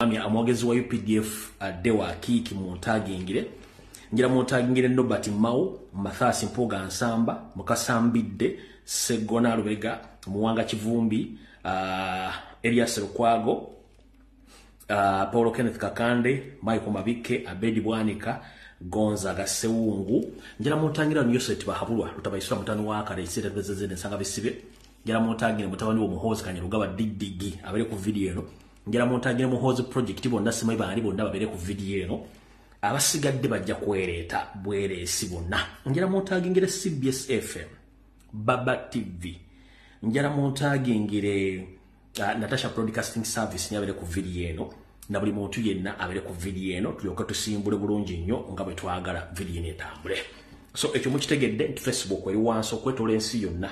mwami amwogezi wa UPDF dewa kiki muntagingire ngira muntagingire Nobati Mau Mathasi Mpuga Nsamba Mukasambidde Segona Lubega Muwanga Kivumbi Elias Lukwago Paulo Kenneth Kakande Michael Mabike Abedi Bwanika Gonza Gasewungu ngira muntangira Newset bahabulwa lutabayisura mutani wa kale isete bezezene nsanga bisibe ngira muntagire mutawani wo muhozi Kanyarugaba Digdigi abere ku video eno ngira muntagire muhozi project bonna sima ibali bonna babere ku video eno abasigadde bajja kwereta bweresi bonna ngira muntagingire CBS FM Baba TV ngira muntagingire Natasha Broadcasting Service nyabere ku video eno na buli muntu yenna abere ku video eno tulyoka tusimbule bulungi nnyo nga bwe twagala video eno etambule so ekyo mukitegedde nti Facebook eri wansi okwetola ensi yonna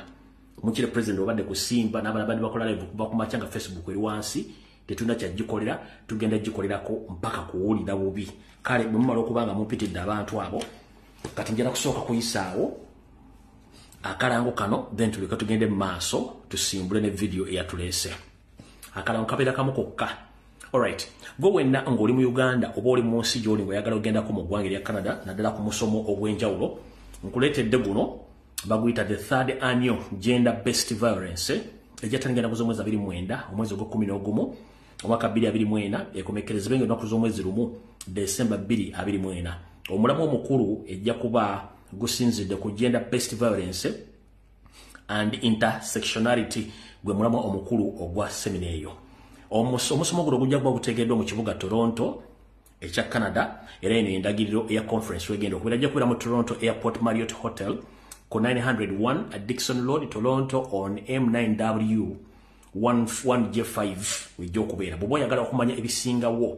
mukire president obadde kusimba n'abandi bakola live kuba ku machanga Facebook eri wansi tetuna kyagikolera tugenda gikolerako mpaka kuwulira bubi kale bwe mumala okubanga mupitidde abantu abo kati njala kusooka kuyisaawo akalango kano then tuleka tugende maaso tusimbule ne video eyatulese akalango kapera kamukokka. Alright, go wenna ngoli mu Uganda oba oli mu nsi gy'oli ng'oyagala ogenda ko mu ggwanga lya Canada naddala ku musomo ogw'enjawulo nkuleetedde guno baguyita the third annual gender based violence ejatangenda kuzomwezi 29 omwezi ogw'11 omwaka 2024 ekomekerezebwa ennaku z'omwezi lumu December 2024 omulamu omukulu ejja kuba gusinzidde ku gender based violence and intersectionality gwe mulamu omukulu ogwa semina eyo. Omusomo guno gujja kuba gutegeddwa mu kibuga Toronto ekya Canada era eno endagiriro ya conference wegenda okubera ajja kubeera mu Toronto Airport Marriott Hotel ku 901 at Dixon Road Toronto on M9W 11J5 wejja okubeera bw'oba oyagala okumanya ebisingawo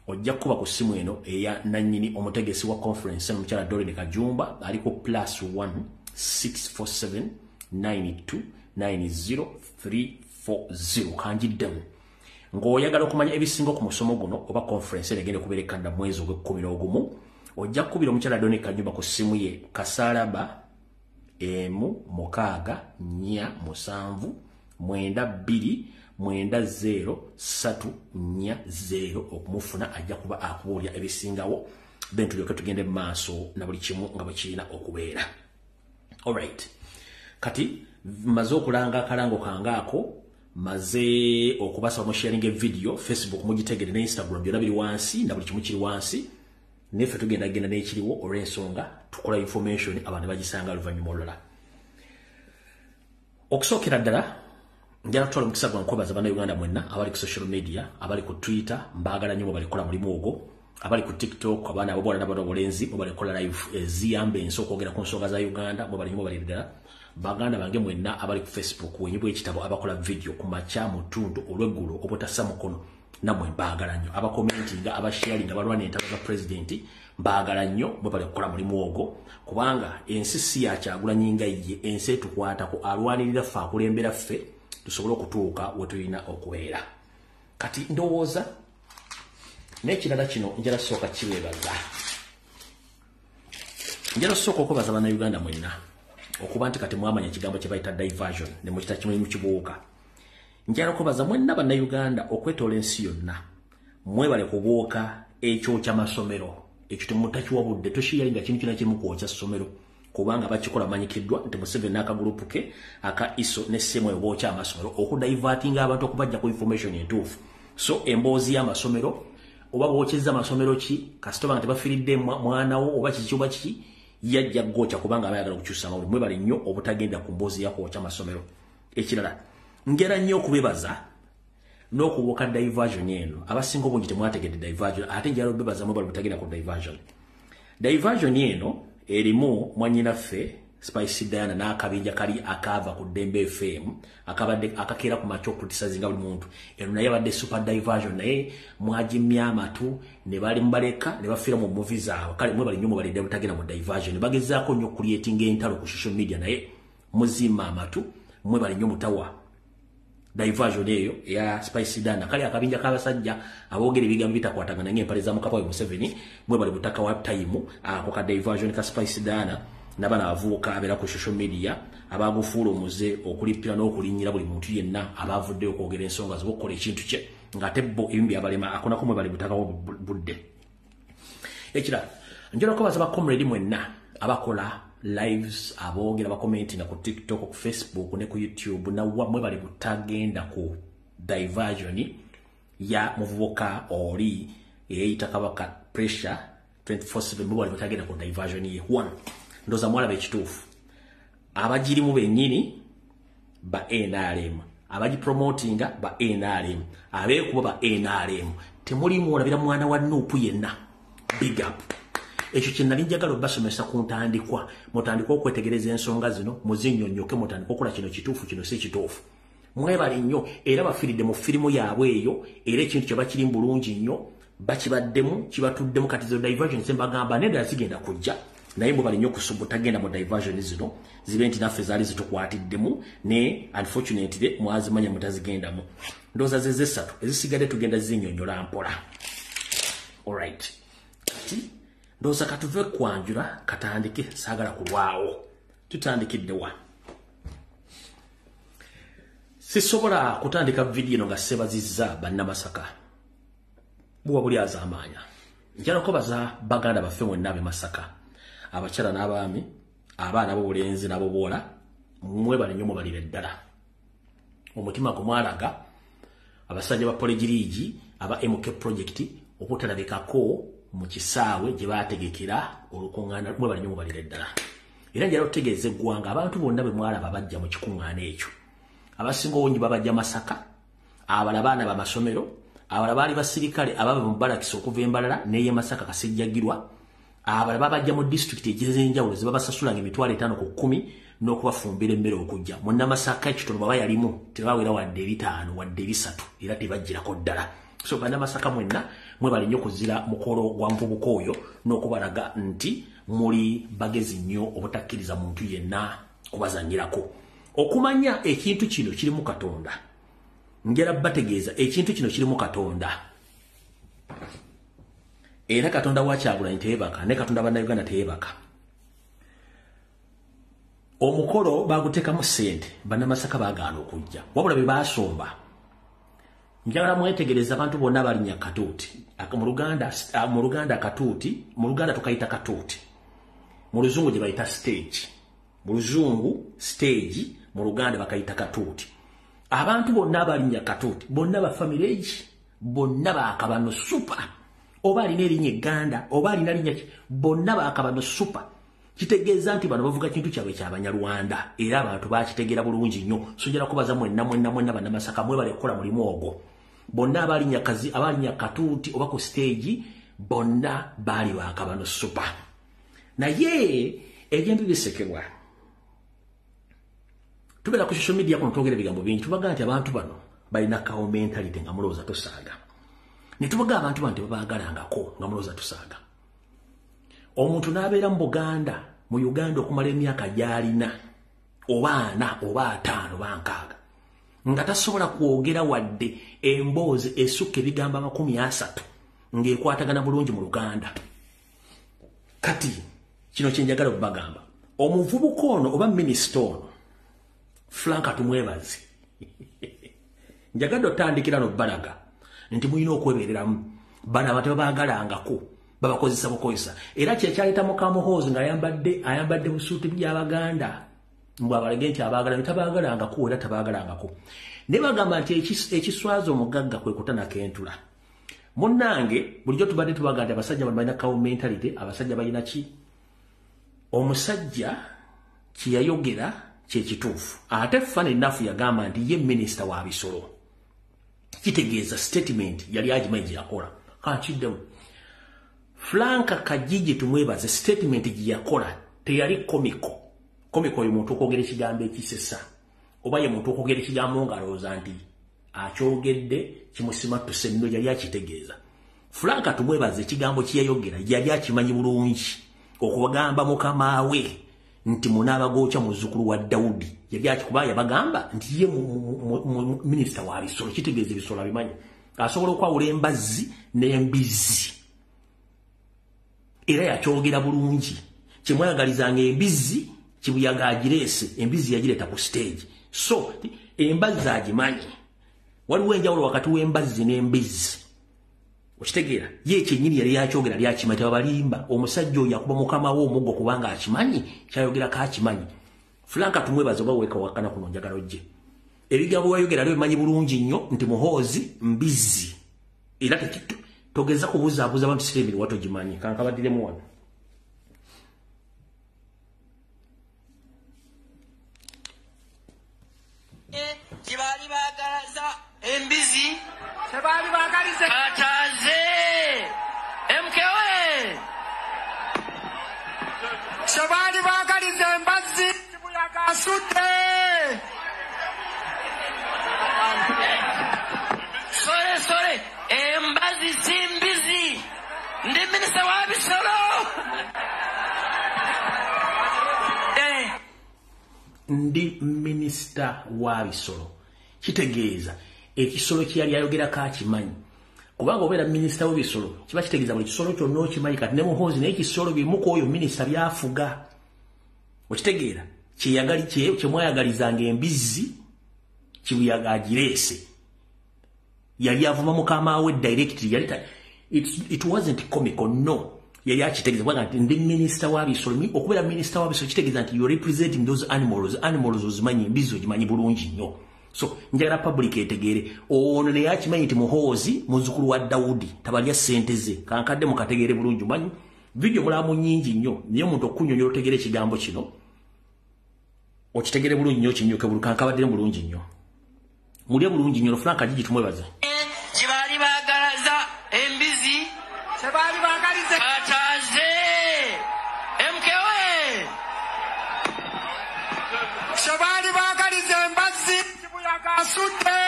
ojja kuba ku simu eno eya nannyini omutegesi wa conference omukyala Doreen Kajumba ali ku +1 647 92 90340 kanjiddemu ng'oyagala okumanya ebisinga ku musomo guno oba conference egenda kubeera ekanda mwezi ogw'11 ojja kukubira omukyala Doreen Kajumba ku simu ye kasalaba emu mukaaga nnya musanvu 9290 okumufuna ajja kuba akubuulya ebisingawo then tulyoke tugende maaso na buli kimu nga bwe kirina okubeera. Alright, kati maze okulanga akalango kangaako maze okubasa mu sharing video Facebook mugitegere ne Instagram byonna biri wansi na buli kimu kiri wansi nefe tugenda genda n'ekiriwo olw'ensonga tukola information abantu bagisanga luvannyuma olulala. Okusookera ddala njala tutwala omukisa gwa nkobaza bannayuganda mwenna abali ku social media abali ku Twitter mbaagala nnyo balikola mulimu ogwo abali ku TikTok abaana abobwana n'abalenzi balikola live eziyamba ensi okwogera ku nsonga za Uganda bali ddala baganda bange mwenna abali ku Facebook wenyibwa ekitabo abakola video ku makya mutundu olw'eggulo obutassa mukono namwe mbaagala nnyo abakomentinga abasharing abalwana entalo za president mbaagala nnyo bwe bali kukola mulimu ogwo kubanga ensi si ya Kyagulanyi nga ye ensi etukwatako alwanirira ffe akulembera ffe tusobole okutuuka we tulina okubeera. Kati ndowooza n'ekirala kino njala sooka kibeebaza njala sooka okubaza bannayuganda mwenna okuba nti kati mwamanya ekigambo kye bayita diversion ne mukita kimwe mu kibuuka njala okubaza mwenna bannayuganda okwetoola ensi yonna mwebale kubuuka ekyo ky'amasomero ekyo temutakiwabudde toshiyalinga kintu kyonna kimu kwokya ssomero kubanga bakikola manyikiddwa nti Museveni n'akagulupu ke aka ISO ne semwe bookya amasomero okudivertinga abantu okubajja ku information entuufu so emboozi y'amasomero oba bookyezza amasomero ki kasitoba nga tebafiridde mwanawo oba kiki oba kiki yajja ggookya kubanga abayagala okukyusa amawulire mwebale nnyo obutagenda ku mboozi yakwokya amasomero. Ekirala ngera nnyo okubebaza n'okubuuka diversion eno abasinga obungi temwategedde diversion ate njala obebaza mwebale obutagenda ku diversion eno erimu mwannyinaffe Spice Diana n'akabinja kali akava ku Dembe FM akabadde akakeera ku macho criticizinga buli muntu eno naye abadde super diversion naye mwajimya amatu ne bali mbaleka ne bafira mu movies awo kale mwe bali nnyo bali butagenda mu diversion bagezaako nnyo creating entalo ku social media naye muzima amatu mwe bali nnyo mutawa diversion eyo ya Spice Diana kali akabinja kabasajja aboogera ebigambo bitakwatagana ng'empale za Mukapa we Museveni mwe bali butaka wa time ako ka diversion ka Spice Diana nabana avuka abera ku social media abagufuula omuze okulipira n'okulinyira buli muntu yenna abavudde okwogera ensonga z'okukola ekintu kye ng'ate bo ebimbi abalema akona kumwe bali butakawo budde ekirala njala kubaza ba comrade mwenna abakola lives aboogera bakomenti na ku TikTok ku Facebook ne ku YouTube na wamwe bali butagenda ku diversion ya muvubuka oli eyita kabaka pressure 24/7 bali butagenda ku diversion ye one ndoza mwala bekitufu abajiri mu benyini ba NRM abaji promotinga ba NRM abekuba ba NRM temuli muolabira mwana wa Nupu yenna big up ekyo kinali njagala basomesa ku ntandikwa mutandikwa okwetegereza ensonga zino muzinyonyoke mutandikwa okola kino kituufu kino si kituufu mwebali nnyo era bafiride mu firimu yaabwe eyo era ekintu kye bakiri bulungi nnyo bakibaddemu kibatuddemu kati zo diversion sembagamba nenda zigenda kujja naye bwe bali nnyo kusubuta genda mu diversion zino zibe nti naffe zaali zitukwatiddemu ne unfortunately mwazimanya mutazigendamu ndooza ze ssatu ezisigadde tugenda zinyonyola mpola alright kati ndooza katuve kwanjula katandike saagala kulwawo tutandikidde wa sisobola kutandika video no nga sebazizza bannamasaka buwa buli azamanya njala kubaza baganda baffe mwenna abe Masaka abakyala n'abaami abaana b'obulenzi nabo bwola mmwe bali nnyo mubalire ddala omutima gumwalaga abasajja ba polegirigi aba MK project okutalabikako mu kisaawe gye baategekera olukuŋŋaana mmwe bali nnyo mubalire ddala era njala otutegeeza eggwanga abantu bonna bwe mwalaba bajja mu kikuŋŋaana ekyo abasinga obungi babajja Masaka abala baana b'amasomero abala baali basirikale ababa mu balakisi okuva Embalala n'eye Masaka Kasejjagirwa abala babajja mu district ejezenjawulo ze babasasulanga emitwalo 5 ku 10 n'okubafumbira emmere okujja munna Masaka ekitono baba yalimu tebawera wadde 5 wadde 3 era tebajjirako ddala so banna Masaka mwenna mwe bali nnyo kuzira mukolo gwa nvubuka oyo n'okubalaga nti muli bagezi nnyo obutakkiriza muntu yenna kubazanyirako okumanya ekintu kino kiri mu Katonda njala bategeeza ekintu kino kiri mu Katonda era Katonda wa Kyagulanyi teyebaka ne Katonda banna Uganda teyebaka omukolo bagutekamu ssente banna Masaka bagaana okujja wabula be basomba njagala mwetegereza abantu bonna balinya katuuti mu Luganda katuuti mu Luganda tukayita katuuti mu Luzungu gye bayita stage mu Luzungu stage mu Luganda bakayita katuuti abantu bonna balinya katuuti bonna ba family age bonna bakabano super oba alina erinnya Uganda oba alina linnya bonna bakabano super kitegeeza nti bano bavuga kintu kyabwe ky'Abanyarwanda era abantu bakitegeera bulungi nnyo sojala kubaza mwenna banna Masaka mwe bali kukola mulimu ogwo bonna abalinya kazi abalinya katuuti oba ku stage bonna bali bakabano super naye ebyembi bisekebwa tubera ku social media kuno twogera ebigambo bingi tubaga nti abantu bano balina kawo mentality nga mulowooza tosaaga ne tubaga abantu bano tebabagalangako nga mulowooza tusaaga omuntu n'abeera mu Buganda mu Uganda okumala emyaka gy'alina oba 4 oba 5 oba 6 nga tasobola kwogera wadde emboozi esukka ebigambo 30 ng'ekwatagana bulungi mu Luganda kati kino kyenjagala okubagamba omuvubuka ono oba minisita ono Franka tumwebazi njagala otandikira no balaga nti muyina okwebereramu bana abantu babagalangako babakozesa bukozesa era kyekyaleta mukamuhoozi nga ayambadde busuuti by'Abaganda mbw abalage nti abagala bitabagalangako era tabagalangako ne bagamba nti ekiswaza omugagga kwe kutana kentula munnange bulijjo tubadde tubaga nti abasajja balina kawo mentality abasajja balina ki omusajja kiyayogera kyekituufu ate funny enough yagamba nti ye minisita wa bisolo kitegeeza statement yali agimanyi gye yakola kakiddemu Franka Kajiji tumwebaze statement gye yakola teyali komiko oyo muntu okwogera ekigambo ekisesa oba ye muntu okwogera ekigambo ng'alowooza nti akyogedde kimusimattuse nno yali akitegeeza Franka tumwebaze ekigambo kyeyayogera yali akimanyi bulungi okubagamba mukama we nti munaabagookya muzzukulu wa Dawudi yali akikuba yabagamba nti ye minisita wa bisolo kitegeeza ebisolo abimanyi asobola okwawula embazzi n'embizi era yakyogera bulungi kyemwagalizanga embizi kibuyaga agirese embizi yagireta ku stage so embazi agimanyi waliwo enjawulo wakati w'embazi n'embizi okitegeera ye kyennyini yali yakyogera lyakimanya balimba omusajja oyo akuba mukama wo omuggo kubanga akimanyi kyayogera kakimanyi Franka tumwebaza oba weka wakana kuno njagala ojje ebigambo wayogera lyo bimanyi bulungi nnyo nti muhoozi mbizi era togeza kubuzaabuza abantu siremiri watogimanyi kankabaddiremu wano kibali bagalaza embizi kibali bagalize kataze MKwe kibali bagalize embazi kibuyaga asudde sore embazi simbizi ndi minisita wa bisolo ndi minisita wa bisolo kitegeeza ekisolo kyali ayogera kakimanyi kubanga obeera minisita w'ebisolo kiba kitegeeza buli kisolo kyonna okimanyi kati ne muhoozi naye ekisolo bimuku oyo minisita byafuga okitegeera kyemwayagalizanga embizi kibuyaga agireese yali avuma mukama we directly yali it wasn't comical no yali akitegeeza bwaga nti ndi minisita wa bisolo okubeera minisita wa bisolo kitegeeza nti you representing those animals ozimanyi embizi ogimanyi bulungi nnyo so njagala public etegeere ono naye akimanyi nti muhoozi muzzukulu wa Dawudi tabalya ssente ze kankadde mukategeere bulungi manyi video mulamu nnyingi nnyo niyo omuntu okunyonyola otegeere ekigambo kino okitegeere bulungi nnyo kinyuke buli kankabadde bulungi nnyo mulye bulungi nnyo Franka gigi tumwebaze kibali bagalaza embizi kibali bagalize kataze MKwe kibali bagalize embazi kibuyaga asudde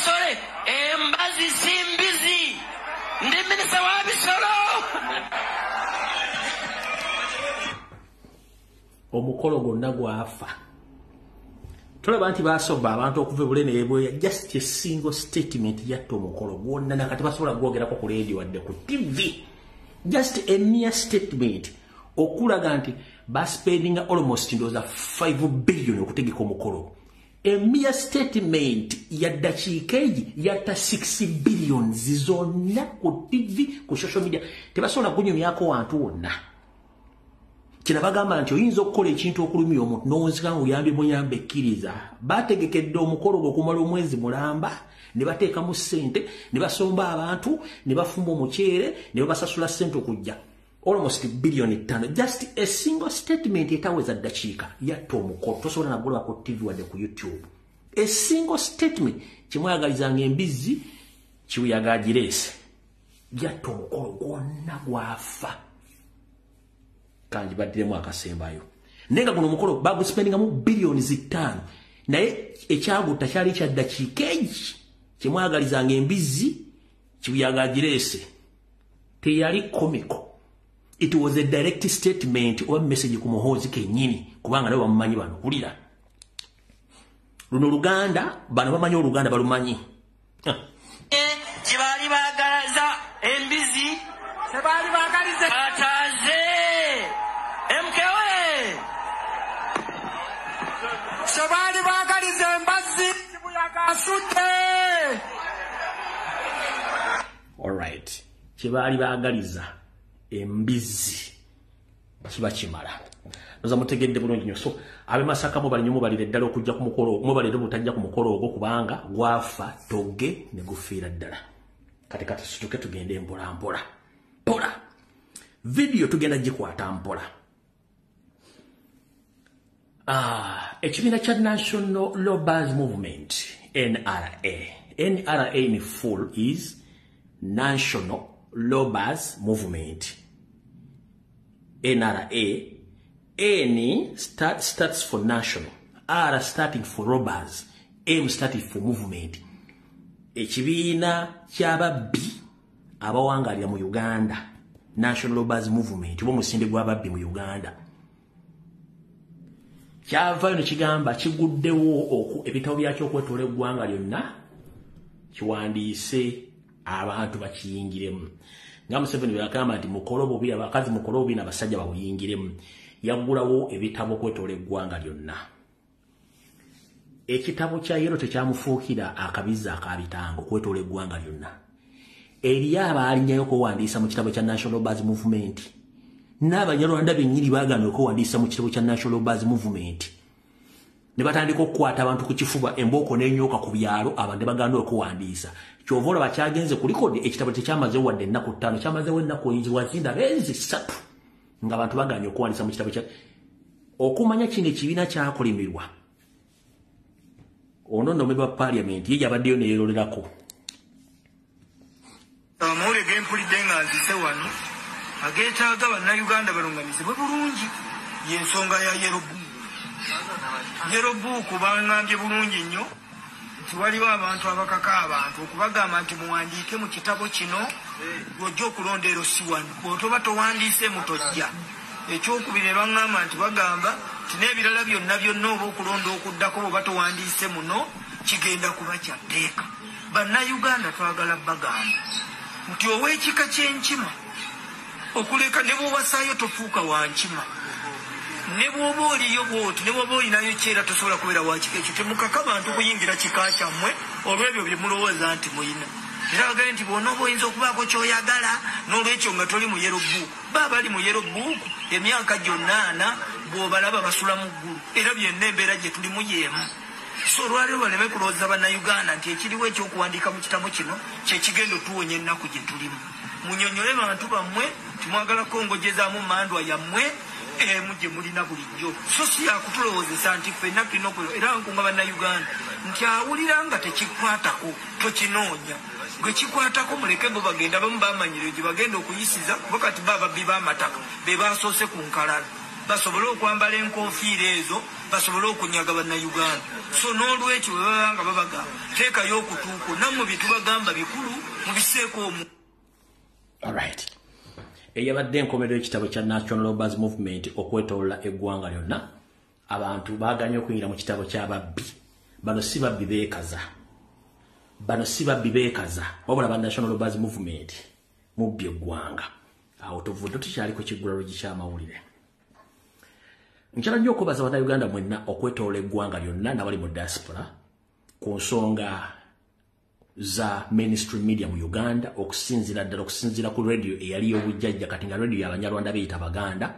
sore embazi simbizi ndi minisita wa bisolo omukolo gonna gwafa tulaba nti basoba abantu okuva ebulene ebweya just a single statement yatta omukolo gwonna nakati basobola gwogerako ku radio wadde ku TV just a mere statement okulaga nti baspendinga almost ndoza 5 billion okutegeka omukolo a mere statement yaddakiika egi yatta 6 billion zizonna ku TV ku social media tebasobola kunyumyako wantu wonna kina bagamba nti oyinza okukola ekintu okulumya omuntu n'owunzika ng'oyambye muyambe ekkiriza bategekedde omukolo gwe okumala omwezi mulamba ne bateekamu ssente ne basomba abantu ne bafumba omuceere ne babasasula ssente okujja almost billion 5 just a single statement etaweza ddakiika yatta omukolo tosobola nagulaba ku TV wadde ku YouTube a single statement kimwayagalizanga embizi kibuyaga agireese yatta omukolo gwonna gwafa kanji baddiremu akasembayo nenga guno mukolo baguspendingamu billions 5 naye ekyagutta kyali kyaddakiika egi kimwagalizanga embizi kibuyaga agireese teyali comical it was a direct statement or message ku muhoozi kennyini kubanga nabo bamumanyi bano kulira luno Luganda bano bamanyi Oluganda balumanyi kibali bagalaza embizi kibali bagalize kataze MKwe kibali bagalize embazi kibuyaga asudde alright kibali bagaliza embizi kiba kimala noza mutegedde bulungi nnyo so abe Masaka mu bali nnyo mubalire ddala okujja ku mukolo mubalire butajja ku mukolo ogwo kubanga gwafa togge ne gufiira ddala kati situke tugende mpola video tugenda gikwata mpola ekibiina kya National Labourers Movement NRA in full is National Labourers Movement NRA N starts for national, R starting for robbers, M starting for movement. Ekibiina ky'ababbi abawangalira mu Uganda, National Labourers Movement, bo musinde gw'ababbi mu Uganda. Kyavayo ne kigamba kiguddewo ebitabo byakyo okwetoola eggwanga lyonna kiwandiise abantu bakiyingiremu nga Museveni bakama nti mukolobo bya bakazi mukolobo bina basajja bawuyingiremu yagulawo ebitabo kwetole eggwanga lyonna ekitabo kya yero tekyamufuukira akabiza akabitango kwetole eggwanga lyonna Eliaba alinyayo kuwandiisa mu kitabo kya National Buzz Movement. N'Abanyarwanda bennyini baagaana okuwandiisa mu kitabo kya National Buzz Movement. Ne batandika okukwata abantu ku kifuba embooko n'enyoka ku byalo abantu bagaana okuwandiisa. Kyova olaba kyagenze ku likodi ekitabo tekyamaze wadde ennaku 5 kyamazewo ennaku oyinza wazinda benzi 3 nga abantu bagaanye okuwandiisa mu kitabo kya okumanya kino ekibiina kyakolimirwa. Ono nomeba Parliament ye yabaddeyo neyerolerako. Amore gempulidde nga nzise wano ageetaaga bannayuganda balungamizibwe bulungi y'ensonga ya yerobuuku bangambye bulungi nnyo nti waliwo abantu abakaka abantu okubagamba nti muwandiike mu kitabo kino ojja okulondeero si wano bw'otoba towandiise mutojja ekyokubiri bangamba nti bagamba nti n'ebirala byonna oba okulonda okuddako bw'oba towandiise muno kigenda kuba kya tteeka bannayuganda twagala bagamba nti ow'ekika ky'enkima okuleka ne bw'owasaayo tofuuka wankima ne bw'oba oliyo bw'oti ne bw'oba olinayo kyera tosobola kubeera wakika ekyo temukaka bantu kuyingira kika kyammwe olw'ebyo bye mulowooza nti muyina era bagaye nti bw'onooba oyinza okubaako ky'oyagala n'olwekyo nga toli mu yero bbuuku baba bali mu yero bbuuku emyaka gyonna 4 bw'obalaba basula mu ggulu era byenna embeera gye tulimu y'emu so olwaliro baleme kulowooza bannayuganda nti ekiriwo ekyokuwandiika mu kitabo kino kyekigenda otuwonya ennaku gye tulimu munyonyole bantu bammwe timwagala kongojezaamu mandwa yammwe emu gye mulina bulijjo so si yakutulowoozesa nti ffenna tulina era nkunga bannayuganda nti awulira nga tekikwatako tokinoonya gwe kikwatako muleke bo bagenda bamu bamanyire gye bagenda okuyisiza kuba kati bababbi b'amataka be basoose ku nkalala basobole okwambala enkofiira ezo basobole okunyaga bannayuganda so n'olwekyo bwe baba nga babagamba teekayo okutuuko nammwe bye tubagamba bikulu mubiseeko omu. Alright. Eyabadde enkomerero ekitabo kya National Buzz Movement okwetolola eggwanga lyonna abantu baaganye okuyingira mu kitabo ky'ababbi bano si babbi beekaza wabula ba National Buzz Movement mubbi eggwanga awo tuvudde tukyaliko kiggulalo ky'amawulire. Nkyala nnyo okubaza bannayuganda mwenna okwetolola eggwanga lyonna n'abali mu diaspora ku nsonga za mainstream media mu Uganda okusinzira ku radio eyali y'obujjajja kati nga radio y'Abanyarwanda beyita Baganda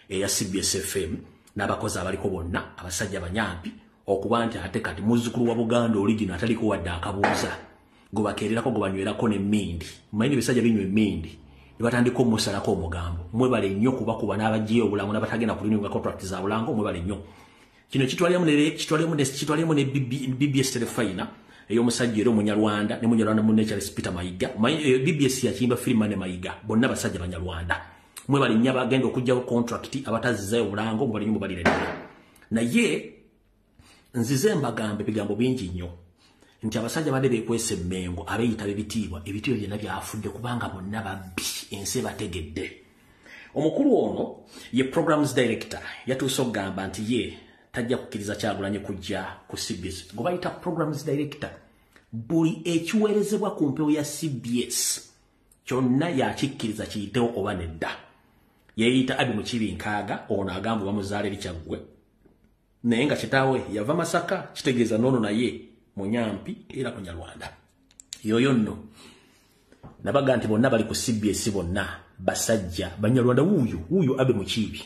eya CBS FM n'abakozi abaliko bonna abasajja banyampi okuba nti ate kati muzzukulu wa Buganda original ataliko wadde akabuuza gobakeererako gobanywerako n'emmindi mumanyi ebisajja binywa emmindi ne batandika omusalako omugambo mwebale nnyo kubakuba n'abagiye obulamu n'abatagenda kulinga contract za bulango mwebale nnyo kino kitwalemu ne BBS telefina ey'omusajja era Omunyarwanda ne Munyarwanda munne Charles Peter Mayiga BBS yakimba filima ne Mayiga bonna basajja Banyarwanda mwebale nnyo abagenda okugyawo contract abatazizayo obulango mwebale nnyo mubalire ddala naye nzize mbagambe ebigambo bingi nnyo nti abasajja badde beekwesa emmengo abeeyita b'ebitiibwa byonna byafudde kubanga bonna babbi ensi bategedde. Omukulu ono ye programs director yatuuse okugamba nti ye tajja kukkiriza Kyagulanyi kujja ku CBS gwe bayita programs director buli ekiweerezebwa ku mpewo ya CBS kyonna yakikkiriza kiyitewo oba nedda. Yeeyita Abi Mukibinkaaga ono agamba bamuzaala eri Kyaggwe naye nga kitaawe yava Masaka kitegeeza n'ono naye munyampi era Munyarwanda yoyo nno nabaga nti bonna bali ku CBS bonna basajja Banyarwanda wuuyo Abi Mukibi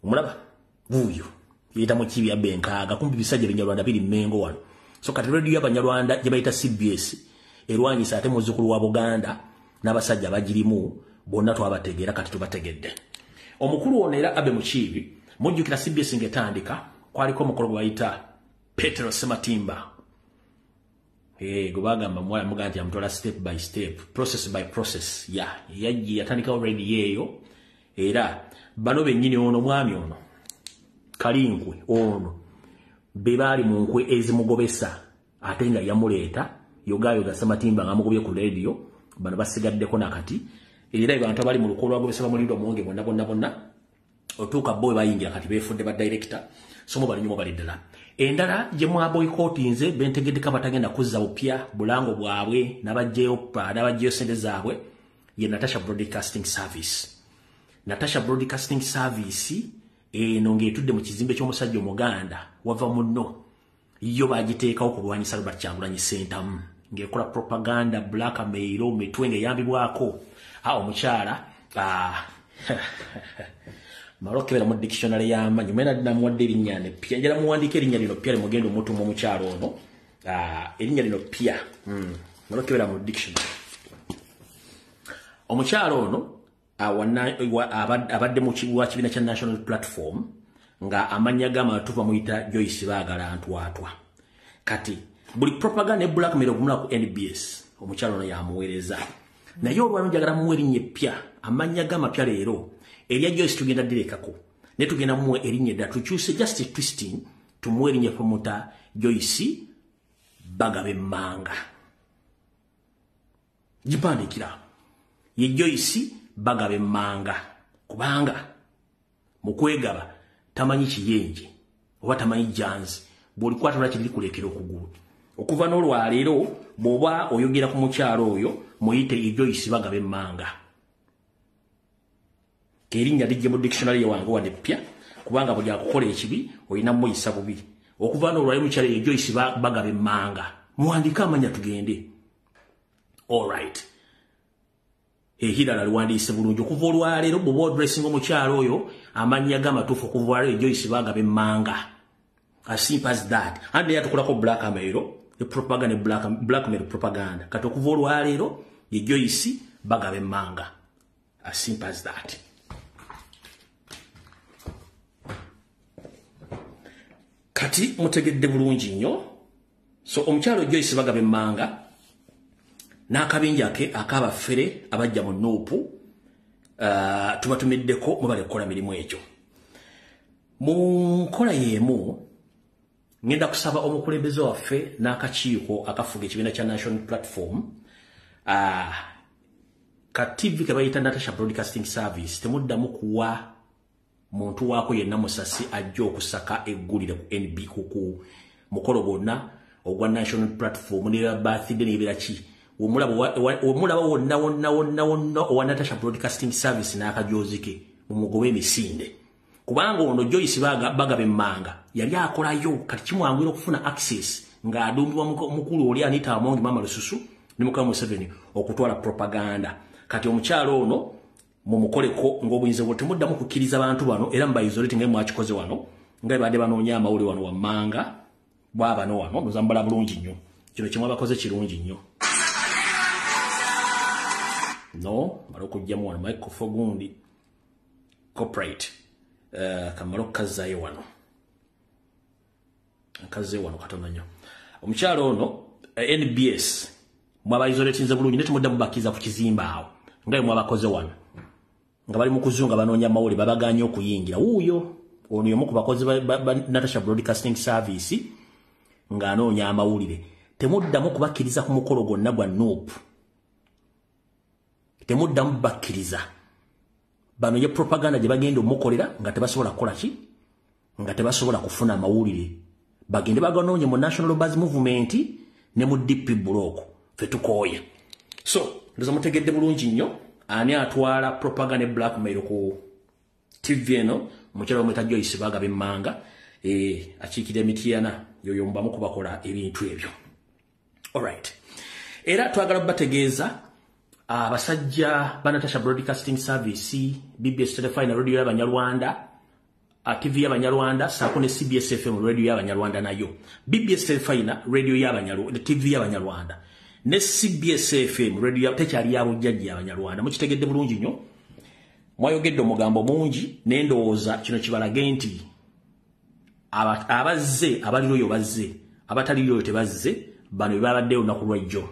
omulaba wuuyo yeeta Mukibi Abe Nkaaga kumbi bisajja Banyarwanda biri Mmengo wano so kati radio y'Abanyarwanda gye bayita CBS erwanyisa ate muzzukulu wa Buganda n'abasajja bagirimu bonna twabategeera kati tubategedde. Omukulu ono era Abe Mukibi mujjukira CBS ng'etandika kwaliko omukolo gwe bayita Petero Sematimba gubagamba mwala muga nti amutwala step by step process by process yajji yatandikawo radio eyo era bano bennyini ono mwami ono Kalinkwe ono be baali mu nkwe ezimugobesa ate nga yamuleeta yogayoga Sematimba nga amugobye ku radio bano basigaddeko nakati era abantu abali mu lukolo lwagobesa bamulindwa muwonge bonna otuuka boy bayingira kati beefudde ba director somo bali nnyo bali ddala endala gye mwa boycott nze bentegedde kabatagenda kuzza bupya bulango bwabwe n'abajjeyo sente zaabwe ye Natasha Broadcasting Service. Natasha Broadcasting Service eno ng'etudde mu kizimbe ky'omusajja Omuganda wava munno yo bagiteekawo kulwanyisa Robert Kyagulanyi Sentamu ng'ekola propaganda blackmail mitwe ng'eyambibwako omukyala malokebera mu dictionary y'amanyi mwena namuwadde erinnya ne pya njala muwandiika erinnya lino pya limugenda omutumu omukyala ono erinnya lino pya malokebera mu dictionary omukyala ono abadde mu kibiina kya National Platform nga amanya g'amatuufu muyita Joyce baagala ntwatwa kati buli propaganda ne blackmail ogumula ku NBS omukyala ono yamuweereza naye olwaliro njagala muwe erinnya eppya amanya g'amapya leero erya Joyce tugenda direkako ne tugenda muwe erinnya eddala tukyuse just twisting tumuwe erinnya promoter Joyce Bagabe Manga jipandikira ye Joyce Bagabe Manga kubanga mukwegaba tamanyi kiyenje oba tamanyi janzi bw'olikwata lwaki liri kulekera okugulu okuva n'olwaleero bw'oba oyogera ku mukyalo oyo muyite ye Joyce Bagabe Manga kerinnya lijje mu dictionary wange wane pya kubanga buli akukola ekibi olina muyisa bubi okuva n'olwaleero mukyalo ye Joyce Bagabe Manga muwandika amanya tugende all right ehirala liwandiise bulungi okuva olwaleero bw'oba odressing omukyalo oyo amanya g'amatuufu okuva olwaleero Joyce Bagabe Manga as simple as that and yatukolako blackmail propaganda blackmail propaganda kati okuva olwaleero ye Joyce Bagabe Manga as simple as that. Kati mutegedde bulungi nnyo so omukyalo Joyce Bagabe Manga n'akabinja ke akabafere abajja mu Nuupu tubatumiddeko mubale kukola mirimu egyo mu nkola y'emu ngenda kusaba omukulembeze waffe n'akakiiko akafuga ekibiina kya National Platform ka TV ke bayita Natasha Broadcasting Service temuddamu kuwa muntu waako yenna musasi ajja okusaka eggulire ku NB ku mukolo gwonna ogwa National Platform ne birthday n'ebira ki omulaba wonna owa Natasha Broadcasting Service n'akajozike umugobe emisinde kubanga ono Joyce Bagabe Manga yali akolayo kati kimwangwira okufuna access ng'adumbibwa mukulu oli Anita Amongi Mama Lususu ne Mukama Museveni okutwala propaganda kati omukyalo ono mumukoleko ng'obuyinza bwo temuddamu kukkiriza abantu bano era mbayisolate nga mwakikoze wano nga badde banoonya amawulire wano wammanga bwabano wano muzambala bulungi nnyo kino kimwe abakoze kirungi nnyo no mala okugyamu wano microphone gundi corporate kamalo kazzayo wano akaze wano katono nnyo omukyalo ono NBS mwabayisolate nze bulungi netumuddamu bakiza ku kizimba awo nga mwabakoze wano nga bali mukuzunga banoonya amawulire babaganya okuyingira wuuyo ono y'omu ku bakozi ba Natasha Broadcasting Service ng'anoonya amawulire temuddamu kubakkiriza ku mukolo gwonna gwa Nuupu temuddamu bakkiriza bano ye propaganda gye bagenda omukolera nga tebasobola kukola ki nga tebasobola kufuna amawulire bagende baganoonye mu National Buzz Movement ne mu DP Block fe tukooya so ndoza mutegedde bulungi nnyo ani atwala propaganda blackmail ku TV eno mukyalo omweta Joyce Bagabe Manga akiikira emitiyana yoyo mbamu kubakola ebintu ebyo alright era twagala bategeeza abasajja ba Natasha Broadcasting Service BBS Telefine radio y'Abanyarwanda TV y'Abanyarwanda sako ne CBS FM radio y'Abanyarwanda nayo BBS Telefine radio y'Abanyarwanda TV y'Abanyarwanda ne CBS FM radio tekyali yabo jjajja y'Abanyarwanda mukitegedde bulungi nnyo mwayogedde omugambo mungi n'endowooza kino kibalage nti abazze abaliro bazze abataliyo tebazze bano babadde olunaku lwajjo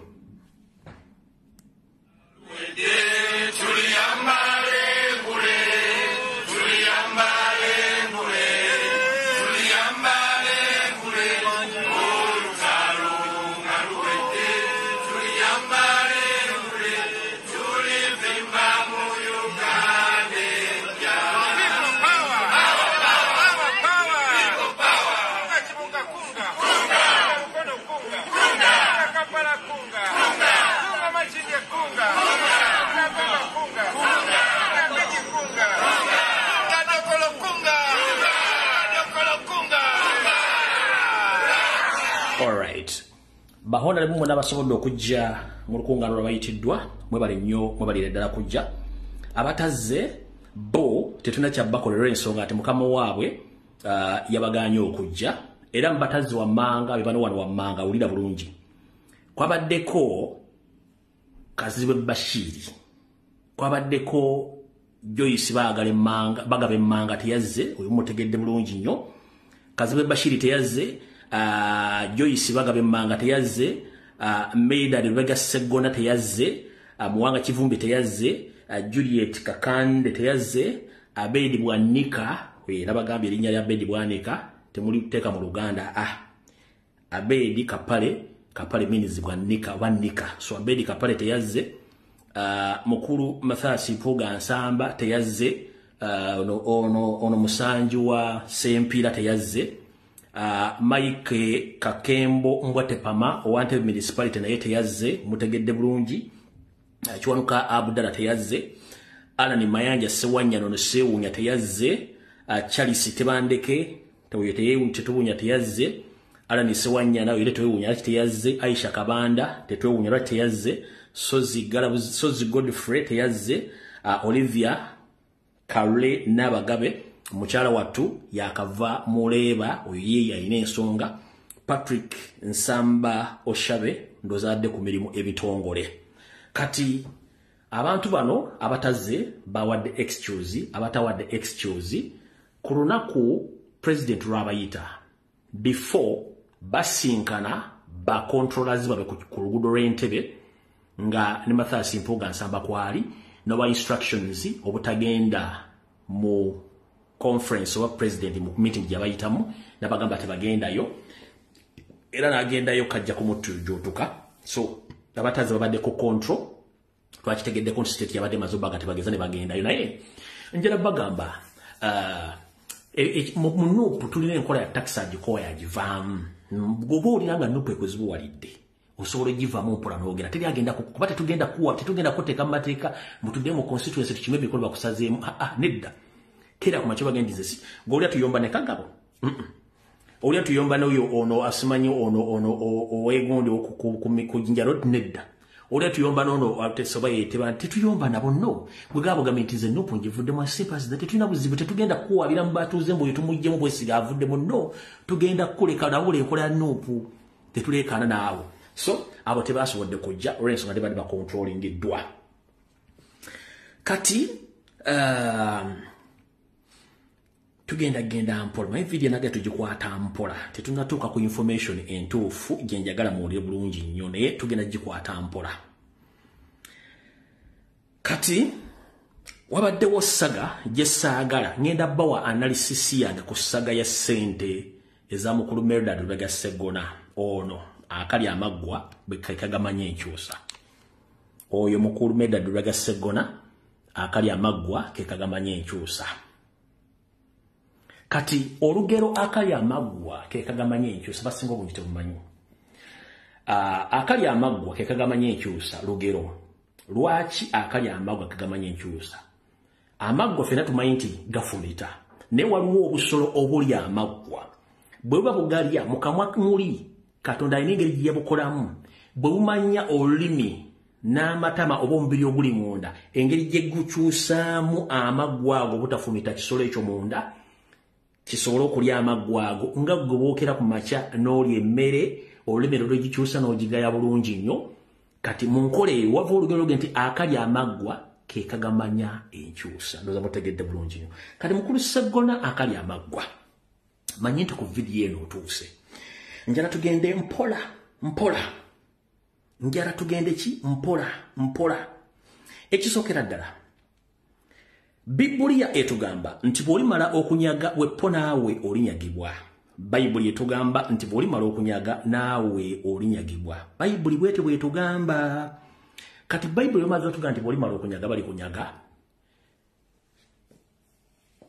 Alright. Bahona limu n'abasobodde okujja mu lukungaana lwabayitiddwa mwebale nnyo mwebalire ddala kujja abatazze bo tetunakyabakolera ensonga ati mukama waabwe yabaganye okujja era mubatazzi wammanga bebano wano wammanga awulira bulungi kwabaddeko Kazibe Bashiri kwabaddeko Joyce Bagabe Manga teyazze oyo mutegedde bulungi nnyo Kazibe Bashiri teyazze Joyce Bagabe Manga teyazze Meida Rubega Segona teyazze Muwanga Kivumbi teyazze Juliet Kakande teyazze Abedi Bwanika we nabagambye erinnya lya Abedi Bwanika temuli teka mu Uganda Abedi Kapale means Bwanika so Abedi Kapale teyazze Mukuru Mathasi MPUGA Nsamba teyazze ono Musanju wa Sempira teyazze Mike Kakembo Mbwatepama Owante municipality naye teyazze mutegedde bulungi Chwanuka Abdala teyazze Alani Mayanja Sewanya no Sewunya teyazze Charles Tebandeke tetuwunya teyazze Alani Sewanya nawe ile tewunya teyazze Aisha Kabanda tetewunya teyazze Sozi Godfrey teyazze Olivia Kale Nabagabe mukyala wattu yakava muleba oyiye yayina ensonga Patrick Nsamba Oshabe ndozadde ku mirimu ebitongole kati abantu bano abataze bawadde excuse abatawadde excuse ku lunaku president lwabayita before basinkana ba controllers babe ku luguudo lw'Entebbe nga ne Mathasi MPUGA Nsamba kwali no instructions obutagenda mu conference wa president mu meeting yabayitamu nabagamba tebagendayo era nagendayo kajja kumuttujutuka so abataze babadde ku control twakitegedde ku state yabadde mazoba gati bageza ne bagendayo naye njera bagamba mu nupu tulina enkola ya tax agikoya yagivamu goboliranga nupu ekwezibu walidde osobola givamu mpola n'ogera teri agenda kuba tetugenda kuteeka mu mateeka mutudde mu constituency tukime ebikolwa bakusazeemu nedda kera kumacho bagendize si golya tuyomba ne kagabo olya tuyomba n'oyo ono asimanyi ono owegonde okujinja road nedda olya tuyomba n'ono atesoba yeteba tetuyomba nabo no bwe gabo gamentize nupu njivudde mu sympathy that tetuna buzibu tetugenda kuwabira mu batuze mbu yetumujjemu bwesiga avudde mu no tugenda kuleka nabo enkola nupu tetulekana naawo so abo tebasobodde kujja olw'ensonga tebadde ba controlling eddwa kati tugenda mpola my video nage tugikwata mpola tetunatuuka ku information entuufu gye njagala muwulire bulungi nnyo naye tugenda gikwata mpola kati wabaddewo saga gye saagala ngenda bawa analysis yange ku saga ya ssente eza mukulu Mildred Lubega Segona ono akali amaggwa bekagamanya enkyusa oyo mukulu Mildred Lubega Segona akali amaggwa kekagamanya enkyusa kati olugero akali amaggwa kekagamanya enkyusa basinga obungi tebumanyi akali amaggwa kekagamanya enkyusa lugero lwaki akali amaggwa kegamanya enkyusa amaggwa fena tumanyi nti gafumita ne waliwo obusolo obuli amaggwa bwe buba bugalya mukamwa muli Katonda ayina engeri gye yabukolamu bwe bumanya olulimi n'amatama oba omubiri oguli munda engeri gye gukyusaamu amaggwa ago butafumita kisolo ekyo munda kisobola okulya amaggwa ago nga gwe bookera ku makya n'olya emmere olulimi lwo gikyusa n'ogigaya bulungi nnyo kati mu nkola eyo wava olugero lwe nti akali amaggwa ke kagamanya enkyusa ndowooza mutegedde bulungi nnyo kati mukulu Segona akali amaggwa manyi nti ku vidiyo eno otuuse njala tugende mpola njala tugende ki mpola ekisookera ddala Biblia etugamba nti bw'olimala okunyaga weppo naawe olinyagibwa Bayibuli etugamba nti bw'olimala okunyaga naawe olinyagibwa Bayibuli bwete bwetugamba kati Bayibuli emaze otugamba nti bw'olimala okunyaga bali kunyaga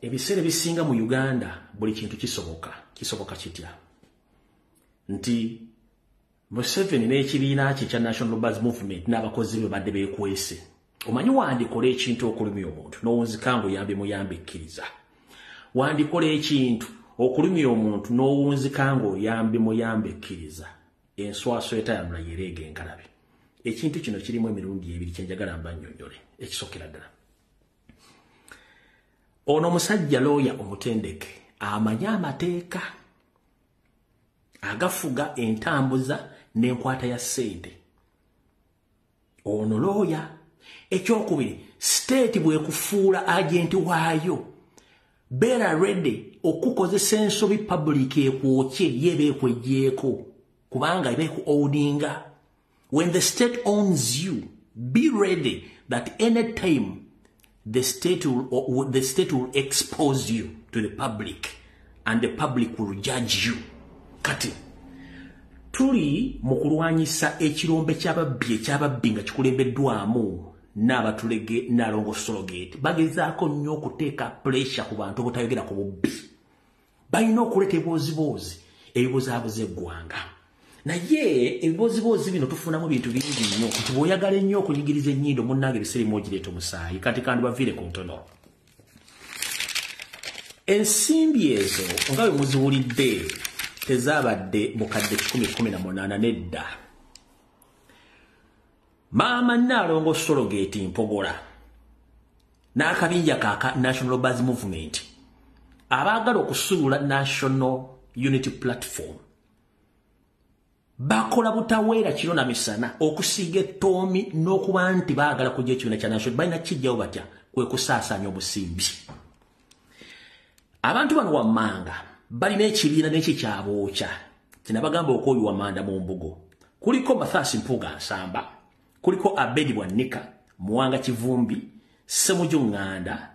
ebiseera bisinga mu Uganda buli kintu kisoboka kitya nti Museveni n'ekibiina kye kya National Buzz Movement n'abakozi be badde beekwese omanyi wandikola ekintu okulumya omuntu n'owunzika ng'oyambe muyambe ekkiriza wandikola ekintu okulumya omuntu n'owunzika ng'oyambe muyambe ekkiriza enswaso etayamula yerege enkalabe ekintu kino kirimu emirundi ebiri kyenjagala mbannyonnyole ekisokera ddala ono omusajja looya omutendeke amanyi amateeka agafuga entambuza n'enkwata ya ssente ono looya ekyokubiri state bwekufuula agenti waayo beera ready okukozesa ensobi public ekwokye yebe ekwejjeeko kubanga ibeku owninga. When the state owns you, be ready that any time the state will expose you to the public and the public will judge you. Kati tuli mukulwanyisa ekirombe ky'ababbi nga kikulembeddwamu n'abatulege n'alongo Sologate bagezaako nnyo okuteeka pressure ku bantu obutayogera ku bubbi. Balina okuleeta ebibozaabuza eggwanga. Naye ebiboziboozi bino tufunamu bintu bingi nnyo nti bw'oyagala ennyo okunyigiriza ennyindo munnange ebiseera ogireeta omusaayi kati kandi baviire ku ntono. Ensimbi ezo nga bwe muziwulidde tezaabadde bukadde 1018 nedda. Maama Nnaalongo Sologate Mpogola n'akabinja ka National Buzz Movement abaagala okusuula National Unity Platform bakola butaweera kiro na misana okusiiga ettoomi n'okuba nti baagala kujja ekibiina kya National balina kijjawo batya kwe kusaasaanya obusimbi. Abantu bano wammanga balina ekibiina n'eki kyabookya kinabagamba okwoyi wamanda mu mbugo. Kuliko Mathasi Mpuga Nsamba, kuliko Abedi Bwannika, Muwanga Kivumbi, Ssemuju Nganda,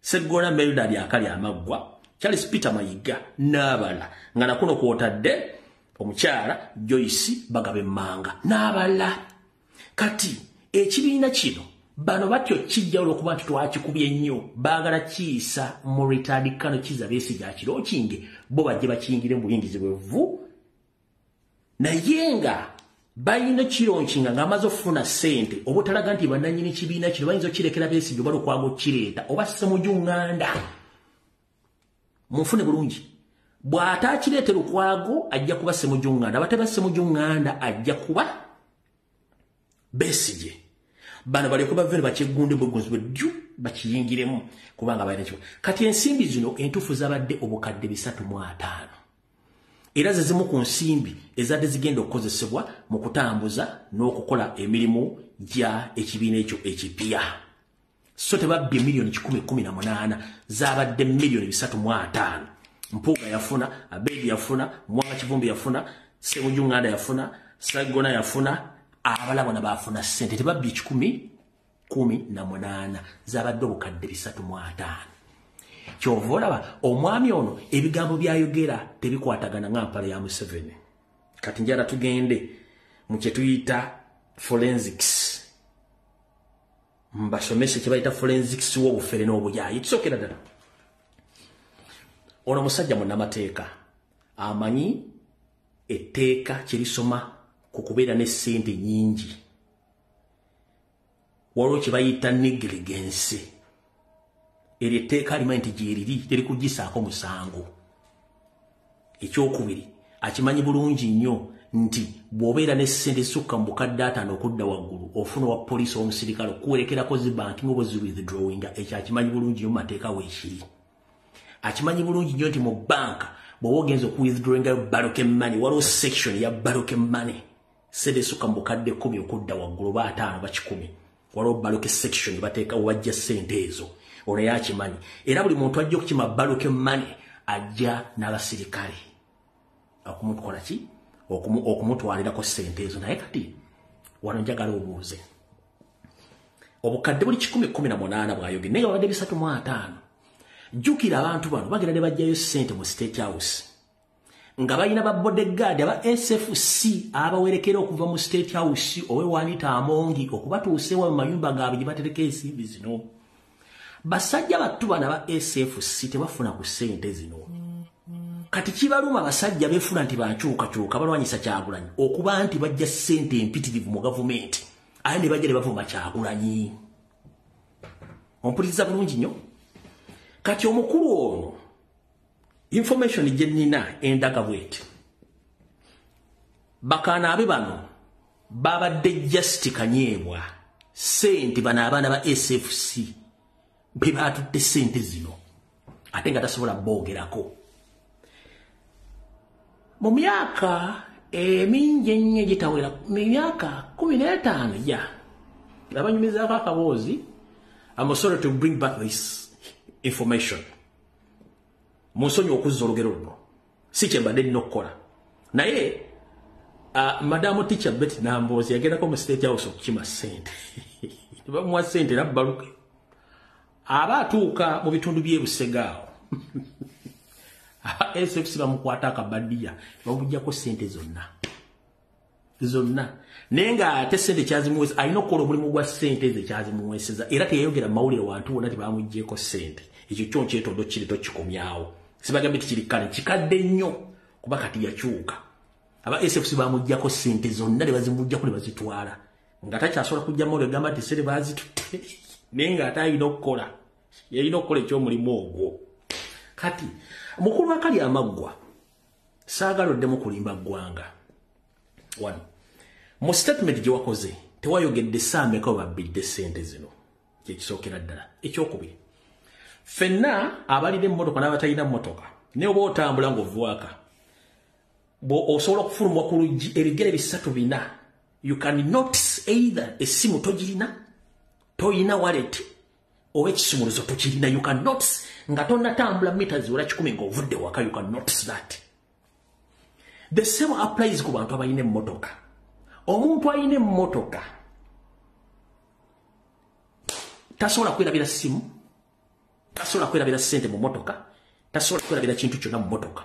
Sseggona Meldad Akali Amaggwa, Charles Peter Mayiga n'abala nga nakuno kwotadde omukyala Joyce Bagabe Manga n'abala. Kati ekibiina kino bano batyo kijjawo okuba nti twakikubye nnyo baagala kiyisa mu retired Kano Kizza Besigye akirookinge bo bajje bakiyingire mu buyingizi bwevu naye nga balina kironkinga ng'amaze okufuna ssente obutalaga nti bannannyini kibiina kino bayinza okirekera Besigye oba okwaga okireeta oba Ssemuju Nganda munfune bulungi. Bw'ata akireetera okwago ajja kuba Ssemuju Nganda abateba Ssemuju Nganda ajja kuba Besigye. Bano bali kuba vere bakyegunde bwegonzi bwejju bakiyingiremu kubanga balina kyo. Kati ensimbi zino entuufu zabadde obukadde 305 era ze zimu ku nsimbi ezadde zigenda okukozesebwa mu kutambuza n'okukola emirimu gya ekibiina ekyo ekipya. So tebabbye miliyoni 118 zabadde miliyoni 305. Mpuga yafuna, Abedi yafuna, Muwanga Kivumbi yafuna, Ssemuju Nganda yafuna, Sseggona yafuna, abala bona bafuna ssente tebabbye 118 zabadde obukadde 305. Kyova olaba omwami ono ebigambo byayogera tebikwatagana ng'ampala ya Museveni. Kati njala tugende mu kye tuyita forensics. Mbasomese kye bayita forensics w'obufere n'obuyaayi. Tusokera ddala. Ono musajja munnamateeka amanyi etteeka kye lisoma ku kubeera ne ssente nnyingi. Waliwo kye bayita negligence. Eryo etteeka alimanyi nti gyeriri terikugisaako musango. Ekyokubiri akimanyi bulungi nnyo nti bw'obeera ne ssente zisukka mu bukadde 5 okudda waggulu ofuna wa poliisi omusirikale okuwerekerako zi banking oba zi withdrawinga ekyo akimanyi bulungi nnyo mu mateeka weekiri. Akimanyi bulungi nnyo nti mu banka bw'oba ogenza okuwithdrawinga baloke money waliwo section ya baloke money ssente zisukka mu bukadde 10 okudda waggulu oba 5 oba 10 waliwo baloke section bateeka wajja ssente ezo. Ono yakimanyi era buli muntu ajja okukima baloke money ajja n'abasirikale okumukola ki okumutwalirako ssente ezo. Naye kati wano njagala obuuze obukadde buli 118 bw'ayogera naye babadde 305. Jjukira abantu bano bagenda ne bajjayo ssente mu State House nga balina ba bodyguard aba SFC abawerekera okuva mu State House owe Wanita Amongi okubatuusewa mu mayumba gaabwe gye batereka ensimbi zino. Basajja battu bana ba SFC tebafuna ku ssente zino. Kati kibaluma abasajja beefuna nti bankyukakyuka balwanyisa Kyagulanyi okuba nti bajja ssente empitirivu mu gavumenti aye ne bajja ne bavuma Kyagulanyi. Ompuliriza bulungi nnyo. Kati omukulu ono information gye nnina endaga bweti bakana abe bano babadde just kanyebwa sente bana abana ba SFC biba tutte sente zino ate nga tasobola bogerako mu myaka mingi ennyo gitawera myaka 15 ja abanyumizaako akaboozi I'm sorry to bring back this information musonyi okuzza olugero luno si kyembadde nnina okukola naye Madam Teacher Betty Nambozi yagendako mu State House okukima sente bamuwa sente nabbaluke aba atuuka mu bitundu by'ebusegaawo SFC bamukwata akabaddiya bamuggyako sente zonna naye nga ate sente kyazimuweesa alina okukola omulimu gwa sente ze kyazimuweeseza era teyayogera mawulire wantu wonna tebamuggyeko sente ekyo kyo nkyetondo kiri tokikomyawo sibagambe tikiri kale kikadde nnyo kuba kati yakyuka aba SFC bamuggyako sente zonna ne bazimuggyako ne bazitwala nga takyasobola kujja mawulire gamba nti sente bazitutte naye nga ate alina okukola yalina okukola ekyomulimu ogwo kati mukulu akali amaggwa saagaloddemu kulimba ggwanga one mu statement gye wakoze tewayogedde saameka babbidde sente zino kyekisookera ddala ekyokubiri ffenna abalina emmotoka n'abatalina mmotoka naye oba otambula ng'ovuwaka osobola okufulumwa ku luggi ebigere bisatu bina you can notice either essimu togirina toyina wallet oba ekisumuluzo tokirina you can notice nga tonnatambula mita ziwera 10 ng'ovudde waka you can notice that the same applies ku bantu abalina emmotoka omuntu alina emmotoka tasobola kwerabira simu tasobola kwerabira sente mu mmotoka tasobola kwerabira kintu kyonna mu mmotoka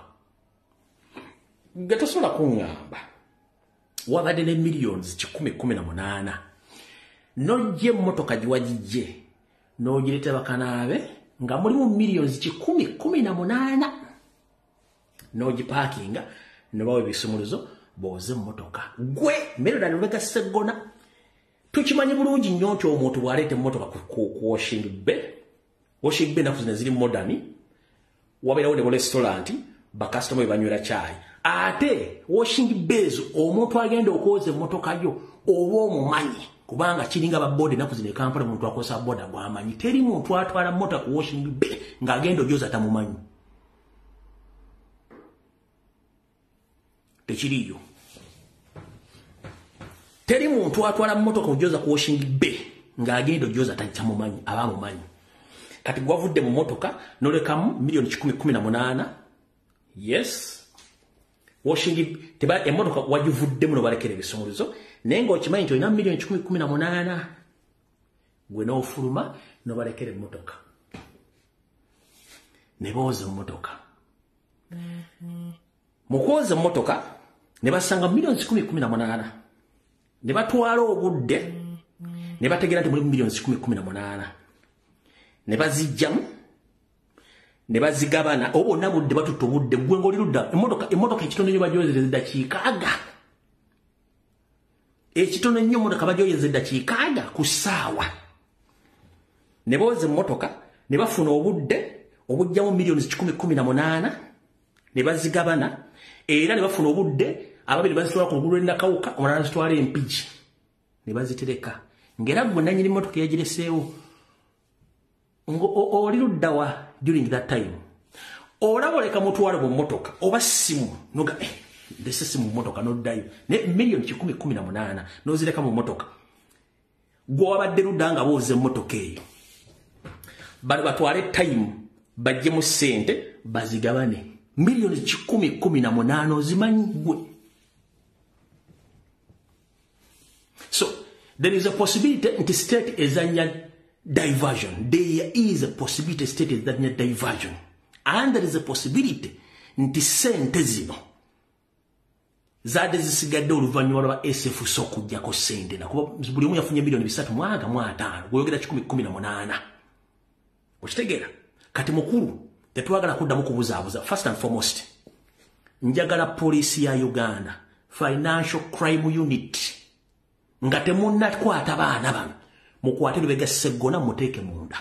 nga tasobola kuŋŋamba wabadde ne millions 118 nojja emmotoka gye wagijje n'ogireeta bakanaabe nga mulimu millions 118 n'ogipaakinga ne bawa ebisumuluzo booze emmotoka gwe Melody Lubega Sseggona tukimanyi bulungi nnyo nti omuntu bw'aleeta emmotoka ku washing bay ennaku zino ziri modern wabeerawo ne restaurant bakasitoma banywera caayi ate washing bays omuntu agenda okwoza emmotoka yo oba omumanyi kubanga kiringa babboda ennaku zino Kampala omuntu akozesa boda gw'amanyi teri muntu atwala mmotoka ku washing bay ng'agenda ogyoza tamumanyi tekiriyo teri muntu atwala mmotoka ogyoza ku washing bay ng'agenda ogyoza tamumanyi aba mumanyi kati gwavudde mu mmotoka n'olekamu million 118 yes washing teba emmotoka wagivuddemu n'obalekera ebisumuluzo naye ng'okimanyi nti olina million 118 gwe n'ofuluma n'obalekera emmotoka ne booza emmotoka mu kwoza emmotoka ne basanga million 118 ne batwala obudde ne bategeera nti mulimu million 118 ne bazijjamu ne bazigabana obonna budde batutte obudde gwe ng'oli ludda emmotoka ekitono nnyo bagyozeza eddakiika 6 ekitono nnyo emmotoka bagyozeza eddakiika 6 ku ssaawa ne booza emmotoka ne bafuna obudde obujjamu millions 118 ne bazigabana era ne bafuna obudde ababiri bazitwala ku lugulu lw'Ennakawuka omulala bazitwala Empigi ne bazitereka ng'era gwe nannyini emmotoka yagireseewo oli luddawa during that time olaba oleka mutwala mu mmotoka oba simu noga ndese simu mu mmotoka n'oddayo ne million 118 n'ozireka mu mmotoka gwe wabadde ludda nga booza emmotoka eyo bali batwale time bajje mu ssente bazigabane million 118 ozimanyi gwe. So there is a possibility nti state ezanya diversion. There is a possibility state ezanya diversion, and there is a possibility nti sente zino zade zisigadde oluvannyuma lwa SF sokujjako sente nakuba buli omu yafunye million 3.5 gweyogera 118 okitegeera kati mukulu tetwagala kuddamu kubuzaabuza. First and foremost njagala poliisi ya Uganda Financial Crime Unit nga temunnakwata baana bano mukwate Lubega Sseggona muteeke munda.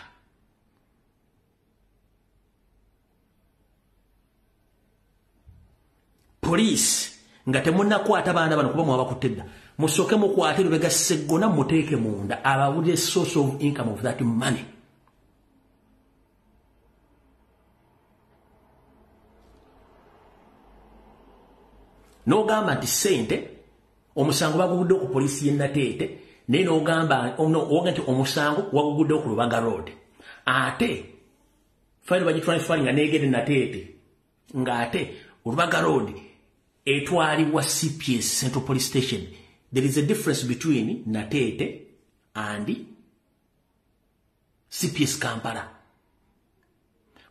Police nga temunnakwata baana bano kuba mwabakutedda musooke mukwate Lubega Sseggona muteeke munda abawulire source of income of that money. N'ogamba nti ssente omusango bagugudde ku poliisi y'e Nateete naye n'ogamba nti omusango wagugudde ku Lubaga Road ate fayiro bagitransferring nga neegende Nateete ng'ate Lubaga Road etwalibwa CPS Central Police Station. There is a difference between Nateete and CPS Kampala.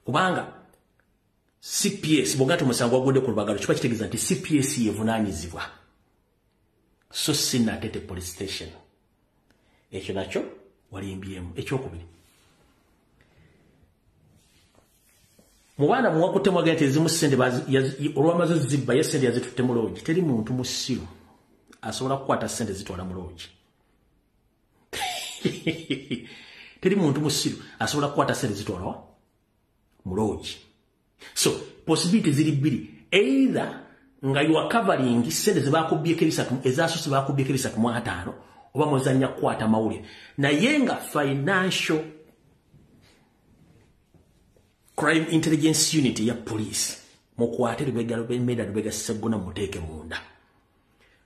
Kubanga CPS bogati musango wagudde ku Lubaga Road kiba kitegeeza nti CPS yevunaanyizibwa so si Nateete Police Station. Ekyo nakyo walimbyemu. Ekyokubiri, mu baana muwakutte mwagala nti ezimu ssente olwamaze zibba ye ssente yazitutte mu loogi. Teri muntu musiru asobola kukwata ssente zitwala mu loogi. Teri muntu musiru asobola kukwata ssente zitwala mu loogi. So possibility ziri bbiri, either nga you are covering ssente zebakubyeko ebisatu ezaasose bakubyeko ebisatu mu 5 oba muzannya kukwata mawulire naye nga financial crime intelligence unit ya police mukwate Lubega Sseggona muteeke munda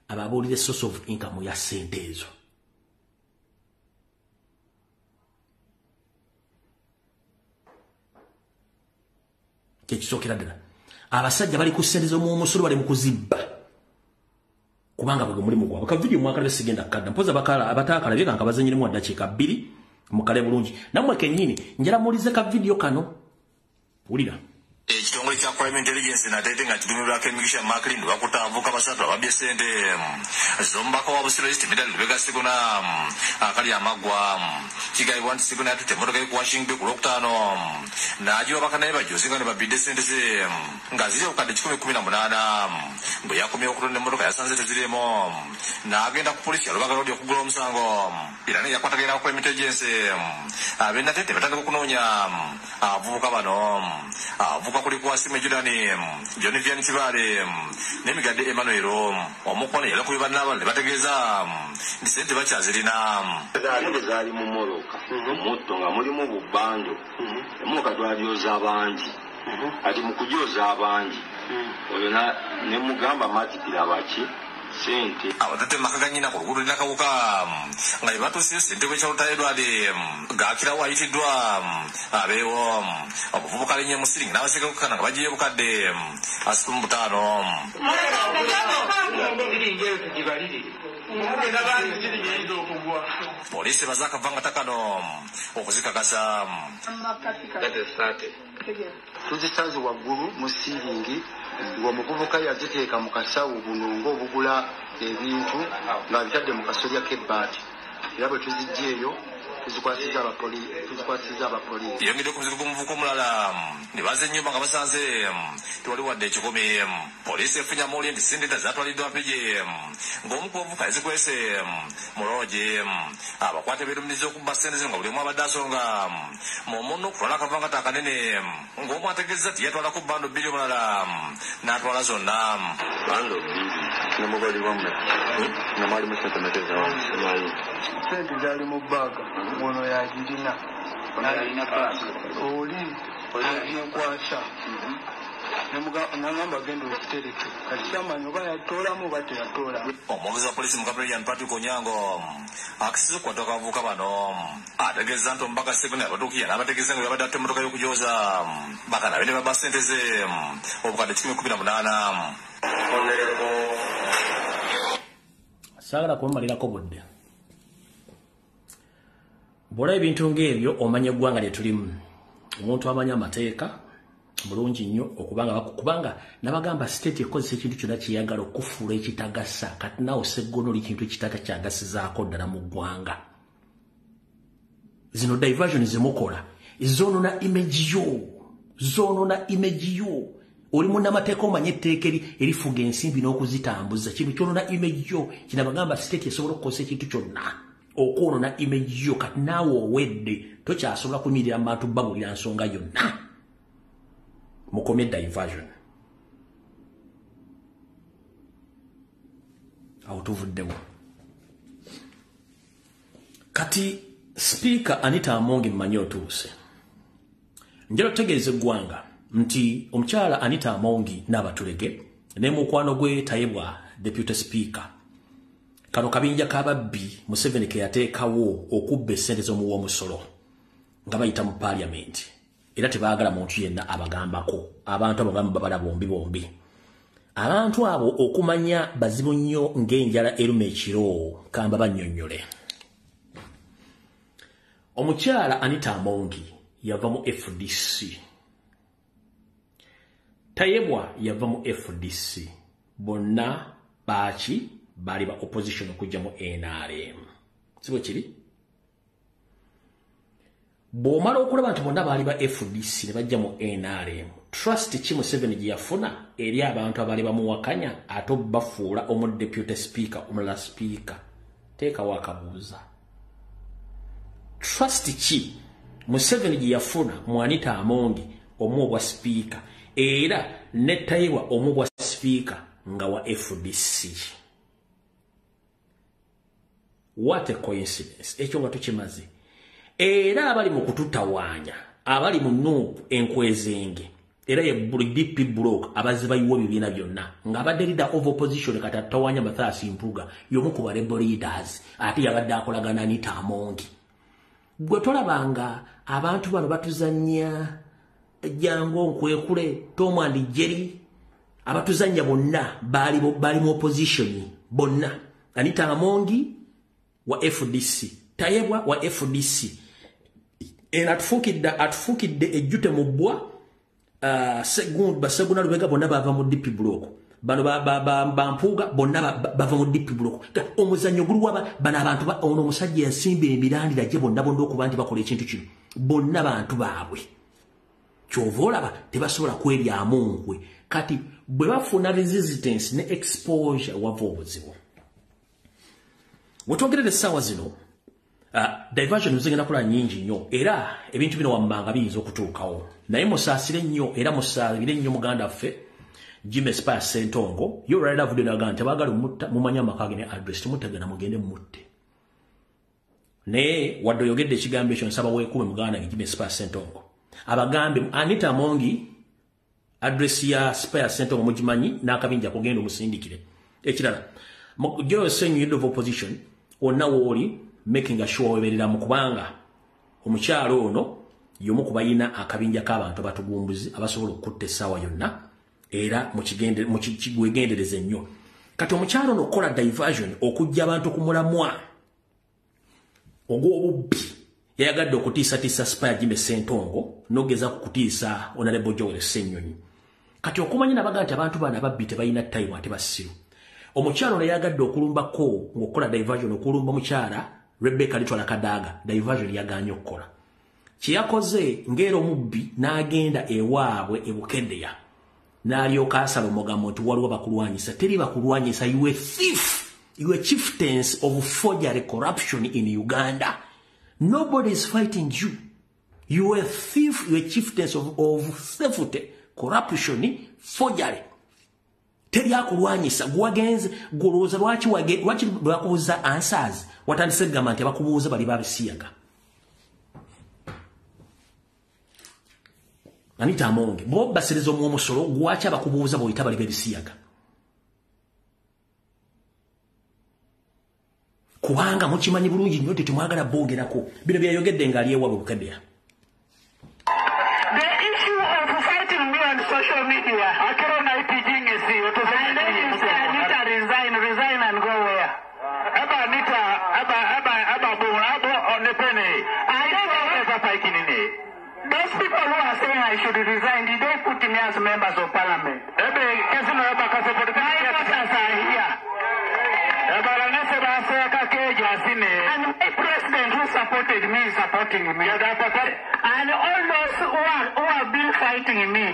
ababuulire source of income ya ssente ezo. Kyekisookera ddala abasajja bali ku ssente z'omusolo bali mu kuzibba kubanga bwe mulimu gwabwe. Ka video mwakala sigenda kadda mpoza bakala abatakalabye kanka bazanyire mu dakiika 2 mukale bulungi namwe kennyini njala mulize ka video kano ulira. Ekitongole kya crime intelligence Nateete nga kidumirwako emigisha Maclean bakutavuka basatu ababye ssente zombako wa busiro estimate Lubega Sseggona akali amagwa kigaibwa nti Sseggona yatutte emmotoka eri ku Washington ku Lwokutaano n'agiwa bakanaye bajosinga ne babidde ssente ze nga ziri okadde 118 bwe yakomyewo okutonda emmotoka yasanze tezirimo n'agenda ku polisi ya Lubaga Road okugula omusango era ne yakwatagenda ku crime intelligence ab'e Nateete batandika okunoonya abavubuka bano avuka kuli kwa Sime Judani John Vian Kibale n'emigadde Emmanuel omukone yala kubiba n'abalde bategeeza ndi ssente bakyazirina zaali mu moroka omutto nga mulimu bubbanjo emuka twalyoza abangi ati mu kujooza abangi oyo ne mugamba matikira baki sente abatate makaganyina ku luguudo Nakawuka nga batuuse ssente bwekyalutayedwa gaakirawo ayitiddwa abeewo obuvubuka lenye musiringi n'abasekekukana nga bagiye bukadde 65. Poliisi bazaakavanga takano okuzikakasa tuzisaze waggulu mu siiringi ng'omuvubuka yaziteeka mu kasawo buno ng'obugula ebintu nga bitadde mu kasolya k'ebbaati era bwe tuzijja eyo tuzikwasiza abapoliisi. yongedde ku muzigo gw'omuvubuka omulala ne baza ennyumba nga basanze tewali wadde ekikumi. Poliisi efunye amuwulire nti ssente zaatwaliddwa mpigi ng'omu ku bavubuka yazikwese mu loogi abakwate beerumiriza okubba ssente ze nga buli omu abadde asonga mu munno okutwala akavangata akanene ng'omu ategeeza nti yatwalako bbando 2 omulala n'atwala zonna. bando 2 nemubalibwamu nga mwalimu ssente metezawamu ssente zaali mu bbaaga ono yagirina oli nenkwasa nangamba genda okitereke kati kyamanyi oba yatoolamu oba teyatoola. Omwogezi wa poliisi mu Kapiteni Patrick Onyango akisiza okukwata akavubuka bano ategeeza nti omubaka Sseggona yabatuukirira n'abategeeza nga byabadde atta emmotoka y'okujooza bakanabe ne babba ssente ze obukadde 118. Saagala kumumalirako budde. Bw'olaba ebintu ng'ebyo omanya eggwanga lye tulimu. Omuntu amanya amateeka bulungi nnyo okubanga nabagamba state ekozesa ekintu kyonna kyeyagala okufuula ekitagasa kati naawe Sseggona oli kintu ekitaka kyagasizaako ddala mu ggwanga. Zino diversion zemukola zoonona image yo oli munnamateeka omanye etteeka erifuga ensimbi n'okuzitambuza kintu kyonona image yo. Kinabagamba state esobola okukozesa ekintu kyonna okwonona image yo kati naawe owedde tokyasobola kuyimirira mu bantu babulira nsonga yonna. Mukomye diversion. awo tuvuddewo. Kati Speaker Anita Amongi mmanyi otuuse. Njala tutegeeze eggwanga nti omukyala Anita Amongi n'abatulege ne mukwano gwe Tayebwa Deputy Speaker. Kano kabinja kababbi Museveni ke yateekawo okubba essente z'omuwa omusolo nga bayita mu Parliament. Era tebaagala muntu yenna abagambako. Abantu abagamba babala bombi. Abantu abo okumanya bazibu nnyo ng'enjala eruma ekiro kamba bannyonnyole. Omukyala Anita Amongi yava mu FDC. Tayebwa yava mu FDC. Bonna baki bali ba opposition okujja mu NRM. Sibo kiri? Bw'omala okulaba nti bonna baali ba FDC ne bajja mu NRM. Trust ki Museveni gye yafuna eri abantu abali bamuwakanya ate bafuula omu deputy speaker omulala speaker. Teekawo akabuuza. Trust ki Museveni gye yafuna mu Anita Amongi omu obwa speaker era ne Tayebwa omu obwa speaker nga wa FDC. What a coincidence. Ekyo nga tukimaze. Era abali mu kututawaanya, abali mu nuupu enkwezenge, era ye DP block abaziba yiwo bibiina byonna, ng'abadde leader of opposition kati atawaanya Mathias Mpuga, y'omu ku rebel leaders, ate yabadde akolagana Anita Amongi. Gwe tolabanga abantu bano batuzannya jango nkwekule, Tom and Jerry, abatuzannya bonna bali mu opposition bonna. Anita Amongi wa FDC, Tayebwa wa FDC. En atufukidde ejjute mu bbwa Segunda Lubega bonna bava mu DP block. Bano bampuuga bonna bava mu DP block. Omuzannyo guli waba bano abantu ono omusajja yasimba emirandira gye bonna okuba nti bakola ekintu kino. Bonna bantu baabwe. Kyova olaba tebasobola kweryamu nkwe. Kati bwe bafuna resistance ne exposure wava obuzibu. Wetwogerera essaawa zino diversion zigenda kola nyingi nnyo era ebintu bino wammanga biyinza okutuukawo. Naye musaasire nnyo era musaabire nnyo muganda ffe Jimmy Spire Sentongo. Yo right love video nagante baagala mumanya amakage ne address temutegana mugende mutte. Ne wadde yogedde ekigambo ekyo nsaba weekume muganda Jimmy Spire Sentongo. Abagambe Anita Amongi address ya Spire Sentongo mugimanyi n'akabinja kugenda omusindikire. Ekirala Joe Senyu head of opposition onna woli making sure weberera mu kubanga omukyalo ono yomu kubayina akabinja k'abantu abatugumbuzi abasobola okutta essaawa yonna era mu kigwegendereze nnyo. Kati omukyalo ono okola diversion okujja abantu ku mulamwa ogw'obubbi yayagadde okutiisatiisa Spire Jimmy Sentongo n'ogeza kukutiisa Honorable Joel Ssennyonyi. Kati okumanya nabaga nti abantu bano ababbi tebalina time ate basiru. Omukyalo ne yagadde okulumbako ng'okola diversion okulumba mukyala Rebecca Litwala Kadaga diversion yaganye okukola. Kyeyakoze ng'era omubbi n'agenda ewaabwe e Bukeddeya n'alyoka asala omugambo nti waliwo bakulwanyisa. Teri bakulwanyisa, you a thief, you a chieftains of forgery corruption in Uganda. Nobody is fighting you. You a thief, you a chieftains of theft, corruption, forgery. Teri akulwanyisa gwagenze goloza lwaki bakubuuza answers watandise gamba nti abakubuuza bali babisiyaga. Anita Amongi bo basiriza mu omusolo gwacha bakubuuza boyita bali babisiyaga. Kubanga mukimanyi bulungi nnyo temwagala boogerako bino byayogedde nga aliyewa Bukeddeya. Social media. I cannot IPG Anita resign and go where? Anita, on the penny. I don't know. Those people who are saying I should resign, did they put me as members of parliament? And my president who supported me is supporting me. And all those who have been fighting me,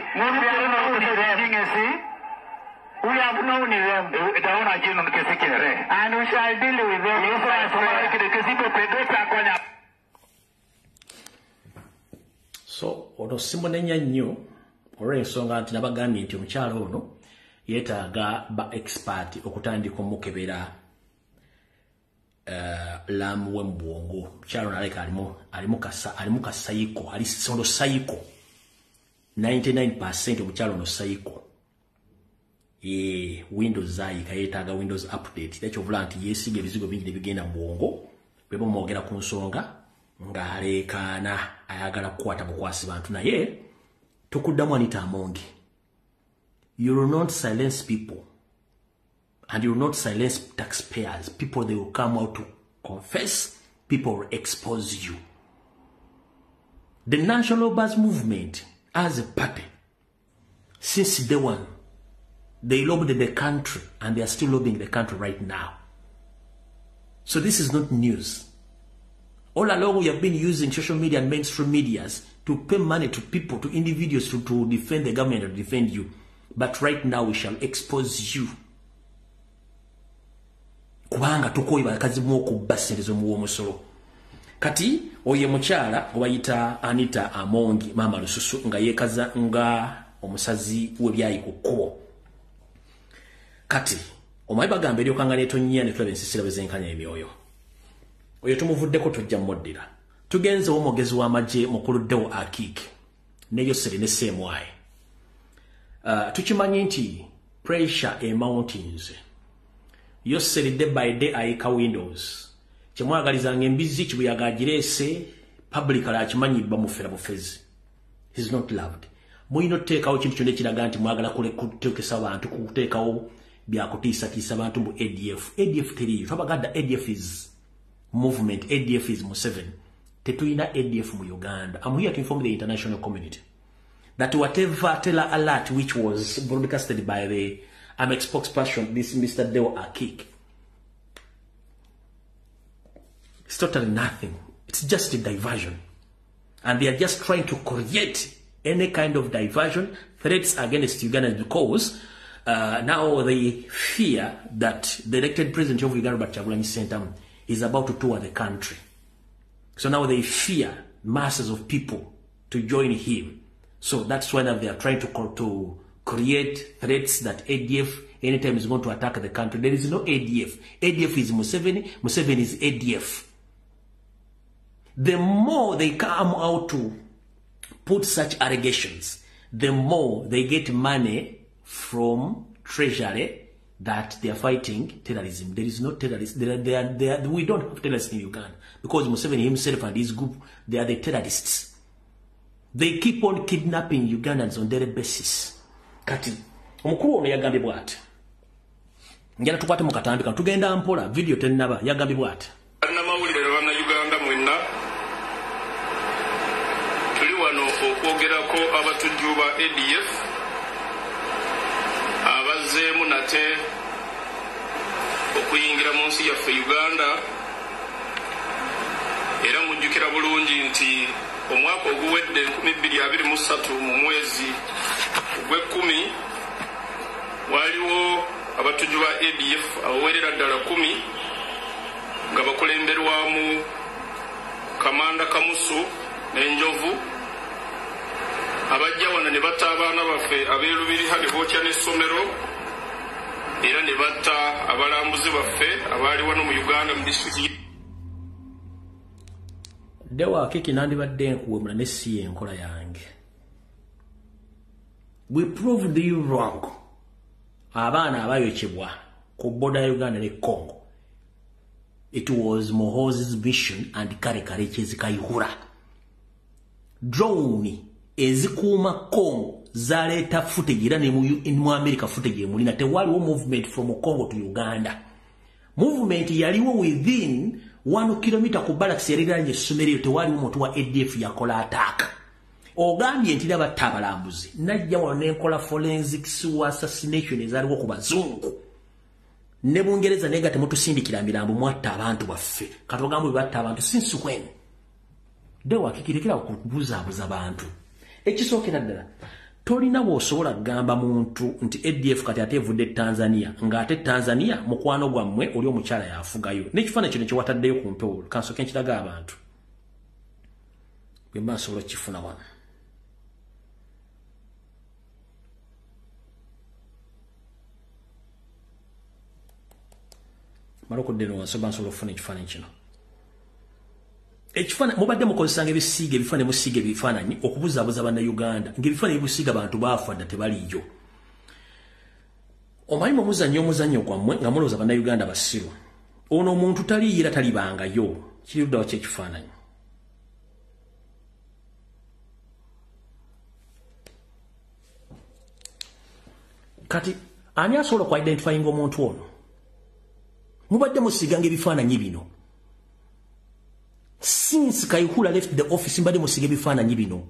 we have known them. And we shall deal with them. So, ono simunenya nnyo olw'ensonga nti nabagambye nti omukyalo ono yetaaga ba expert okutandika omukebera lamu wembwongo mukyalo naleka alimu kasayiko ali sondo sayiko 99% omukyalo no sayiko Windows zayika yetaaga Windows update tekyobola nti yesiga ebizigo bingi nebigenda mu bwongo bwe mwogera ku nsonga ng'aleekaana ayagala kukwata bukwasi bantu naye tukuddamu Anita Amongi. You will not silence people and you will not silence taxpayers. People, they will come out to confess. People will expose you. The National Buzz Movement as a party, since day one, they lobbied the country and they are still lobbying the country right now. So this is not news. All along we have been using social media and mainstream medias to pay money to people, to individuals to defend the government and defend you. But right now we shall expose you. Kubanga tukoiba kazi mwoku baserezo muwomusolo. Kati oye mukyala obayita Anita Amongi mama lususu nga yekaza nga omusazi webyayi ku kkubo. Kati omayiba gambe lyo kanga netonnya ne tulaba ensisira bezenkanya emyoyo. Oyo tumuvuddeko tujja moddira. Tugenze omugezi w'amagye mukuluddewo Akik neyo seri ne semwaye. Tukimanyi nti pressure mountains. Yo seri day by day ayika Windows. Kyemwagalizanga embizi kibuyaga girese public ala kimanyibwa mufera bufezi. He's not loved. Muyino teekawo kintu kyonna kiraga nti mwagala kutekesa abantu kuteekawo byakutiisa abantu mu ADF. ADF teriyo. Twabagadda ADF is movement. ADF is Museveni. Tetuyina ADF mu Uganda. I'm here to inform the international community that whatever teller alert which was broadcasted by the Amex spokesperson, this Mr. Deo Akik, it's totally nothing. It's just a diversion. And they are just trying to create any kind of diversion, threats against Uganda because now they fear that the elected president of Uganda, Kyagulanyi Ssentamu, is about to tour the country. So now they fear masses of people to join him. So that's why they are trying to create threats that ADF anytime is going to attack the country. There is no ADF. ADF is Museveni. Museveni is ADF. The more they come out to put such allegations, the more they get money from Treasury that they are fighting terrorism. There is no terrorists. We don't have terrorists in Uganda because Museveni himself and his group, they are the terrorists. They keep on kidnapping Ugandans on daily basis. Kati, omukulu ono yagambye bw'ati. Njala tukwate mu katandika tugenda mpola video tennaba yagambye bw'ati. Bannamawulire banna Uganda mwenna tuli wano okwogerako abatujju ba ADF abazzeemu nate okuyingira mu nsi yaffe Uganda era mujjukira bulungi nti omwaka oguwedde 2023 mu mwezi gw'ekkumi waliwo abatujju ba ADF abawerera ddala 10 nga bakulemberwamu Kamanda Kamusu n'Enjovu abajja wano ne batta abaana baffe abeerubiri ne bookya n'essomero era ne batta abalambuzi baffe abaali wano mu Uganda mu disitulikiti. Dewa Akiki nandibadde nkuwemula ne si enkola yange. We proved you wrong. Abaana abayokebwa ku boda ya Uganda ne Congo. It was Mohozi's mission and kare kyezikayihura. Drone ezikuuma Congo zaleeta footage era ne mu America footage emulina tewaliwo movement from Congo to Uganda. Movement yaliwo within 1 kilometer ku barracks eriranye essomero tewaliwo omuntu wa ADF yakola attack. Ogambye nti batta abalambuzi najja wano n'enkola forensics wa assassination ezaliwo ku bazungu. Ne Bungereza nega temutusindikira mirambo mwatta abantu baffe. Katogambo batta abantu since when? Dewa kikirekera okubuzabuza abantu. Ekisookera ddala tolina bw'osobola kugamba muntu nti ADF kati atevudde Tanzania ng'ate Tanzania mukwano gwammwe oli omukyala yafugayo n'ekifaananyi kino kyewataddeyo ku mpewo kansooke nkiraga abantu bwe mba nsobola kifuna wano. Maroko deno wasoba nsolo ofuna ekifaananyi kino. Ekifaananyi mubadde mukozesanga ebisiige ebifaananyi musiige ebifaananyi okubuzaabuza bannayuganda ng'ebifaananyi ebibusiiga abantu baafa dda tebaliyo. Omanyi omuzannyo gwammwe nga mulowooza bannayuganda basiru. Ono omuntu taliira talibangayo kiri luddawo ky'ekifaananyi. Kati ani asobola ku identifying omuntu ono? Mubadde musiganga ebifaananyi bino. Since Kayihura left the office mbadde musiga ebifaananyi bino.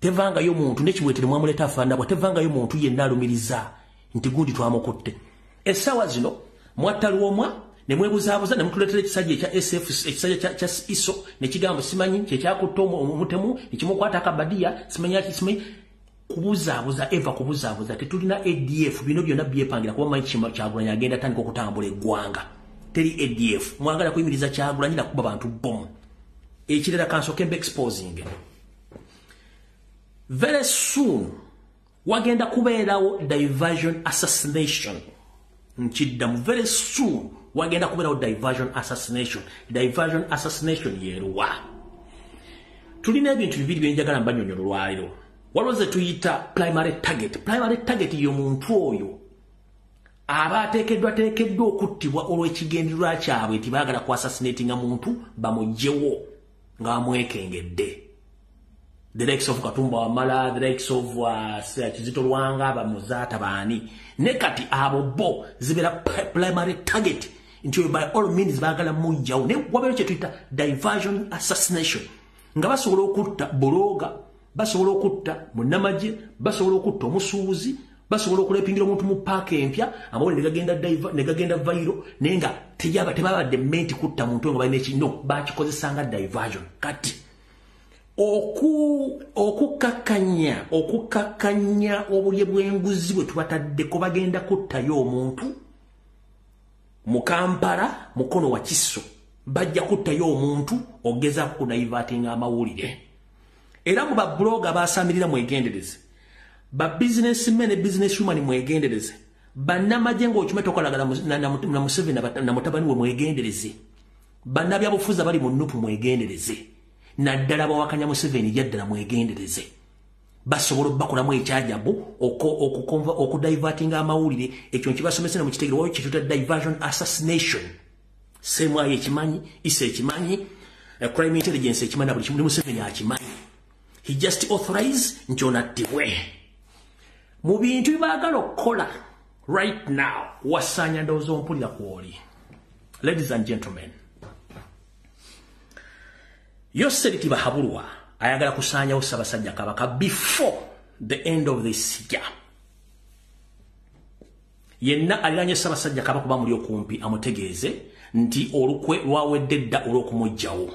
Tevangayo muntu nekiweetere mwamuleta afaanana tevangayo muntu yenna alumiriza nti gundi twamukutte. Essaawa zino mwattaluomwa ne mwebuzaabuza ne mutuleetera ekisajja ekya SF ekisajja kya ISO ne kigamba simanyi kyekyakutte omutemu ne kimukwata akabadiya simanyi kubuzaabuza eva kubuzaabuza tetulina ADF bino byonna byepangira kuba manyi Kyagulanyi agenda tandika okutambula eggwanga. Teri ADF mwagala kuyimiriza Kyagulanyi na kuba bantu bomu. Ekirera kansoke mbe exposing. Very soon wagenda kubeerawo diversion assassination. Nkiddamu very soon wagenda kubeerawo diversion assassination. Diversion assassination yeeruwa. Tulina ebintu bibiri byenjagala mbanyonyolo lwaliro. Waliwo ze tuyita primary target. Primary target y'omuntu oyo aba ateekeddwa okuttibwa olw'ekigendererwa kyabwe nti baagala ku assassinatinga muntu bamugyewo nga bamwekengedde. The likes of Katumba Wamala, the likes of Kizito Lwanga, bamuzaata baani. Ne kati abo bo zibera primary target nti by all means baagala mujjawo. Ne wabeera kye tuyita diversion assassination. Nga basobola okutta Bologa, basobola okutta munnamagye, basobola okutta omusuubuzi, basobola okulepingira omuntu mu paaka empya amawulire ne gagenda vairo naye nga tebabadde menti kutta muntu nga balina ekino bakikozesanga diversion. Kati okukakanya obulye bw'enguzi bwe tubataddeko bagenda kuttayo omuntu mu Kampala mukono wa Kiso bajja kuttayo omuntu ogeza kunaivatinga amawulire. Era mu babloga basamirira mwegendereze, ba businessmen ne businesswoman mwegendereze, bannamagye ng'okimeta okolagala na Museveni na mutabani we mwegendereze, bannabyabufuzi bali mu nnupu mwegendereze, naddala bawakanya Museveni yaddala mwegendereze. Basobola bakolamu ekyajabu okudivertinga amawulire. Ekyo nkibasomesera mu kitegero wayo kituta diversion assassination. Semwayo ekimanyi, Issa ekimanyi, crime intelligence ekimanyi na buli kimu Museveni akimanyi. He just authorized nti onattibwe. Mu bintu byebagala okukola right now wasaanya ndowooza ompulira kwoli. Ladies and gentlemen, Yoseri Bahabulwa ayagala kusaanyawo Ssaabasajja Kabaka before the end of this year. Yenna aliranye Ssaabasajja Kabaka kuba muli okumpi amutegeeze nti olukwe lwawedde dda olw'okumugyawo.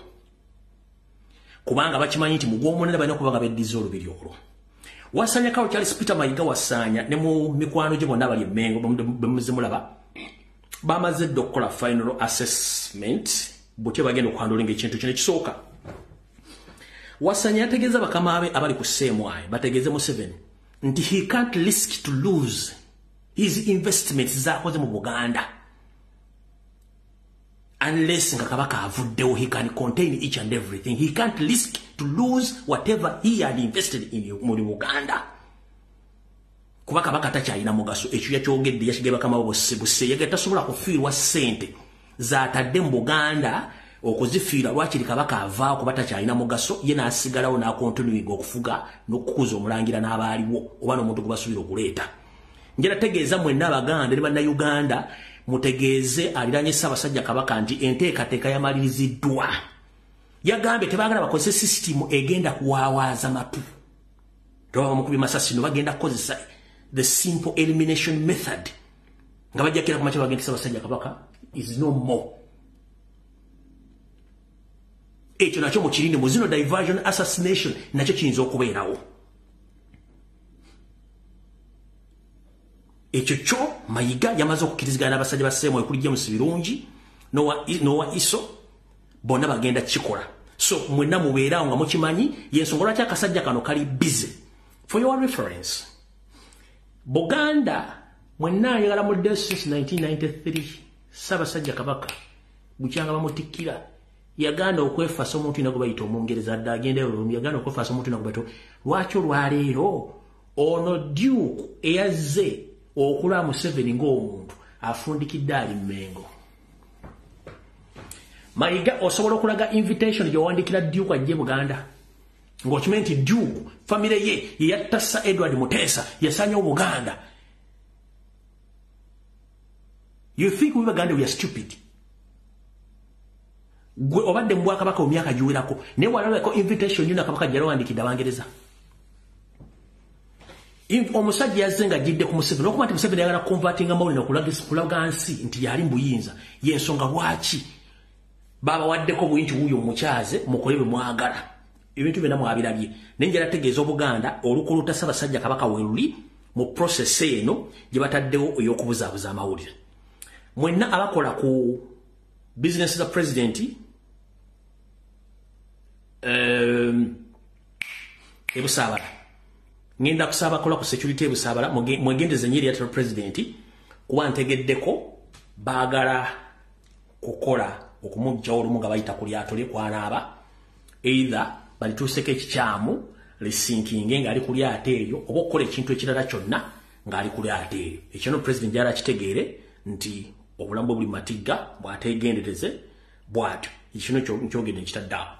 Kubanga bakimanyi nti mugw'omunene balina okuba nga beddiza olubiri olwo. Wasaanya kawo Charles Peter Mayiga wasaanya ne mu mikwano gye bonna abali Emmengo bemuzimulaba bamaze dda okukola final assessment butye bagenda okuhandulinga ekintu kino ekisooka. Wasaanya yategeeza bakama be abali ku Semwayo bategeeze Museveni nti he can't risk to lose his investments z'akoze mu Buganda unless nga Kabaka avuddewo. He can contain each and everything. He can't risk to lose whatever he had invested in Uganda. Kuba Kabaka takyalina mugaso. Ekyo yakyogedde yakigye bakama bose yagenda tasobola kufiirwa ssente z'atadde mu Buganda okuzifiira lwakiri Kabaka avaawo kuba takyalina mugaso. Ye n'asigalawo n'akontinuinga okufuga n'okukuza omulangira n'abaaliwo oba n'omuntu gwe basuubira okuleeta. Njala tegeeza mwenna Abaganda ne Bannayuganda mutegeeze aliranye Ssaabasajja Kabaka nti enteekateeka yamaliriziddwa. Yagambye tebaagala bakozese system egenda kuwaawaaza matu. Tobaba mukubi masasi no bagenda kukozesa the simple elimination method. Nga bajja kira kumakya bagenda Ssaabasajja Kabaka is no more. Ekyo nakyo mukirinde mu zino diversion assassination nakyo kiyinza okubeerawo. Ekyo kyo Mayiga yamaze okukkirizigana n'abasajja ba Semwayo kuli James Birungi Nowa Iso bonna bagenda kikola. So mwenna mubeerawo nga mukimanyi yensonga lwaki akasajja kano kali busy. For your reference, Buganda mwenna ayagala mudde since 1993 Ssaabasajja Kabaka bukyanga bamutikira yaganda okwefasa omuntu inago bayita omungereza dda agenda Rome yaganda okwefasa omuntu inago bayita lwaki olwaleero ono Duke eyazze okula Museveni ng'omuntu afundikidde ali Mmengo Mayiga osobola okulaga invitation gy'owandikira Duke ajje Buganda ng'okimanyi nti Duke famire ye yattassa Edward Muteesa yasanya Buganda. You think we Baganda we are stupid? Gwe obadde mu Bwakabaka mu myaka giwerako naye walabako invitation yuna Kabaka jalo wandikidde Abangereza. Omusajja yazze nga jidde ku Museveni okuba nti Museveni yagala converting amawulire okulaga nsi nti yali mbuyinza y'ensonga lwaki baba waddeko bwinti wuyo mukyaze mukole bwe mwagala ebintu byonna mwabirabye naye njala tegeeza Obuganda olukuluta Ssaabasajja Kabaka weruli mu process eno gye bataddewo ey'okubuzaabuza amawulire. Mwenna abakola ku business za president ebusaabala ngenda kusaba kola ku security ebusaabala mwegendeze nyiri ya president kuba ntegeddeko baagala kukola okumujja olumu nga bayita ku lyato lye kwanaaba either balituuseko ekikyamu lisinkinge ng'ali ku lyato eryo oba okukola ekintu ekirala kyonna ng'ali ku lyato eryo. Ekyo no president gyali akitegeere nti obulamu buli matigga bw'ateegendereze bw'atyo ekino kyogende nkitaddaawo.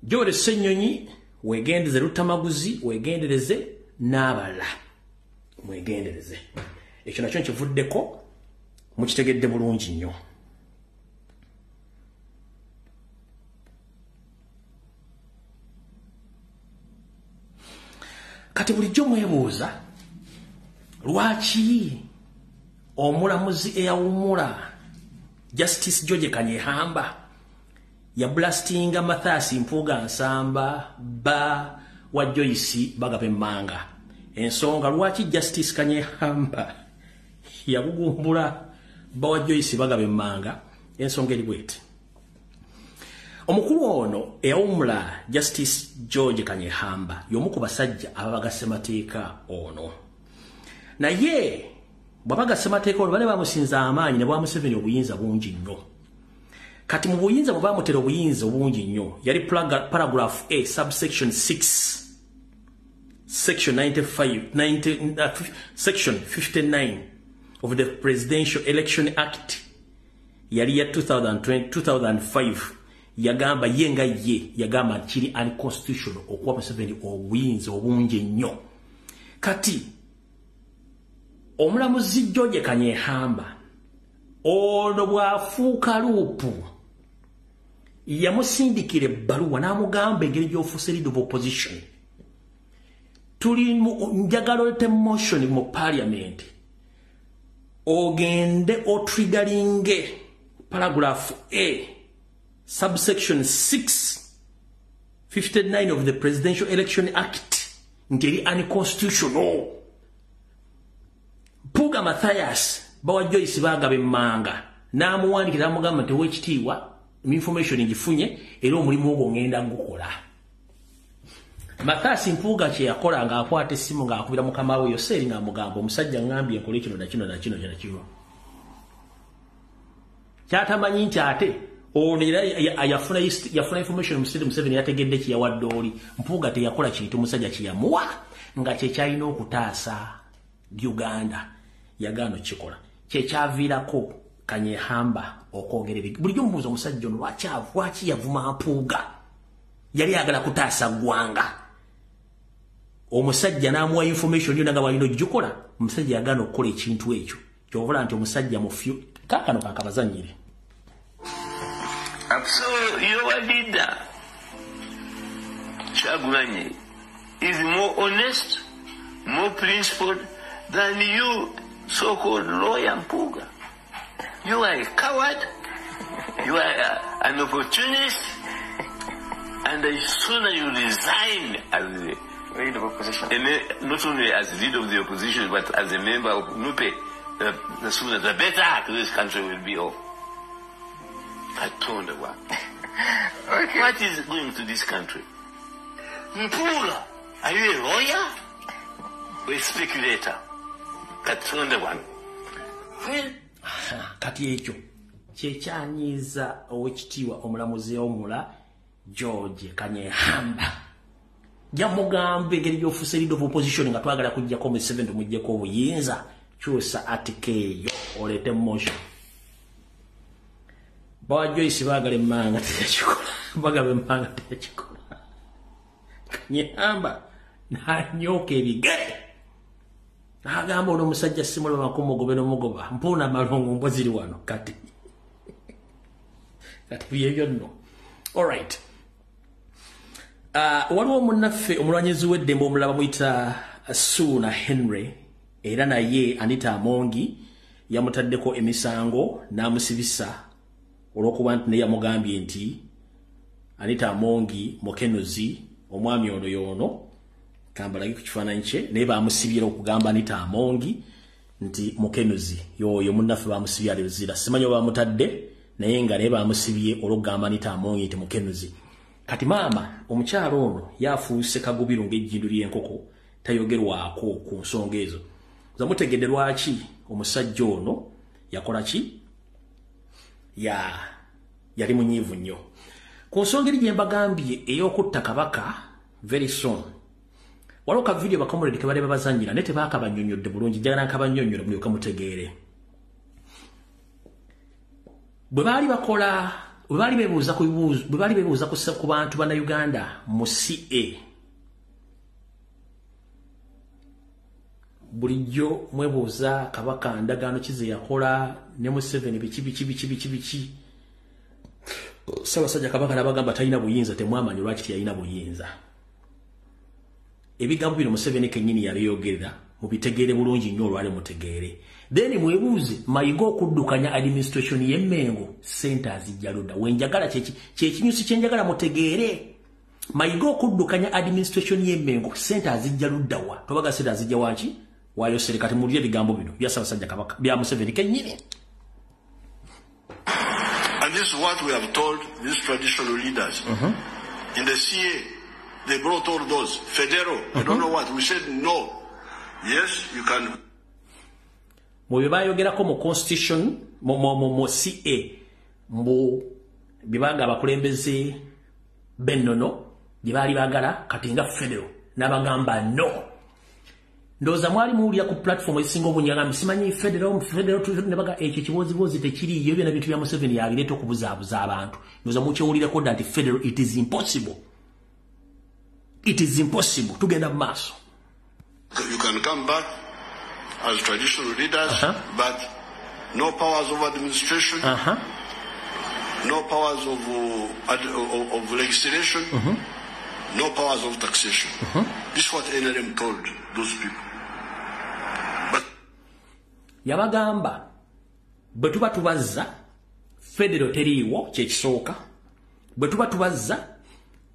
Jole Ssenyonyi weegendeze Lutamaguzi weegendereze n'abala mwegendereze ekyo nakyo nkivuddeko mukitegedde bulungi nnyo. Kati bulijjo mwebuuza lwaki omulamuzi eyawumula Justice George Kanyehamba ya blastinga Mathias Mpuuga Nsamba ba wa Joyce Bagabemanga. Ensonga lwaki Justice Kanyehamba yagugumbula ba wa Joyce Bagabemanga ensonga eri bweti. Omukulu ono eyawumula Justice George Kanyehamba y'omu ku basajja ababaga ssemateeka ono. Naye bwabaga ssemateeka ono bane bamusinza amaanyi ne bwa Museveni obuyinza bungi nnyo. Kati mu buyinza bwe bamutera obuyinza obungi nnyo yali paragraph A subsection 6 section 59 of the Presidential Election Act yali ya 2005 yagamba yenga ye yagamba kiri unconstitutional okuwa Museveni obuyinza obungi nnyo. Kati omulamuzi George Kanyehamba ono bwafuuka luupu yamusindikira ebbaluwa n'amugamba engeri gy'ofuuse leader of opposition tuli njagala olete motion mu parliament ogende otriggeringe paragraph A subsection 659 of the Presidential Election Act ngeri unconstitutional. Mpuuga Mathias bawa Joyce Bagabemanga n'amuwandikira amugamba nti w'ekitiibwa information ngifunye era omulimu ogwo ngenda gukola. Mathias Mpuuga kye yakola ng'akwata essimu ng'akubira mukama we Yoseri ng'amugamba omusajja ngambye nkole kino na kino na kino na kino. Kyatamanyi nti ate ono era yafuna information Museveni yategedde kiyawadde oli. Mpuuga teyakola kintu musajja kiyamuwa nga kye kyalina okutaasa Uganda yagaano kikola kyekyaviirako Kanyehamba okwogera ebintu. Bulijjo mubuuza omusajja ono lwaki yavuma Mpuuga yali ayagala kutaasa ggwanga. Omusajja n'amuwa information yonna nga bwalina ogikola omusajja yagaana okukola ekintu ekyo kyovula nti omusajja mufyu kaakano kankabazanyire. So your leader Kyagulanyi is more honest, more principled than you so-called lawyer Mpuuga. You are a coward, you are an opportunist, and as soon as you resign as the leader of opposition, not only as the leader of the opposition, but as a member of NUPE, the sooner the better this country will be off. I told her what. Okay. What is going to this country? Mpuuga, are you a lawyer or a speculator? I told her one. Well, Kati ekyo kyekyanyiza owekitiibwa omulamuzi omula George Kanyehamba. Jamugambe engeri gy'ofuuse leader of opposition nga twagala kujjako mu 7 mujjeko obuyinza kyusa atikeeyo oleete motion. Bawa Joyce baagala emmanga teyakikola. Bagaba emmanga teyakikola. Kanyehamba n'anyooka ebigere. Agamba ono omusajja simulaba kumugobe n'omugoba. Mpuuna malongo mbwa ziri wano kati. Kati byebyo nno. Alright. Waliwo munnaffe omulwanyizi w'eddembe omulala bamuyita Suna Henry era naye Anita Amongi yamutaddeko emisango n'amusibisa olw'okuba nti naye yamugambye nti Anita Amongi mukenuzi omwami ono yono kambalagi ku kifaananyi kye naye bamusibyera okugamba Anita Amongi nti mukenuzi yoyo munnaffe bamusibye alezira simanyi oba bamutadde naye nga naye bamusibye olw'okugamba Anita Amongi nti mukenuzi. Kati maama omukyalo ono yafuuse kagubiro ng'ejjindu ly'enkoko tayogerwako ku nsonga ezo. Zamutegedde lwaki omusajja ono yakola ki? Yali munyiivu nnyo. Ku nsonga eri gye mbagambye ey'okutta kabaka very soon. Waliwo ka video bakomuledi ke baleba bazannyira naye tebaakabannyonnyodde bulungi njagala nkabannyonnyola mulyoke mutegeere. Bwe baali bakola bwe baali beebuuza ku bantu bana Uganda mu CA bulijjo mwebuuza kabaka ndagaano kize yakola ne mu 7 biki Ssaabasajja kabaka n'abagamba talina buyinza temwamanyi lwaki teyalina buyinza. Ebigambo bino mu 7 kennyini yabyogera mubitegeere bulungi nnyo olwali mutegeere. Then mwebuuze mayiga okuddukanya administration y'Emmengo ssente azijja ludda. Wenjagala kyekinyusi kyenjagala mutegeere. Mayiga okuddukanya administration y'Emmengo ssente azijja ludda wa. Tobaga ssente azijja wanki? Waayo serikati mulye ebigambo bino bya Ssaabasajja kabaka bya mu 7 kennyini. And this is what we have told these traditional leaders. In the CA, they brought all those. Federal, I don't know what. We said no. Yes, you can. Mwe bayogerako mu constitution mu CA mbu bibaga abakulembeze bennono bye baali bagala kati nga federal n'abagamba no. Ndoza mwali muwulira ku platform esinga obunyaga simanyi federal ne baga ekyo kibozibozi tekiriyo byonna bintu bya Museveni yabireeta okubuzaabuza abantu. Ndoza mukyewulirako nti federal it is impossible. It is impossible. Tugenda mu maaso. You can come back as traditional leaders, but no powers of administration, no powers of legislation, no powers of taxation. This is what NRM told those people. But yabagamba bwe tuba tubazza federal teriiwo kyekisooka bwe tuba tubazza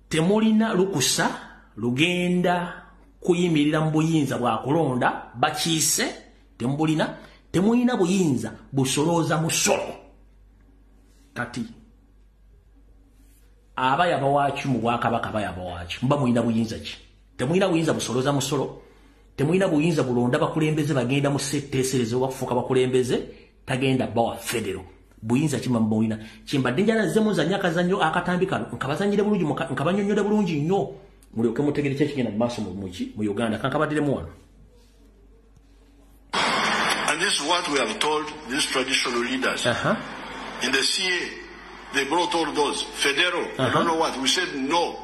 temulina lukusa lugenda kuyimirira mu buyinza bwa kulonda bakiise temulina buyinza busolooza musolo. Kati abayaba waaki mu bwakabaka bayaba waaki mba mulina buyinza ki? Temulina buyinza busolooza musolo, temulina buyinza bulonda bakulembeze bagenda mu setteeserezo bakufuuka bakulembeze tagenda bawa federal. Buyinza kima mbulina kimbadde njala zemu za nyakazannyo akatambi kano nkabazanyire bulungi nkabanyonyole bulungi nnyo mulyoke mutegere kyekigenda mu maaso mu Uganda kankabaddemu wano. And this is what we have told these traditional leaders. In the CA, they brought all those. Federal, I don't know what. We said no.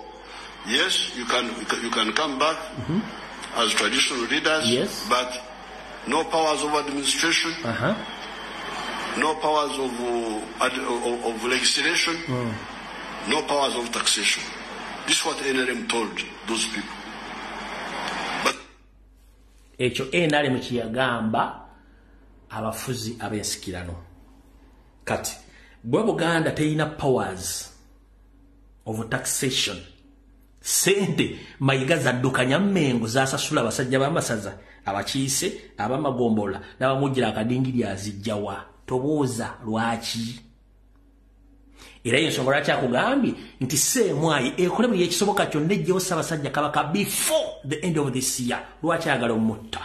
Yes, you can come back as traditional leaders, but no powers of administration, no powers of legislation, no powers of taxation. This is what NRM told those people. But ekyo NRM kiyagamba abafuzi abensikirano. Kati bwe Buganda teyina powers of taxation, sente mayiga zaddukanya Mmengo zasasula abasajja b'amasaza abakiise abamagombola n'abamugira akadingiri azijjawa. Tobooza lwaki? Era ensonga lwaki akugambye nti Ssemwayi ekole buli ekisoboka kyonna ejjewo Ssaabasajja Kabaka before the end of this year. Lwaki ayagala omutta?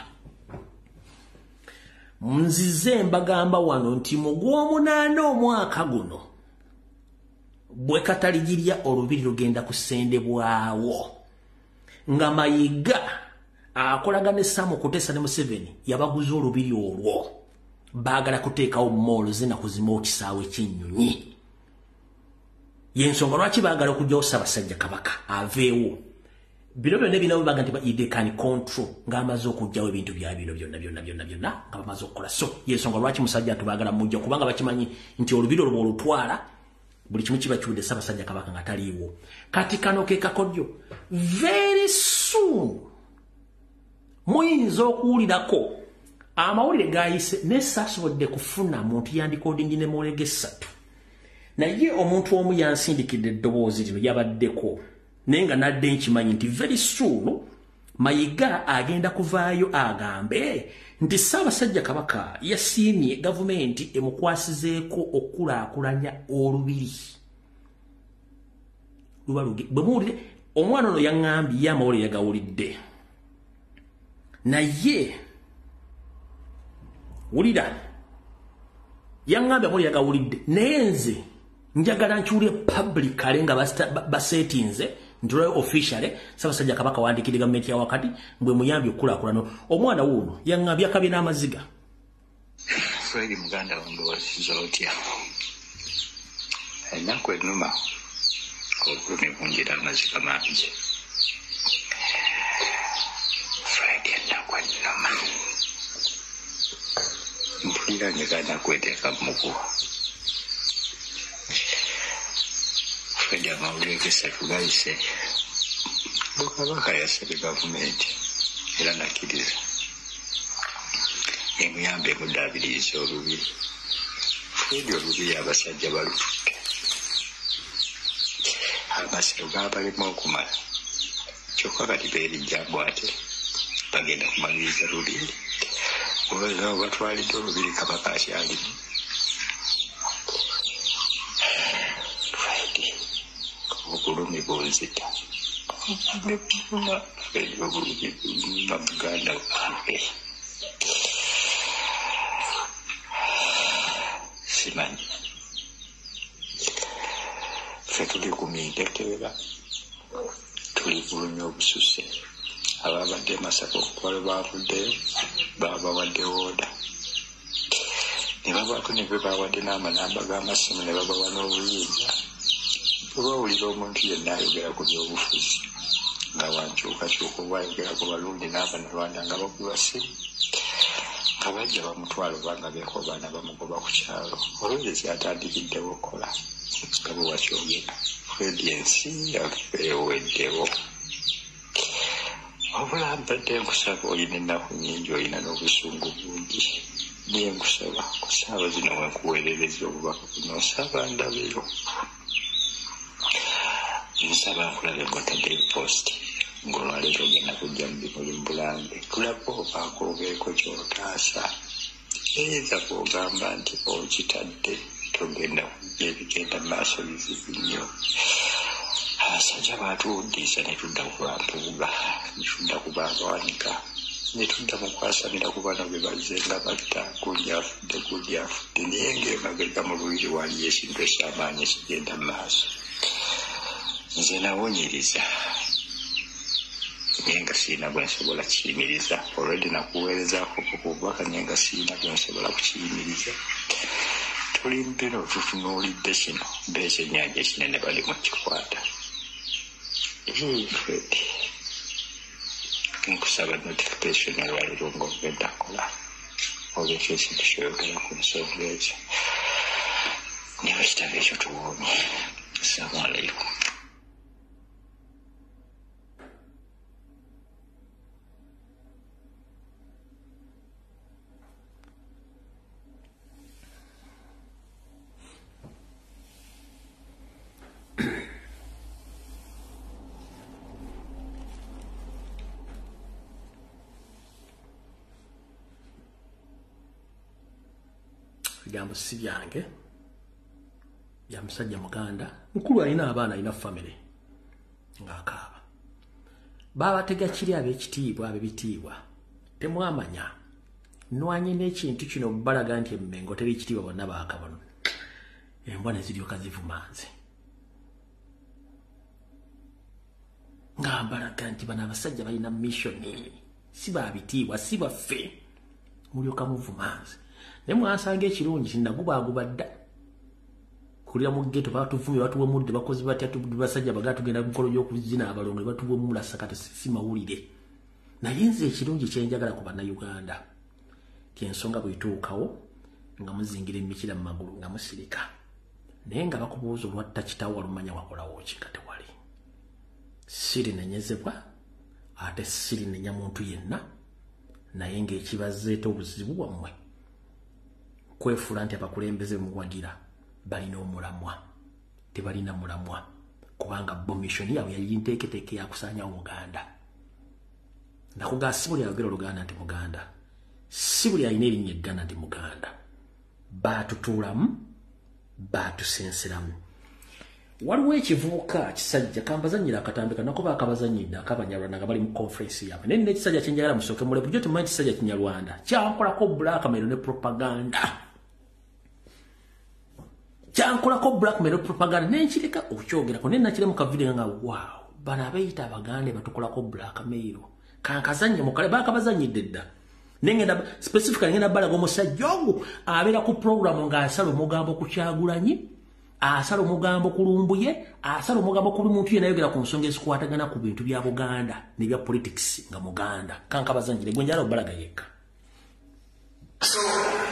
Nzize mbagamba wano nti mu gw'omunaana omwaka guno bwe kataligirya olubiri lugenda kusendebwawo nga Mayiga akolagana essamu kutesa ne Museveni yabaguza olubiri olwo baagala kuteekawo moolo zinaku zimu ekisaawe ky'ennyonyi yensonga lwaki baagala okujjawo Ssaabasajja Kabaka aveewo bino byonna binabo baga nti they can control ng'amaze okujjawo ebintu bya bino byonna nga bamaze okukola so yensonga lwaki musajja tubaagala mujja kubanga bakimanyi nti olubiri olwo olutwala buli kimu kiba kiwudde Ssaabasajja Kabaka nga taliiwo kati kano ke kakodyo very soon muyinza okuwulirako amawulire gayise nessasobodde kufuna muntu yandikodingi ne molege 3 naye omuntu omu yansindikidde eddoboozi lino yabaddeko naye nga nadde nkimanyi nti very soon Mayiga agenda kuvaayo agambe nti Ssaabasajja Kabaka yasiimye gavumenti emukwasizeeko okukulaakulanya olubiri bwe muwulire omwana ono yaŋŋambye amawulire yagawulidde naye wulira yaŋŋambye amawulire yagawulidde naye nze njagala nkiwulire publicly nga basetinze nti olwayo officially Ssaabasajja Kabaka wandikidde gavumenti ya wakati mbwe muyambye okukulaakulana omwana wuuno yaŋŋambye akabye n'amaziga Fred muganda wange wasiza otya ennaku ennuma obulumi bunjira amaziga mangi Fred ennaku ennuma mpulira njagala kweteeka mu muguwa Fred amawulire gesatu gayise Kabaka yasabye gavumenti era nakkiriza emuyambe emuddaabiriza olubiri Fred olubiri abasajja balututte amasiro gaabalema okumala kyokka kati beerijjambu ate bagenda kumaliriza lubiri olwezao batwalidde olubiri Kabaka akyalimu Fred obulumi bunzita obulumi na muganda wange simanyi ffe tuli ku minteteera tuli bulumya obususe ababadde Masaka okukwala baavuddeyo babawadde wooda ne babaako ne bwe bawadde n'amanamba g'amasimu ne babawa n'obuyinza bwebawulira omuntu yenna ayogera ku byobufuzi nga wankyukakyuka oba ayogera ku Balundi n'Abanyarwanda nga bakuba simu nga bajja bamutwala oba nga beekobaana bamugoba ku kyalo olwezi atandikiddewo okukola nga bwe wakyogera Fred ensi yaffe eweddewo wabula mbadde nkusaba olina ennaku nnyingi olina n'obusungu bungi naye nkusaba ku ssaawa zino wenkuweerereza obubaka buno nsaba ndabeyo nsaba nkulabe ng'otadde post ng'olwaleero ogenda kujja mu bimuli mu Bulange tulaba obaako obeeko ky'otaasa eyinza kwogamba nti okitadde togenda kujja ebigenda mu maaso bizibu nnyo abasajja baatuwuddiisa ne tudda ku MPUGA ne tudda ku baabawanika ne tudda mu kwasamira ku bano be bazze nga batta gundi afudde naye ng'emabega mu lubiri waliyo ekintu ekyamaanyi ekigenda mu maaso nze nawonyiriza naye nga sirina bwe nsobola kiyimiriza olwedde nakuweerezaako kububaka naye nga sirina bwe nsobola kukiyimiriza tuli mbino tutunuulidde kino mbeeza ennyanja ekinene bali mu kikwata Fred nkusaba notification olwaleero ng'ogenda kola olwekyo ekintu kyoyogera ku nsonga ekyo niba kitabo ekyo tuwoomye assalamu alaikum Jambo si byange ya musajja muganda nkulu alina abaana alina family ng'akaaba baabatega kiri ab'ekitiibwa ab'ebitiibwa temwamanya nwanye n'ekintu kino balaga nti emmengo teri kitiibwa bonna baakabano embwa ne ziryoka zivumanze nga balaga nti bano abasajja balina missioni si babitiibwa si baffe mulyoka muvumanze naye mwansanga ekirungi tinagubaaguba dda kulira mu ghetto batuvumye batuwe mudde bakozi batya basajja bagaa tugenda mukolo gy'okuzina abalongo batuwe mulasa kati si mawulire naye nze ekirungi kyenjagala ku bannayuganda kyensonga bwituukawo nga muzingira emikira mu magulu nga musirika naye nga bakubuuza olwatta kitawo walumanya wakolawo ki nga tewali siri nenyezebwa ate siri nenya muntu yenna naye ng'ekibazeeta obuzibu bwammwe kwefuula nti abakulembeze muwagira balina omulamwa tebalina mulamwa kubanga bomishoni yaabwe yali nteeketeeke yakusaanyawo Buganda nakugaa si buli ayogera Oluganda nti Muganda si buli alina erinnya eggana nti Muganda baatutuulamu baatusenseramu waliwo ekivubuka kisajja kambazanyira akatambi kanako baakabazanyidde akabanyarwanda nga bali mu conference yaabwe naye nina ekisajja kyenjagala musooke mulepu jo temumanyi kisajja kinyarwanda kyankolako blackmail ne propaganda kyankolako blackmail ne propaganda nenkireka okukyogerako naye nakire mu kavidiyo nga wow bano abeeyita Abaganda batukolako blackmail kankazanye mukale baakabazanyidde dda nengenda specifically ngenda balaga omusajja ogu abeera ku program ng'asala omugambo ku Kyagulanyi asala omugambo ku Lumbuye asala omugambo ku muntu yenna ayogera ku nsonga ezikwatagana ku bintu bya Buganda ne bya politics nga Muganda kankabazanyire gwe njala obalaga yekka so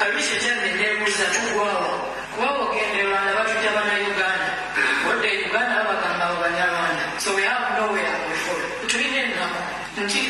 abishe cyane nebuza tugwawo wabo gendera abatuja bana Uganda wode Uganda abagamba abanyarwanda so we have nowhere before tuine na nti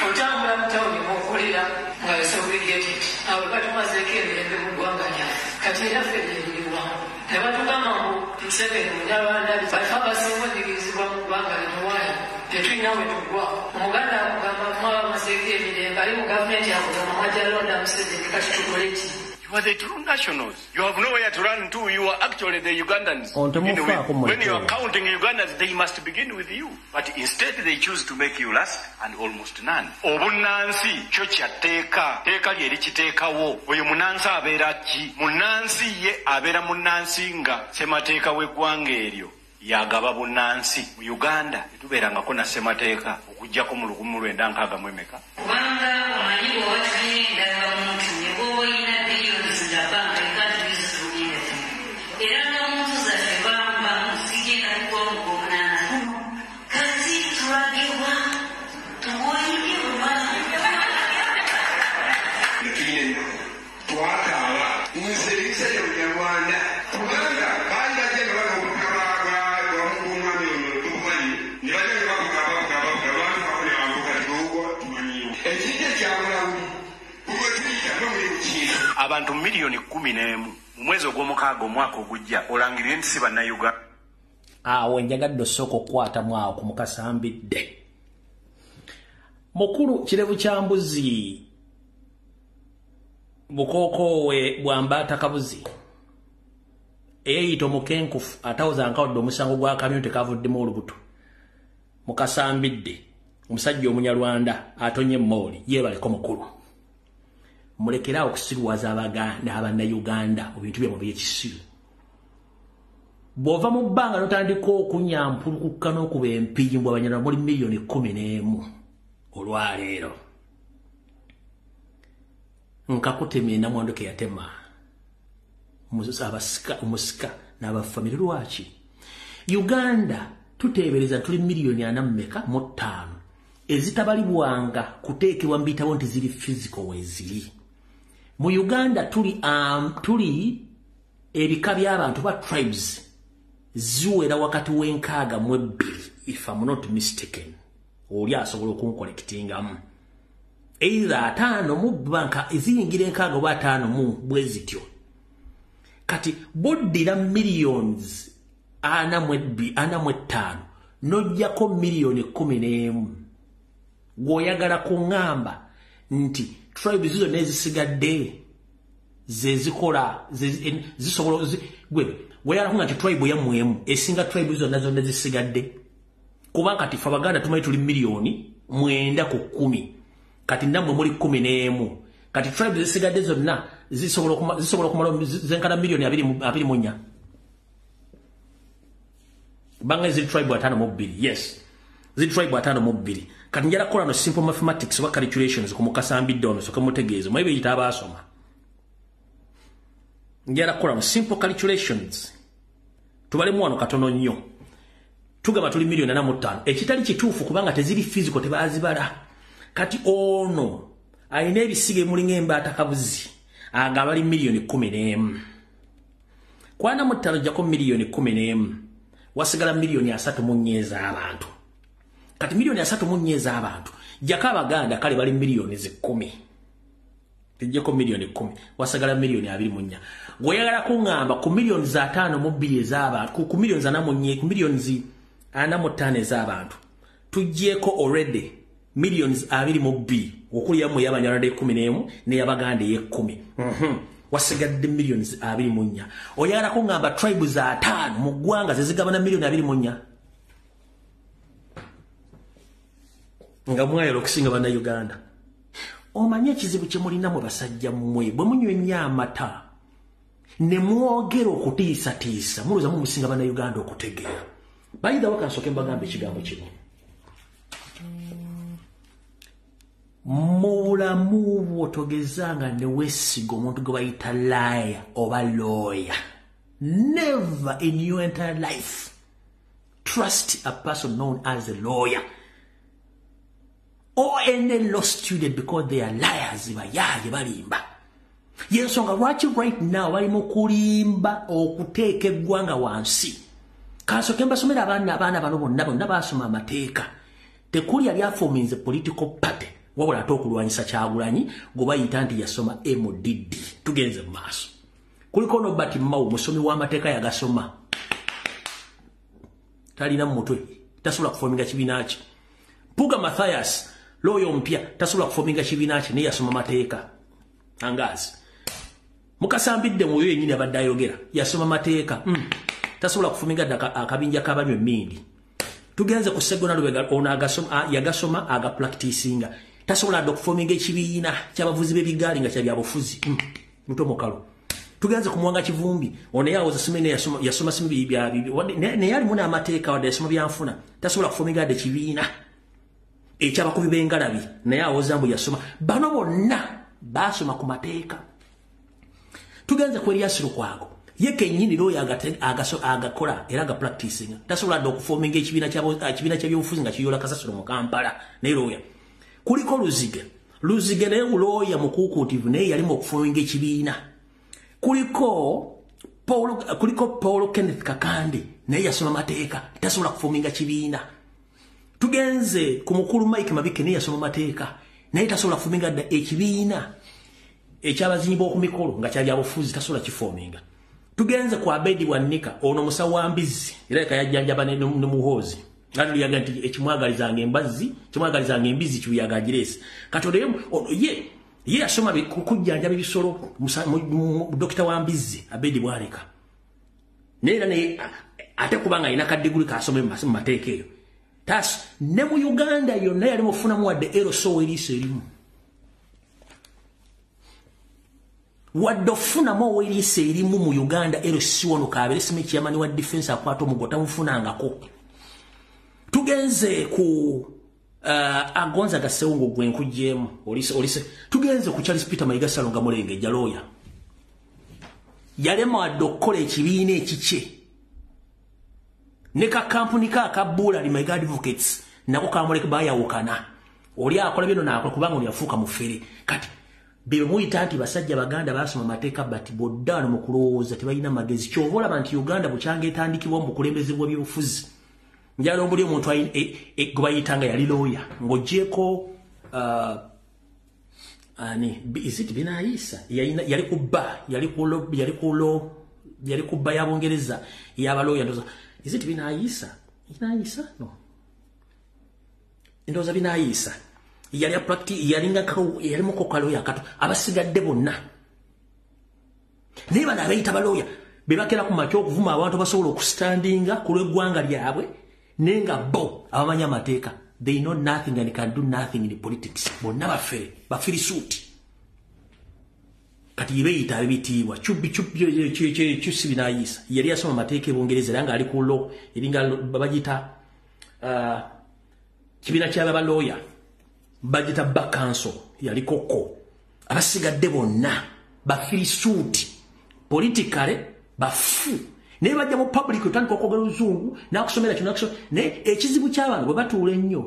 otambula mutawuni mukulira nga segregated abo batumazekere ende mugwanganya kati era fedde ndiwa nebatugamba mbu Museveni munyarwanda bafabasinga ndigizibwa mu ggwanga linowayo tetulinawe tugwa omuganda akugamba mwaba amasekere emirembe ali mu gavumenti akugamba mwajalonda Museveni kati tukole ki? You are the true nationals. You have nowhere to run to. You are actually the Ugandans. When you are counting Ugandans, they must begin with you. But instead, they choose to make you last and almost none. Obunansi, chocha teka lyeri kitekawo. Oyo munansi abeera ki? Munansi ye abeera munansi nga semateeka w'eggwanga eryo yagaba bunansi. Mu Uganda tetubeerangako na semateeka okuggyako mu 1960 kubanga omanyi bw'owakirinda omuntu ne bw'oyina billions za banka ekatubizizumire era n'omuntu zaffe bamba musigenda kugomugomunana kati tulagibwa tugoyike twataala nserisa y'Obunyarwanda kubanga baali bagenda bagaomwami ono tumanyi ne bagenda bakugamba abantu bakonebantu kati ogwo tumanyiwo ekijja kyabulamu kuba tuyitava muri bukiina abantu miliyoni 11 mu mwezi ogw'omukaaga omwaka ogujja olangirire nti si bannayuganda awo njagadde osooka okukwatamu awo ku mukasambidde mukulu kirevu kya mbuzi bukookowe bwambaata kabuzi eyeyita omukenkufu atawoza nkawudde omusango gwa kamyuni tekavuddemu olubuto mukasambidde omusajja omunyarwanda atonye mooli yeebaleko mukulu mulekerawo okusirwaza Abaganda abannayuganda ebintu byabwe by'ekisiru bw'ova mu bbanga n'otandika okunyampulukuka n'okuba empimbwa abanyarwanda muli miliyoni 11 olwaleero nkakutemye namwandu ke yatema omusika n'abafamire lwaki Uganda tuteebereza tuli miliyoni 45 ezitabalibwanga kuteekebwa mbitawo nti ziri physical weziri mu Uganda tuli ebika by'abantu ba tribes ziwera wakati w'enkaaga mu 2 if I'm not mistaken oli asobola okunkolektingamu either 5 mu banka eziyingira enkaaga oba 5 mu bwezityo kati boddira millions 45 nojjako miliyoni 11 gwoyagala kuŋŋamba nti tribes zizo nezisigadde zezikola zisobola weyala kunga nti tribe yammwemu esinga tribe zonna zonna zisigadde kuba kati fe Abaganda tumanyi tuli miliyoni 9 ku 10 kati nammwe muli 11 kati tribe zisigadde zonna zisobola kumala zenkana milioni 24 banga zi tribe 52 yes zi tribe 52 kati njala kola no simple mathematics wa calculations kumukasambidde ono soka mutegeezo maibe yitaba asoma njala kola no simple calculations tubale mwano katono nnyo tugaba tuli milioni 45 ekitali kituufu kubanga teziri physical tebazibala kati ono ayina ebisige mulinga embaata kabuzi agaba ali milioni 11 kwana mutalo jako milioni 11 wasigala milioni 3 mu nyeeza abantu kati milioni 3 mu nyeeza abantu jaka abaganda kale bali milioni 10 tijeko milioni 10 wasigala milioni 2 mu nnya goyagala kungamba ku milioni za 5 mu 2 ez'abantu ku milioni za 4 mu nye ku milioni ana mu 5 ez'abantu tujjeko already millions 2 mu 2 okuliya mu yabanyalade 11 ne yabaganda ye 10 wasigadde millions 2 mu nnya oyagala kungamba tribes za 5 mu gwanga zezigabana milioni 2 mu nnya nga mwayo okusinga bana Uganda omanye ekizibu kye mulina mu basajja mmwe bwe munywa emyamata ne mwogera okutiisatiisa muluza mu musinga bana Uganda okutegeera bayida wakansoke mbagambe ekigambo kino mulamu bwotogezanga ne wesiga omuntu gwe bayita liar oba lawyer never in your entire life trust a person known as a lawyer or any law student because they are liars bayaye balimba yensonga lwaki right now bali mu kulimba okuteeka eggwanga wansi kasoke mbasomera abaana bano bonna basoma amateeka tekuli yali afominze political party wabula atokulwanyisa Kyagulanyi gobayita nti yasoma MDD tugenze maaso kuliko no bati mawu musomi w'amateeka yagasoma talina mutwe tasobola kufominga kibinaki Puga Matthias loyo mpya tasobola kufominga kibinaki ne yasoma mateeka angazi mukasambidde mu yenyini abadde ayogera yasoma mateeka tasobola kufominga akabinja kabanywe mindi tugenze ku segona lubega ona agasoma yagasoma aga practicing tasobola dokufominga ekibiina kyabavuzi b'ebigaali nga kyabya bufuzi muto mukalo tugenze kumwanga kivumbi ono yawo zasomene yasoma simbi bya ne yali muna amateeka wadde yasoma byanfuna tasobola kufominga de kibiina ekyabakubi b'engalabi naye awo zambu yasoma bano bonna basoma ku mateeka tugenze ku Elias Lukwago yeke nyini loya agakola era aga practicing tasobola dokufominga ekibiina ky'ebyobufuzi nga kiyola kasasiro mu Kampala ne loya kuliko Luzige ne loya mukukuutivu naye yali mu kufominga ekibiina kuliko Paul Kenneth Kakande naye yasoma mateeka tasobola kufominga kibiina tugenze ku mukulu Mike Mabike naye yasoma mateeka naye tasobola kufominga ekibiina ekyabazinyi b'oku mikolo nga kyabya bufuzi tasobola kifominga tugenze ku Abedi Wanika ono musawo wa Mbizi era kayajjanjaba ne muhozi ngalo yaga nti ekimwagalizanga embizi kibuyagagirese katodeye ono ye yasoma kujjanjaba ebisolo Dr. wa Mbizi Abedi Wanika nera ne ate kubanga ina kadiguli kasome mu mateeka eyo tas ne mu Uganda yonna yali mufuna mu wadde eroso elise elimu wadofuna mo welise elimu mu Uganda erosi wono kabere simechi yamani wa defense akwato mugota mufunangako tugenze ku agonza gaseungo gwenkujemu olise tugenze ku Charles Peter Mayiga Salonga Mulenge jaloya yalema adokola ekibiina ekiche neka kampuni kabula li Mayiga Advocates nako kamuleke bayawukana oli akola bino nakola kubanga oli afuka mufere kati bebe muyita nti basajja baganda basoma mateeka bati boddano mu kulowooza tebalina magezi kyobola nti Uganda bukyanga etandikibwa mu bukulembeze bw'ebyobufuzi njalo mbuli omuntu gwe bayitanga yali lawyer ng'ogyeko is it Binaisa yali kubba y'Abongereza y'abaloya ndoza is it Binaisa no ndoza Binaisa yali practice yalinga ko yali mukokalo yakato abasigadde bonna ne bana bayita baloya bebakera ku macho okuvuma abantu basobola okustandinga ku lw'eggwanga lyabwe nenga bo abamanya mateeka they know nothing and can do nothing in politics bonna bafere bafiri suit kati yibeyita abitibwa chusi binayisa yali asoma mateeke bungereza langa ali ku law iringa babajita kibina kya baba lawyer bajita back council yali koko abasigadde bonna bafirisuuti politically bafu ne bajja mu public utandika okwogera oluzungu nakusomera kino ne ekizibu ky'abantu bwe batuula ennyo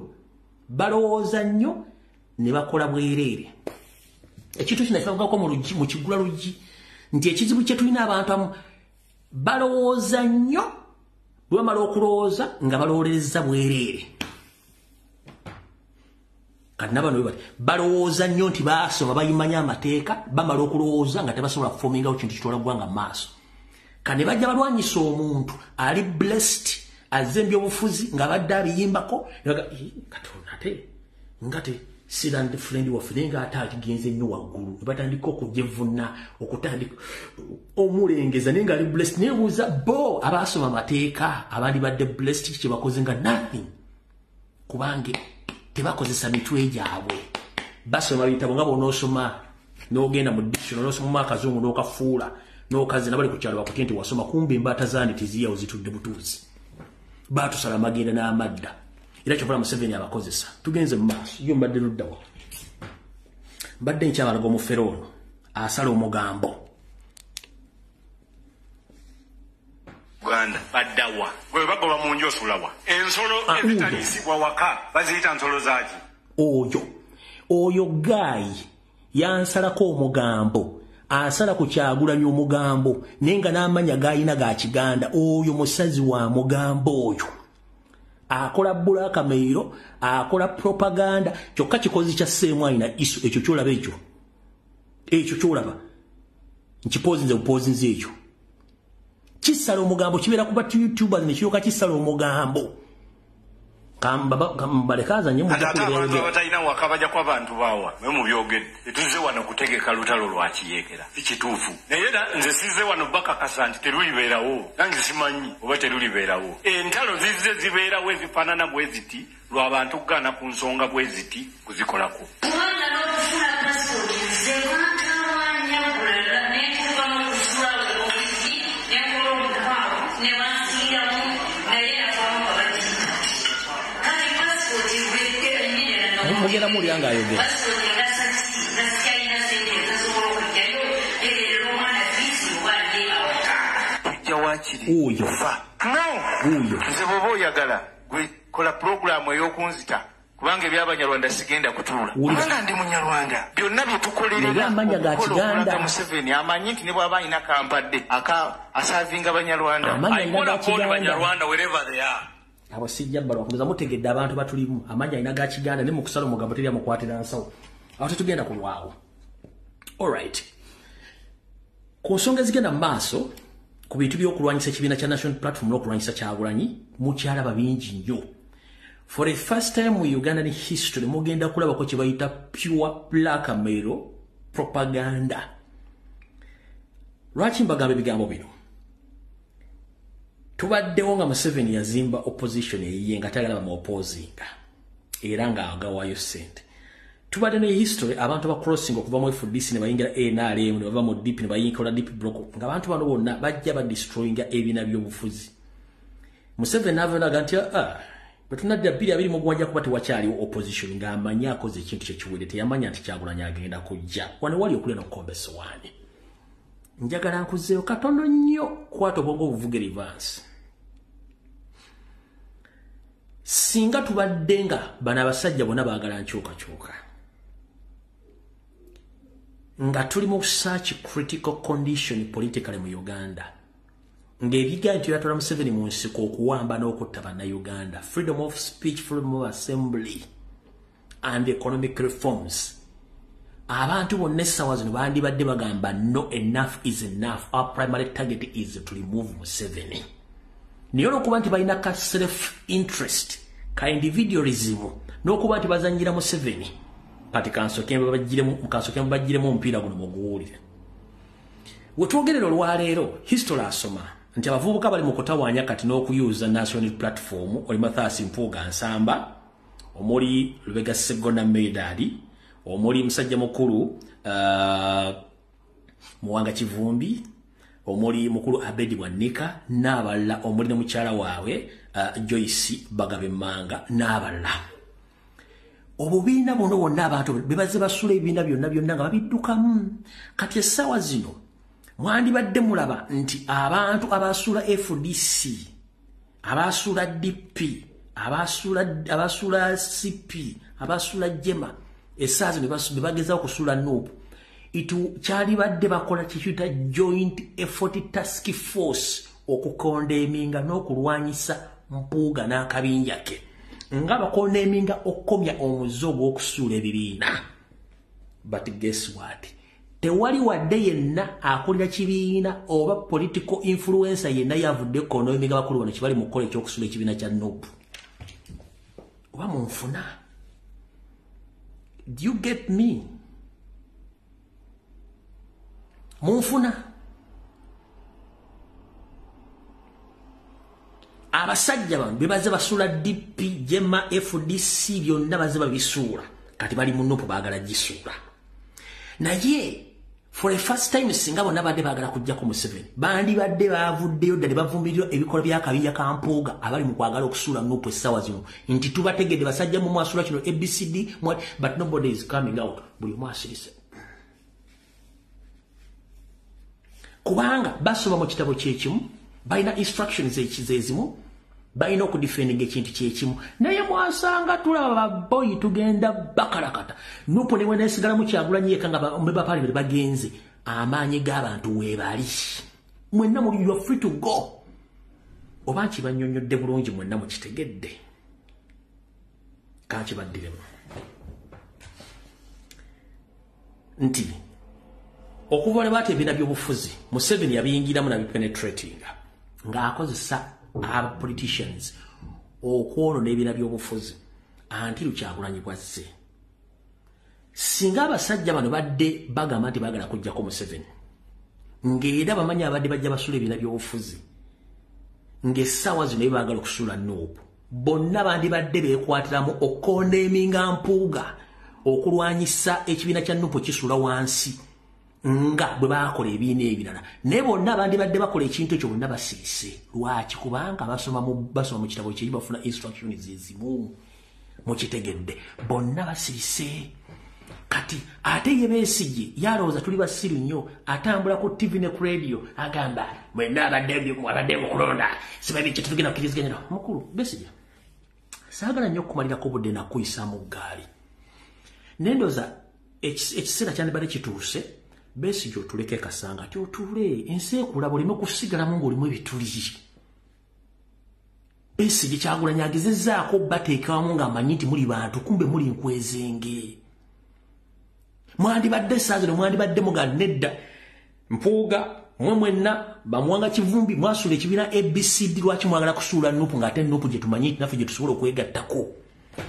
balowooza nnyo ne bakola bwereere ekintu kinafugako mu kigula luggi nti ekizibu kye tulina abantu balowooza nnyo bwe bamala okulowooza nga balowolereza bwereere kati nabano bati balowooza nnyo nti baasoma bayimanya amateeka bamala okulowooza nga tebasobola kufomingawo kintu kitwala ggwanga maaso kane bajja balwanyisa omuntu ali blessed azze ebyobufuzi nga badde abiyimbako katonate ngate sirand friend wa frenga atali genze nnyo waggulu batandika okujevuna okutandika omulengeza nenga ali blessed nebuuza bo abasoma amateeka abandi badde blessed kye bakoze nga nothing kubange tebakozesa mitwe gyabwe basoma bitabo nga bonosoma n'ogenda mu dictionary n'osoma akazungu n'okafuula n'okazi nabali ku kyalo bakutenti wasoma kumbe embata zandi tiziya ozitudde butuuzi batusala amagenda n'amadda era kyovula Museveni abakozesa tugenze mu maaso yo mbadde luddawa mbadde nkyabalaga omufere ono asala omugambo Uganda baddawa gwe bagoba mu njo sulawa ensolo ezitalisibwa waka baziyita nsolo zaaki oyo gayi yansalako omugambo asala ku Kyagulanyi omugambo nenga n'amanya gayina ga Kiganda oyo musazi wa mugambo oyo akola bulaka meiro akola propaganda kyokka kikozi kya semwaina isu ekyo kyolaba ekyo kyolaba nkipozinze bupozinze ekyo kisala omugambo kibeera ku ba YouTubers ne kiyoka kisala omugambo kambalekaza nye abantu abatalina wakabaja kwa bantu bawa mwe mu byogedde etuze wano kutegeka lutalo lwa kiyekera ekituufu naye nze size wano baka kasanti terulibeerawo nange simanyi oba terulibeerawo entalo zize zibeerawo ezifaanana bweziti lw'abantu kugana ku nsonga bweziti kuzikolako mugenda muli anga ayogera oyo nze bwoba oyagala gwe kola puroguramu ey'okunzita kubanga ebyabanyarwanda sigenda kutuula kubanga ndi munyarwanda byonna bye tukolerera Museveni amanyi nti ne bw'aba alina kampadde asaavinga banyarwanda wherever they are abo sijja balo kuza mutegedde abantu batulimu amanya ina ga Kiganda ne mukusala omugambo teri amukwatira nsawo awo tetugenda kulwawo alright ku nsonga zigenda mu maaso ku bintu by'okulwanyisa ekibiina kya national platform n'okulwanyisa Kyagulanyi mukyalaba bingi nnyo for the first time mu Ugandan history mugenda kulabako kye bayita pure blackmail propaganda lwaki mbagambe ebigambo bino tubaddewo nga Museveni yazimba opposition eyiye nga tayagala bamu opposinga era nga agawayo ssente tubadde ne history abantu ba crossing okuva mu FDC ne bayingira NRM ne bava mu DP ne bayingira DP block nga abantu bano bonna bajja ba destroyinga ebina by'obufuzi Museveni avanaga nti betunadde 2020 kuba tewakyaliwo opposition nga amanya akoze ekintu kyekiwedde teyamanya nti Kyagulanyi agenda kujja wano wali okulya n'okukomba essowaani njagala nkuzeeyo katono nnyo kwata obwongo obuvuga reverse singa tubadde nga bano abasajja bonna baagala nkyukakyuka nga tuli mu such critical condition politically mu Uganda ng'ebigambo nti yatwala Museveni mu nsiko okuwamba n'okutta bannayuganda freedom of speech, freedom of assembly and economic reforms abantu bonna essaawa zino bandibadde bagamba no, enough is enough, our primary target is to remove Museveni niyo n'okuba nti balina ka self interest ka individualism n'okuba nti bazannyira Museveni kati kansooke mbagiremu omupiira guno muguwulire wetwogerera olwaleero history asoma nti abavubuka bali mu kutawaanya kati n'okuyuza national platform oli Mathias Mpuuga Nsamba omuli Lubega Sseggona Medali omuli musajja mukulu Muwanga Kivumbi omuli mukulu Abedi Bwanika n'abalala omuli ne mukyala waabwe Joyce Bagabemanga n'abalala. Obubiina buno bonna abantu bebaze basula ebibiina byonna nga babiddukamu. Kati essaawa zino mwandibadde mulaba nti abantu abasula FDC, abasula DP, abasula CP, abasula Jema, essaawa zino bebagezaho kusula NUP. Kyalibadde bakola kiyita Joint Effort Task Force okukondeminga n'okulwanyisa Mpuuga n'akabinja ke. Nga bakondeminga okukomya omuzo gw'okusuula ebibiina. But guess what? Tewali wadde yenna akolera kibiina oba political influencer yenna yavudde kondominga bakulu bano kibali mu kukola ekyokusuula ekibiina kya NUP. Oba munfuna. Do you get me? Munfuna. Abasajja bano bebaze basula DP, Jema, FDC byonna baze babisuula. Kati bali mu NUP baagala gisuula. Naye for the first time singa bonna badde baagala kujjako Museveni. Bandi badde bavuddeyo ddala bavumirirwa ebikola by'akabinja ka Mpuuga abali mu kwagala okusuula NUP essaawa zino. Nti tubategedde basajja mu mwasula kino ABCD, but nobody is coming out. Buli omu asirise. Kubanga basoma mu kitabo kyekimu, balina instructions ekizeezimu, balina okudifendinga ekintu kyekimu. Naye mwasanga tulaba boyi tugenda bakalakata. NUP ne bwe nesigala mu Kyagulanyi yekka nga Member Parliament bagenze, amaanyi g'abantu weebali. Mwenna muli you are free to go. Oba nkibannyonnyodde bulungi mwenna mukitegedde. Kankibaddiremu. Nti okuva ne baate ebibiina by'obufuzi, Museveni yabiyingiramu nabipenetratinga ng'akozesa aba politicians okwonona ebibiina by'obufuzi anti Kyagulanyi bwazze. Singa abasajja bano badde bagamba nti baagala kujjako Museveni, ng'era bamanyi abadde bajja basula ebibiina by'obufuzi, ng'essaawa zino baagala okusula NUP, bonna bandibadde beekwatiramu okukondeminga Mpuuga okulwanyisa ekibiina kya NUP kisula wansi. Nga bwe bakola ebibiina ebirala. Naye bonna bandibadde bakola ekintu ekyo bonna basirise. Lwaki? Kubanga basoma mu kitabo kye bafuna instructions ezimu. Mukitegedde. Bonna basirise. Kati ate ye Besigye yalowooza tuli basiru nnyo, atambula ku TV ne ku radio agamba mwenna abadde mukulonda sibabi kye tugenda kukiriziganya na mukulu Besigye. Saagala nnyo okumalirako obudde nakuyisa mu ggaali. Nendoza ekiseera kyandibadde kituuse. Besigye otuleke kasanga ati otule ensi ekula bulime kusigalamu ng'olimu ebituli. Besigye Kyagulanyi agezezzaako bateekawamu ng'amanyi nti muli bantu kumbe muli nkwezenge. Mwandibadde essaawa zino mwandibadde mugamba nedda Mpuuga mwenna bamuwanga Kivumbi mwasula ekibiina ABCD lwaki mwagala kusuula NUP ng'ate NUP gye tumanyi nti naffe gye tusobola okwegattako.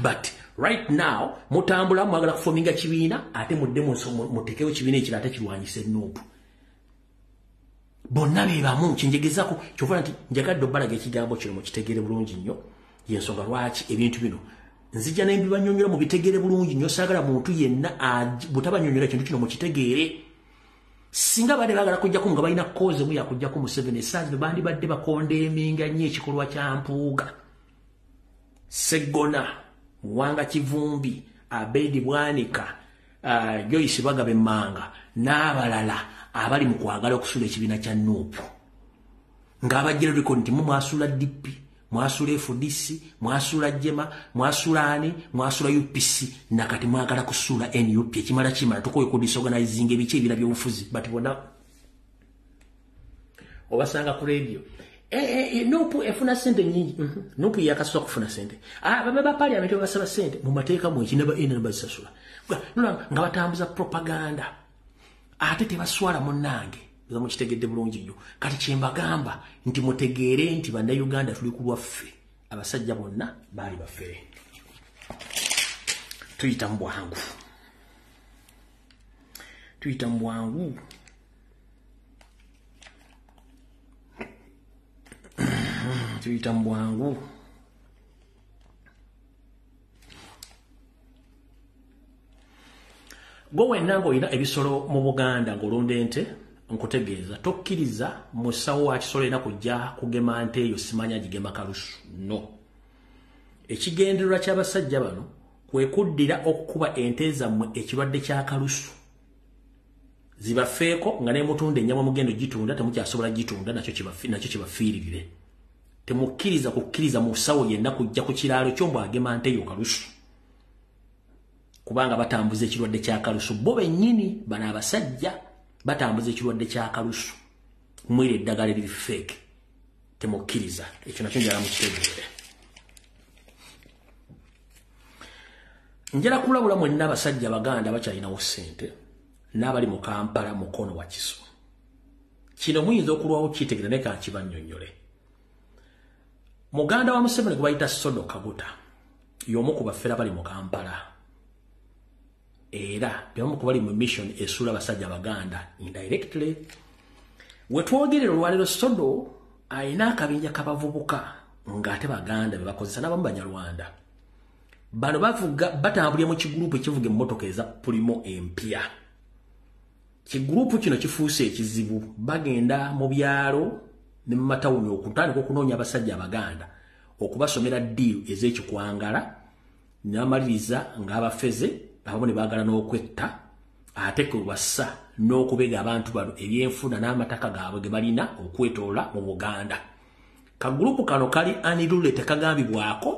But right now mutambula mwagala kufominga kibiina ate mudde mutekewo kibiina ekirala ate kirwanyise NUP. Bonna be bamu kinjegezako kyova nti njagadde obbalaga ekigambo kino mukitegeere bulungi nnyo. Yensonga lwaki ebintu bino nzija ne mbibanyonnyola mu bitegeere bulungi nnyo. Saagala muntu yenna butabanyonnyola ekintu kino mukitegeere. Singa badde baagala kujjako nga balina koze mu yakujjako Museveni, essaawa zino bandibadde bakondeminga nnyo ekikolwa kya Mpuuga. Seggona, Muwanga Kivumbi, Abedi Bwanika, Joyce Bagabemanga n'abalala abali mu kwagala okusula ekibiina kya NUP. Ng'abajjira record nti mwasula DP, mwasula FDC, mwasula Jema, mwasula ani, mwasula UPC, nakati mwagala kusula NUP. Ekimala kimala tukoye ku disorganizing ebice ebira by'obufuzi. But bonna obasanga ku radio. NUP efuna sente nyingi. NUP yakasooka kufuna sente. Baba parliament basaba sente mu mateeka mu kinaba ene basasula. Nga batambuza propaganda. Ate tebaswala munnange. Nga mukitegedde bulungi nnyo. Kati kyembagamba nti mutegeere nti bannayuganda tuli ku lwaffe. Abasajja bonna baali baffe. Tuyita mu bwangu. Tuyita mu bwangu. Gwe wenna ng'olina ebisolo mu Buganda ng'olunda ente, nkutegeeza tokkiriza musawo wa kisolo ena kujja kugema nte eyo simanya gigema kalusu no ekigendererwa ky'abasajja bano kwe kuddira okukuba ente zammwe ekirwadde kya kalusu zibafeeko nga ne mutunda ennyama mugendo gitunda temukyasobola gitunda nakyo kibafiiririre temukkiriza kukkiriza musawo yenna kujja ku kiraalo kyombo agema nte eyo kalusu kubanga batambuza ekirwadde kya kalusu bo bennyini bano abasajja batambuza ekirwadde kya kalusu mwire eddagala eriri fake temukkiriza ekyo nakyo njala mukitegeere njala kulabula mwenna abasajja baganda bakyalinawo ssente n'abali mu Kampala mukono wa kiso kino muyinza okulwawo kitegeera ne kankibannyonnyole muganda wa Museveni gwe bayita Sodo Kaguta y'omu ku baffera bali mu Kampala era y'omu ku bali mu mission esuula abasajja baganda indirectly wetwogerera olwaliro Sodo ayina akabinja kabavubuka ng'ate baganda be bakozesa n'abamu Banyarwanda bano batambulira mu kigurupu ekivuga emmotoka eza Pulimo empya kigurupu kino kifuuse ekizibu bagenda mu byalo ne mu matawuni okutandika okunoonya abasajja abaganda okubasomera ddiiru ez'ekikwangala n'amaliriza ng'abafeze abamu ne baagala n'okwetta ate kulwassa n'okubega abantu bano ebyenfuna n'amataka gaabwe ge balina okwetoola mu Buganda kagurupu kano kali anirule tekagambibwako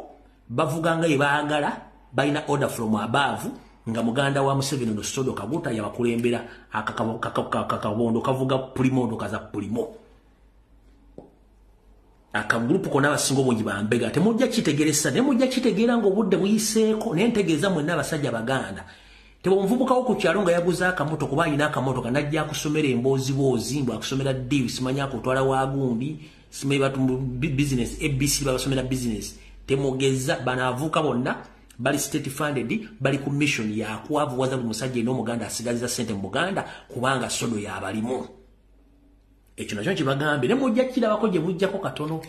bavuga nga baagala balina order from above nga muganda wa Museveni no Sodo Kaguta yabakulembera akakabondo kavuga Pulimo kaza Pulimo akagurupu kona basingo bungi bambega temujja kitegeresa ne mujja kitegeera ngo budde buyiseeko ne ntegeeza mwenna abasajja baganda tebo mvubuka wo ku kyalo nga yaguza akamoto kuba alina akamoto kanajja kusomera emboozi boozi mbu akusomera ddiru simanya kutwala wagundi simanyi batu business ABC babasomera business temugeza banavuka bonna bali state funded bali ku mission ya kwavu waza musajja eno muganda asigaziza sente mu Buganda kubanga Sodo yabalimu ekyo nakyo kibagambe ne mujja kirabako gye bujjako katono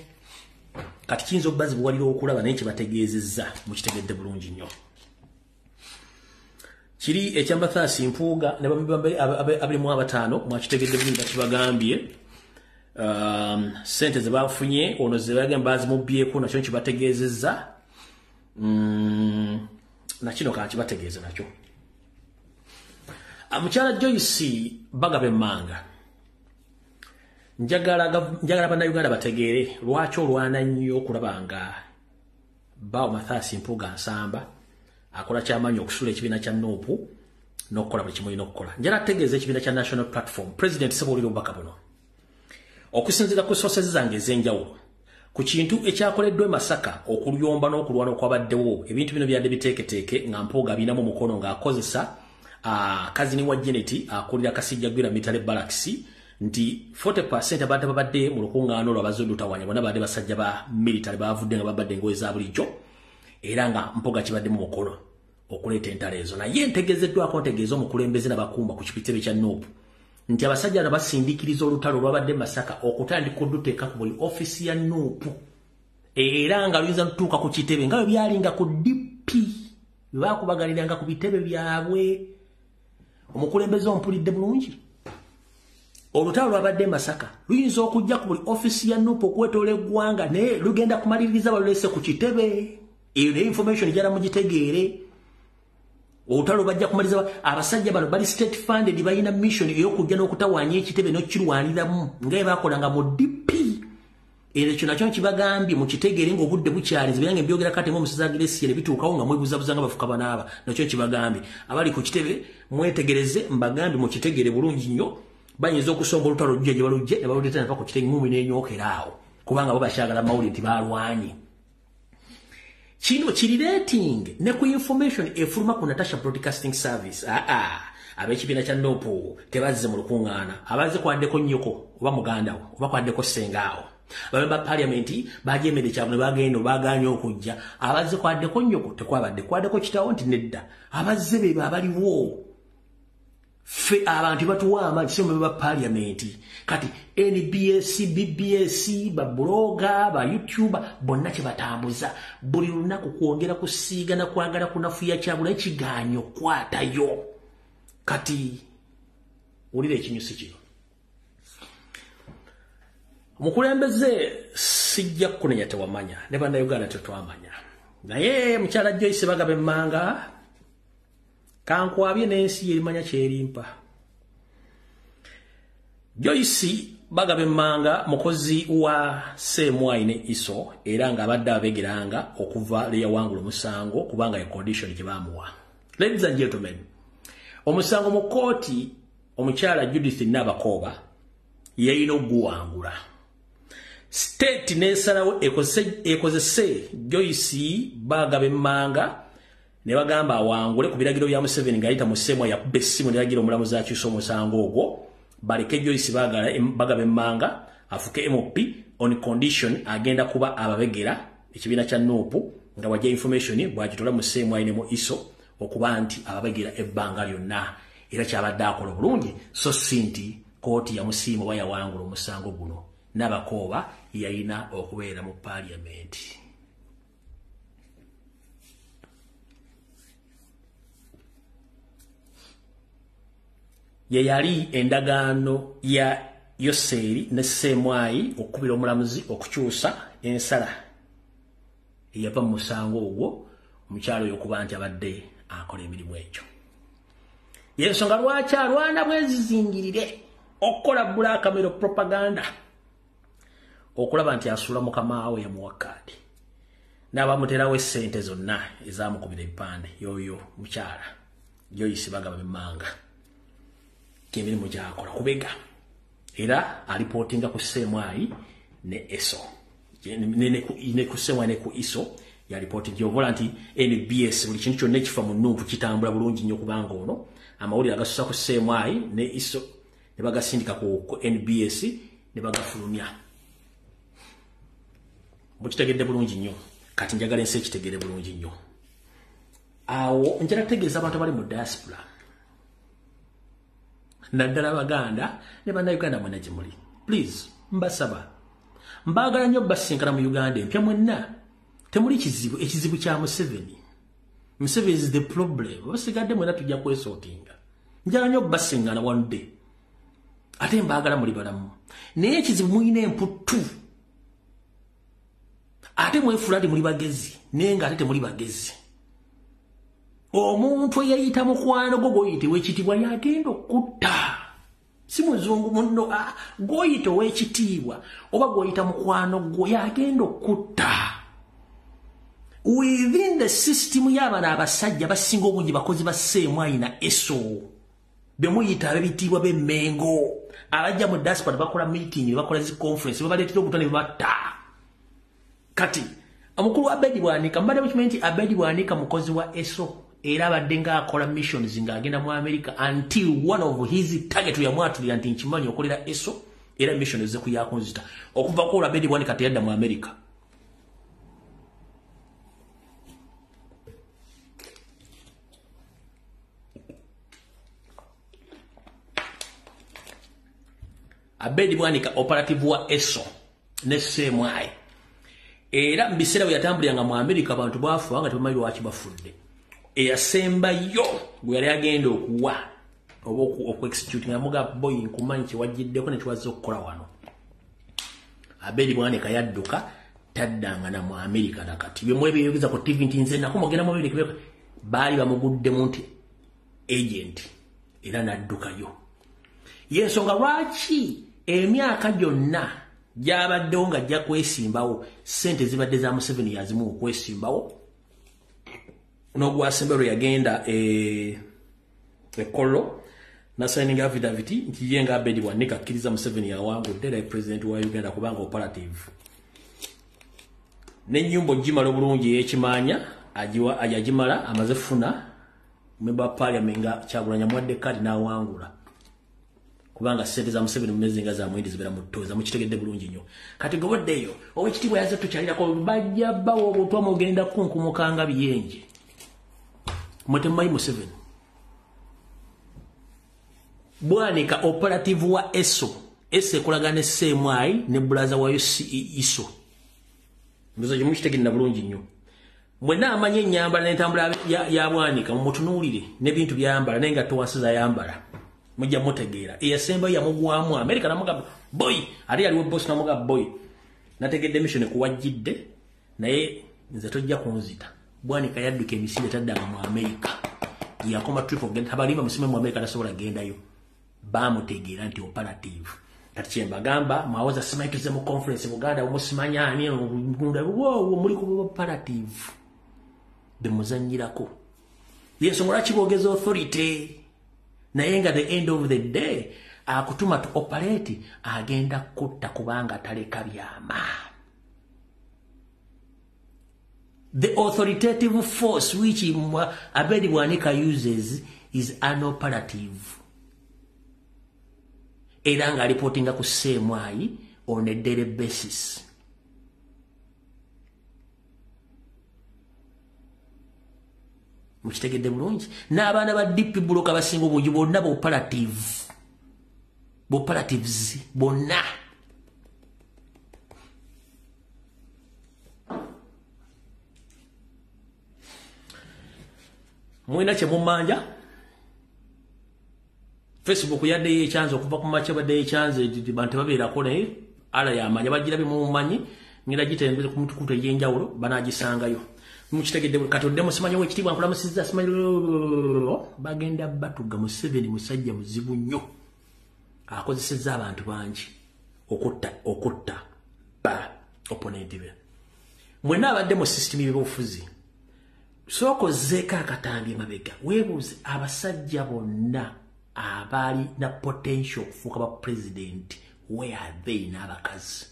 kati kiyinza obbazi buwalira okulaba naye kibategeezezza mukitegedde bulungi nnyo kiri ekyambathasi mpuuga ne bamibambe abalimu abataano mwakitegedde bulungi bakibagambye sente ze bafunye ono ze bagamba bazimubbyeko nakyo kibategeezezza nakino kankibategeeza nakyo mukyala Joyce Bagabe Manga njagala bannayuganda bategeere lwaki olwana nnyo okulabanga Bawo Mathasi Mpuuga Nsamba akola kyamaanyi okusula ekibiina kya NUP n'okukola buli kimu olina okukola njala ategeeza ekibiina kya National Platform President Ssebuulira obubaka buno okusinziira ku sources zange ez'enjawulo ku kintu ekyakoleddwa Masaka okuluyomba n'okulwana okwabaddewo ebintu bino byadde biteeketeeke nga Mpuuga abinamu mukono ng'akozesa kazini wa Janet akulira Kasijja Gwira Mitale Barracks nti 40% abadde babadde mu lukungaano lw'abazudutawanya bonna badde basajja ba military bavudde nga babadde engoye za bulijjo era nga Mpuuga kibadde mu mukono okuleeta entaleezo naye ntegeezeddwako ntegeeza omukulembeze n'abakumba ku kipitebe kya NUP nti abasajja basindiikiriza olutalo olwabadde Masaka okutandika oduteeka ku buli ofisi ya NUP era nga luyinza tutuuka ku kitebe nga bwe byalinga ku DP bwe baakubaganiranga ku bitebe byabwe omukulembeze ompulidde bulungi olutalo lwabadde Masaka luyinza okujja ku buli ofisi ya NUP okwetoola eggwanga naye lugenda kumaliriza balulese ku kitebe eyo ne information ejala mugitegeere olutalo bajja kumaliza abasajja bano bali state funded balina mission ey'okujja n'okutawaanya ekitebe n'okukirwaniramu nga baakolanga mu DP era ekyo nakyo kibagambye mukitegeere ng'obudde bukyalinze bera nga ebyogera kati ng'omusaza Agresiyere bituukawo nga mwebuzabuza nga bafuka banaaba nakyo kibagambye abali ku kitebe mwetegereze mbagambye mukitegeere bulungi nnyo bayinza okusonga olutalo lujja gye balujje ne baluleeta ne ku kitebe ngumi n'enyookera awo kubanga bo bakyagala mawulire nti baalwanye kino kiri rating ne ku information efuluma ku Natasha Broadcasting Service ab'ekibiina kya NUP tebazze mu lukuŋŋaana abazze kwaddeko nnyoko oba mugandawo oba kwaddeko ssengaawo bamemba parliamenti bajeemedde kyabwe ne bagenda baaganye okujja abazze kwaddeko nnyoko tekwabadde kwaddeko kitawo nti nedda abazze be abaliwo fe abantu batuwa amaanyi sio ba parliamenti kati NBS BBS ba bloga ba YouTube bonna kye batambuza buli lunaku kwongera kusiiga na kwagala kunafuya kyabula ekiganyo kwatayo kati ulire ekinyusi kino Omukulembeze sijja kunenya tewamanya ne banda Uganda tetwamanya. Naye mukyala Joyce Bagabe Manga kankwabye n'ensi erimanya kyerimpa. Joyce Bagabe Manga mukozi wa Semwai ne Iso era nga abadde abegeranga okuva le yawangula omusango kubanga ya condition gye bamuwa. Ladies and gentlemen, omusango mu kooti omukyala Judith Nabakoba yayina okuguwangula. State nesalawo ekozese Joyce Bagabe Manga ne bagamba awangule ku biragiro bya Museveni ngayita mu Semwai yakubba essimu n'eragira omulamuzi akyusa omusango ogwo. Baleke Joyce Bagabe Manga afuke MOP on condition agenda kuba ababegera ekibiina kya Nuupu nga wajja information bwagitola mu Semwai ne mu Iso okuba nti ababegera ebbanga lyonna era kyabadde akola bulungi so sinti kooti ya musiimo bayawangula omusango guno Nabakoba yayina okubeera mu parliament. Ye yali endagaano ya Yoseri ne Semwai okubira omulamuzi okukyusa ensala eyava mu musango ogwo omukyalo yokuba nti abadde akola emirimu ekyo. Yensonga lwaki alwana bwezizingirire okukola blackmail propaganda okulaba nti asula mukama we yamuwa kaadi n'abamuterawo essente zonna ezamukubira ebipande yoyo mukyala Joyce Bagabe Manga kemirimu gyakola kubega era alipotinga ku Semwai ne Eso ne ku Semwai ne ku Iso ya reporting yovola nti NBS buli kintu kyonna ekifa mu Nuupu kitambula bulungi nnyo kubanga ono amawulire agasusa ku Semwai ne Iso ne bagasindika ku NBS ne bagafulumya. Mukitegedde bulungi nnyo kati njagala ensi ekitegedde bulungi nnyo. Awo njala tegeeza abantu abali mu diaspora naddala Baganda ne bannayuganda mwena gye muli. Please mbasaba mbaagala nnyo basinkana mu Uganda empya mwenna temuli kizibu ekizibu kya Museveni. Museveni is the problem. Basigadde mwena tujja kwesortinga. Njala nnyo basingana one day ate mbaagala muli balamu naye ekizibu muyina emputtu ate mwefuladi muli bagezi naye nga ate temuli bagezi. Omuntu eyayita mukwano gwo goyite w'ekitiibwa yagenda okutta. Si muzungu munno goyite w'ekitiibwa oba goyita mukwano gwo yagenda okutta. Within the system y'abana abasajja basinga obungi bakozi ba Semwai na Eso bemuyita ab'ebitiibwa b'Emmengo abajja mu diaspora bakola meeting bakola zi conference babaleetera obutone batta. Kati omukulu wa Abedi Bwanika mbadde mukimanyi nti Abedi Bwanika mukozi wa Eso era abadde ng'akola missions ng'agenda mu America until one of his target yamwatulira nti nkimanyi okolera Eso era mission ze kuyakonzita okuva ko Abedi Bwanika teyadda mu America. Abedi Bwanika operative wa Eso ne Semwai era mbisera bwe yatambuliranga mu America abantu bafu nga tebamanyi lwaki bafudde. Eyasembayo bwe yali agenda okuwa oba oku-execute ngamuga boy nkumanyi kiwajiddeko ne kiwazza okukola wano. Abedi Bwanika yadduka taddangana mu America nakati bimwe byeyogeza ku TV nti nze nako mugenda mu America baali bamuguddemu nti agent era naddukayo. Yensonga lwaki emyaka gyonna gyabaddewo nga ajja kwesimbawo sente zibadde za Museveni yazimu okwesimbawo n'ogwasembayo yagenda ekolo nasayininga affidavit nti ye nga Abedi Bwanika akkiriza Museveni yawangudde era president wa Uganda kubanga operative n'ennyumba ogimala obulungi ey'ekimanya agimala amaze funa member of parliament nga Kyagulanyi amuwadde kadi n'awangula kubanga sente za Museveni mumezinga za mwindi zibera mutoza mukitegedde bulungi nnyo. Kati goboddeyo owekitiibwa yaze tukyalirako bajja bawo obutwa mugenda kunkumukanga biyenje mutemumanyi Museveni. Bwanika operative wa Eso ekolagana ne Semwai ne brother wayo Iso mbizo gye mukitegedde bulungi nnyo. Mwenna amanyi ennyambala n'entambula ya Bwanika mumutunuulire n'ebintu byayambala naye nga towasiza yambala mujja mutegeera eyasemba yamugwamu America namuga boy ali aliwo boss namuga boy nategedde mission kuwajjidde naye nze tojja kunzita bwanika yadduka emisile taddaga mu America yakoma trip of genda abalima musime mu America nasobola gendayo bamutegeera nti operative kati kyemba gamba mwawoza simaituze mu conference mu Uganda umusimanya ani ngunda wo muri ku operative de muzanyirako yeso murachi bogeza authority naye nga the end of the day akutuma to operate agenda kutta kubanga taleka byama. The authoritative force which Abedi Bwanika uses is unoperative. Eranga reporting ku semwai on a daily basis. Mukitegedde bulungi n'abaana ba deep buloka basinga obungi bonna operatives bonna mwina kye mumanja Facebook yadde echanze okuva ku macha badde echanze bantu babeerako naye ala yamanya bagira bimumanyi ngira gitembeze ku mutukutu ejenjawulo banagisangayo mukitegedde katodde musimanyi wekitibwa nkula musiza simanyi bagenda batuga mu 7 musajja muzibu nnyo akozesezza abantu bangi okutta ba opponent be mwena abadde mu system y'obufuzi sokozeeka akatambi mabega weebuuze abasajja bonna abali na potential okufuuka ba president where are they n'abakazi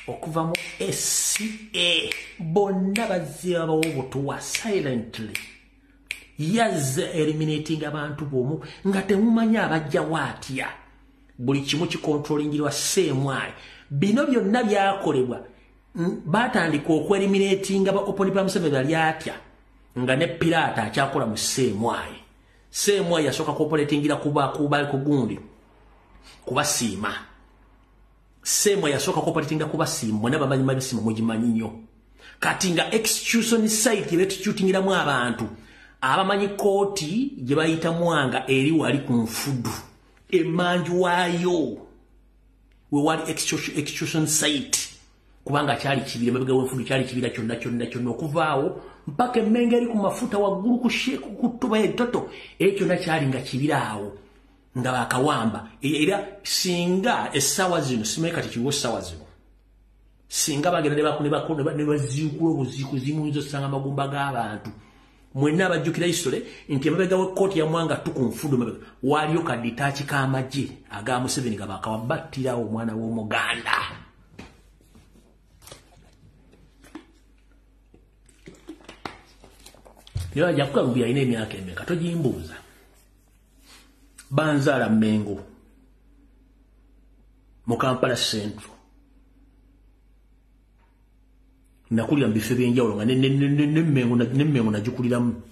okuva mu SCA bonna bazira bawobutuwa silently yazze eliminating abantu bomu nga temumanya abajja watya buli kimu kikontrolingirwa semwai bino byonna byakolebwa batandika okweliminating ba opponent ba Museveni bali atya nga ne pirata akyakola mu semwai yasoka cooperatingira kuba kugundi kubasiima semwai yasoka cooperatinga kubasiima mwana bamanyi mabisiima mugimanyi nnyo kati nga execution site yebetuchutingiramu abantu abamanyi kooti gye bayita mwanga eri wali ku nfudu emanju waayo we wali execution site kubanga kyali kibira mabega w'enfudu kyali kibira kyonna okuvaawo mpaka emmenge eri ku mafuta waggulu ku sheeku kutuba etoto ekyo kyali nga kibira awo nga bakawamba era singa essaawa zino simanyi kati kiwo essaawa zino singa bagenda ne baziikula obuziiku zimunyiza osanga amagumba g'abantu mwenna abajjukira isole nti emabega w'ekkooti ya mwanga tuku nfudu mabega waliyo kaditaaki k'amagye aga Museveni nga bakawabattirawo omwana w'Omuganda. Yo ajakuka mbi alina emyaka emeka togimbuuza banzaala Mmengo mu Kampala Central nakulira mbife byenjawulo nga n'Emmengo nagikuliramu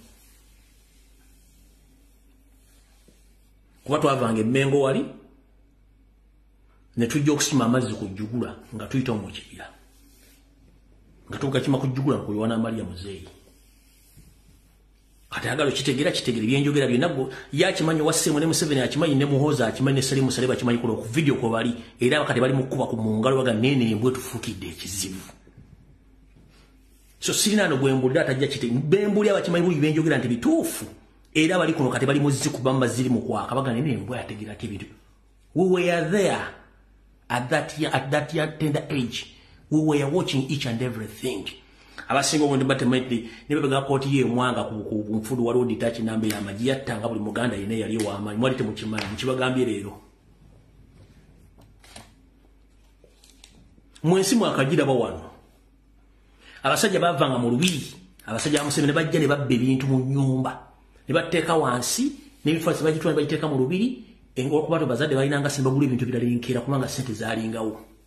kuba twavanga Emmengo wali ne tujja okusima amazzi ku Jjugula nga tuyita mu kibira nga tugakima ku Jjugula nkuyowana Maria Muzeeyi kati agalo kitegera byenjogera byonna yakimanyi wassemu ne Museveni akimanyi ne Muhooza akimanyi ne Salimu Saleba akimanyi ku video ko bali era bakati bali mukuba ku mungalo baga nene mbwe tufukidde ekizibu. So sirina no gwembulira atajja kite bembuli abakimanyi buyi byenjogera nti bituufu era bali kuno kati bali muzizi kubamba ziri mu kwaka baga nene mbwe ategera kibitu. We were there at that year tender age. We were watching each and everything. Abasinga obundi batemedde nebega kooti ye mwanga ku nfudu waliwo ditachi nambe ya maji yattanga buli Muganda yene yali w'amanyi mwali temukimanyi mukibagambye leero mwensi mwakagira bawano abasajja bavanga mu lubiri abasajja Museveni bajja ne babba ebintu mu nnyumba ne batteeka wansi n'ebifasi bagitwala bagiteeka mu lubiri okuba bazadde balinanga simba gula ebintu biralinkira kubanga sente zaalingawo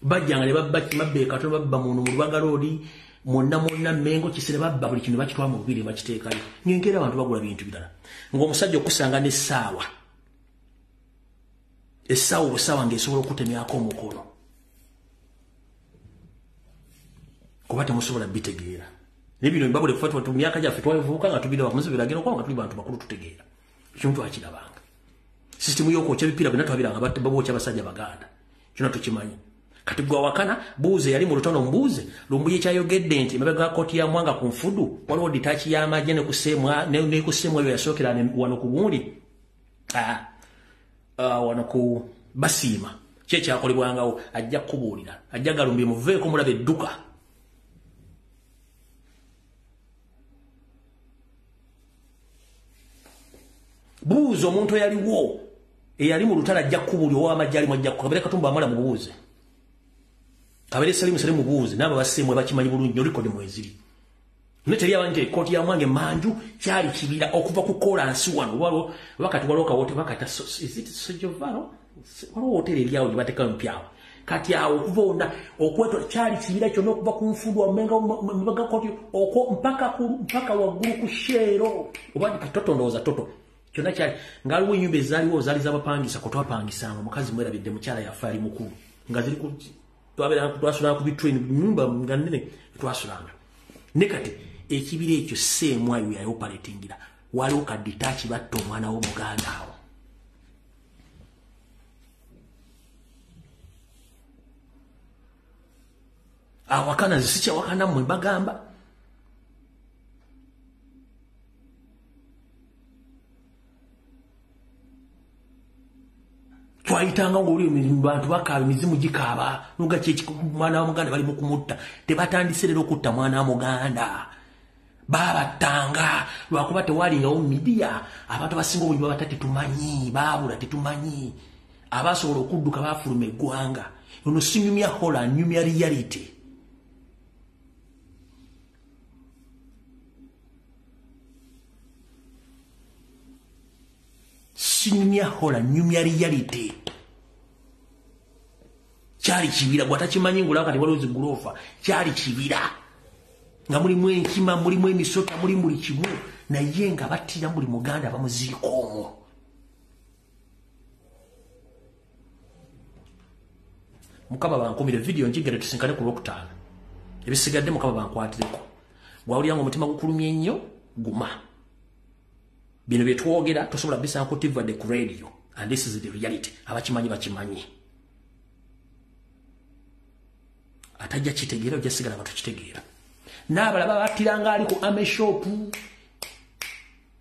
bajjanga ne babba kimabbe katono babba muntu mu Lubanga Road monna Mmengo kisere babba buli kintu bakitwala mu lubiri bakiteekayo nyenkera abantu bagula bintu birala ng'omusajja okusanga n'essaawa obusawa ng'esobola okutemyako omukono kuba temusobola bitegeera Nebino mbabule kufatwa tu myaka gya fetwa evuka nga tubira bamuzi biragero kwa nga tuli bantu bakulu tutegeera. Kintu akirabanga. System yoko kya bipira binatu abiranga batte babo kya basajja baganda. Kino tukimanyi. Kati gwa wakana buuze yali mu lutano mbuuze Lumbuye kyayogedde nti mabega koti ya mwanga ku nfudu waliwo ditachi ya amaje ne kusemwa ne kusemwa byo yasokera wano ku gundi wano ku basima cheche akolibwangawo ajja kubuulira ajja galumbi muveeko mulabe edduka buuze omuntu yaliwo eyali mu lutalo ajja kubuulira owa amajjali mwajja kukabere katumba amala mu buuze kabere salimu buuze naba basemwe bakimanyi bulungi olikode mweziri neteri abanje koti ya mwange manju kyali kibira okuva ku kolansi wano walo wakati waloka wote wakati is it sojovaro walo hotel lyao libateka mpyawo kati awo okuvonda okweto kyali kibira kyo nokuva ku nfudu amenga mbaga koti oko mpaka waguru ku shero obandi katoto ndoza toto kyona kyali ngaliwo nyumbe zaliwo zali zabapangisa ko twapangisa mukazi mwera bidde mukyala yafali mukulu ngazili ku twasula ku bitwin nyumba ngandene twasulanga nekati ekibire ekyo semwayo ya operatingira waliwo kaditachi batto omwana wo muganda awo awakana zisicha wakana mwe bagamba twaitanga ngoli bantu bakaba mizimu gikaba nuga chechi mwana wa muganda bali mukumutta tebatandise lero kutta mwana wa muganda baba tanga lwakuba tewali nga media abantu basinga obuli batati tumanyi babula tetumanyi abasobola okudduka bafuluma eggwanga ono sinyumya hola nyumya reality sinyumya hola nyumya reality kyali kibira gwatakimanyi ngula kati walozi gulofa kyali kibira nga mulimu enkima mulimu emisota mulimu buli kimu naye nga battira buli muganda bamuziikoomo mukaba bankumire video njigere tusinkane ku lwokutaano ebisigadde mukaba bankwatireko gwawulyango omutima gukulumya ennyo guma bino bye twogera tosobola bisanko tivadde ku radio and this is the reality abakimanyi bakimanyi atajja kitegeera ojja sigala batukitegeera n'abalaba battiranga ali ku ameshopu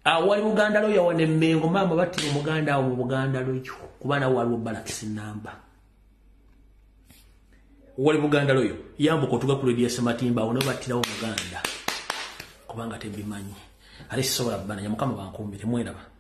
awali Buganda loyo wane Mmengo mama battira omuganda awo mu Buganda loyo kubana waliwo balakisi namba wali Buganda loyo yambuka otuga ku radio Sematimba awo battira omuganda kubanga tembimanyi ali sobola bana nyamukama bankumbire mweraba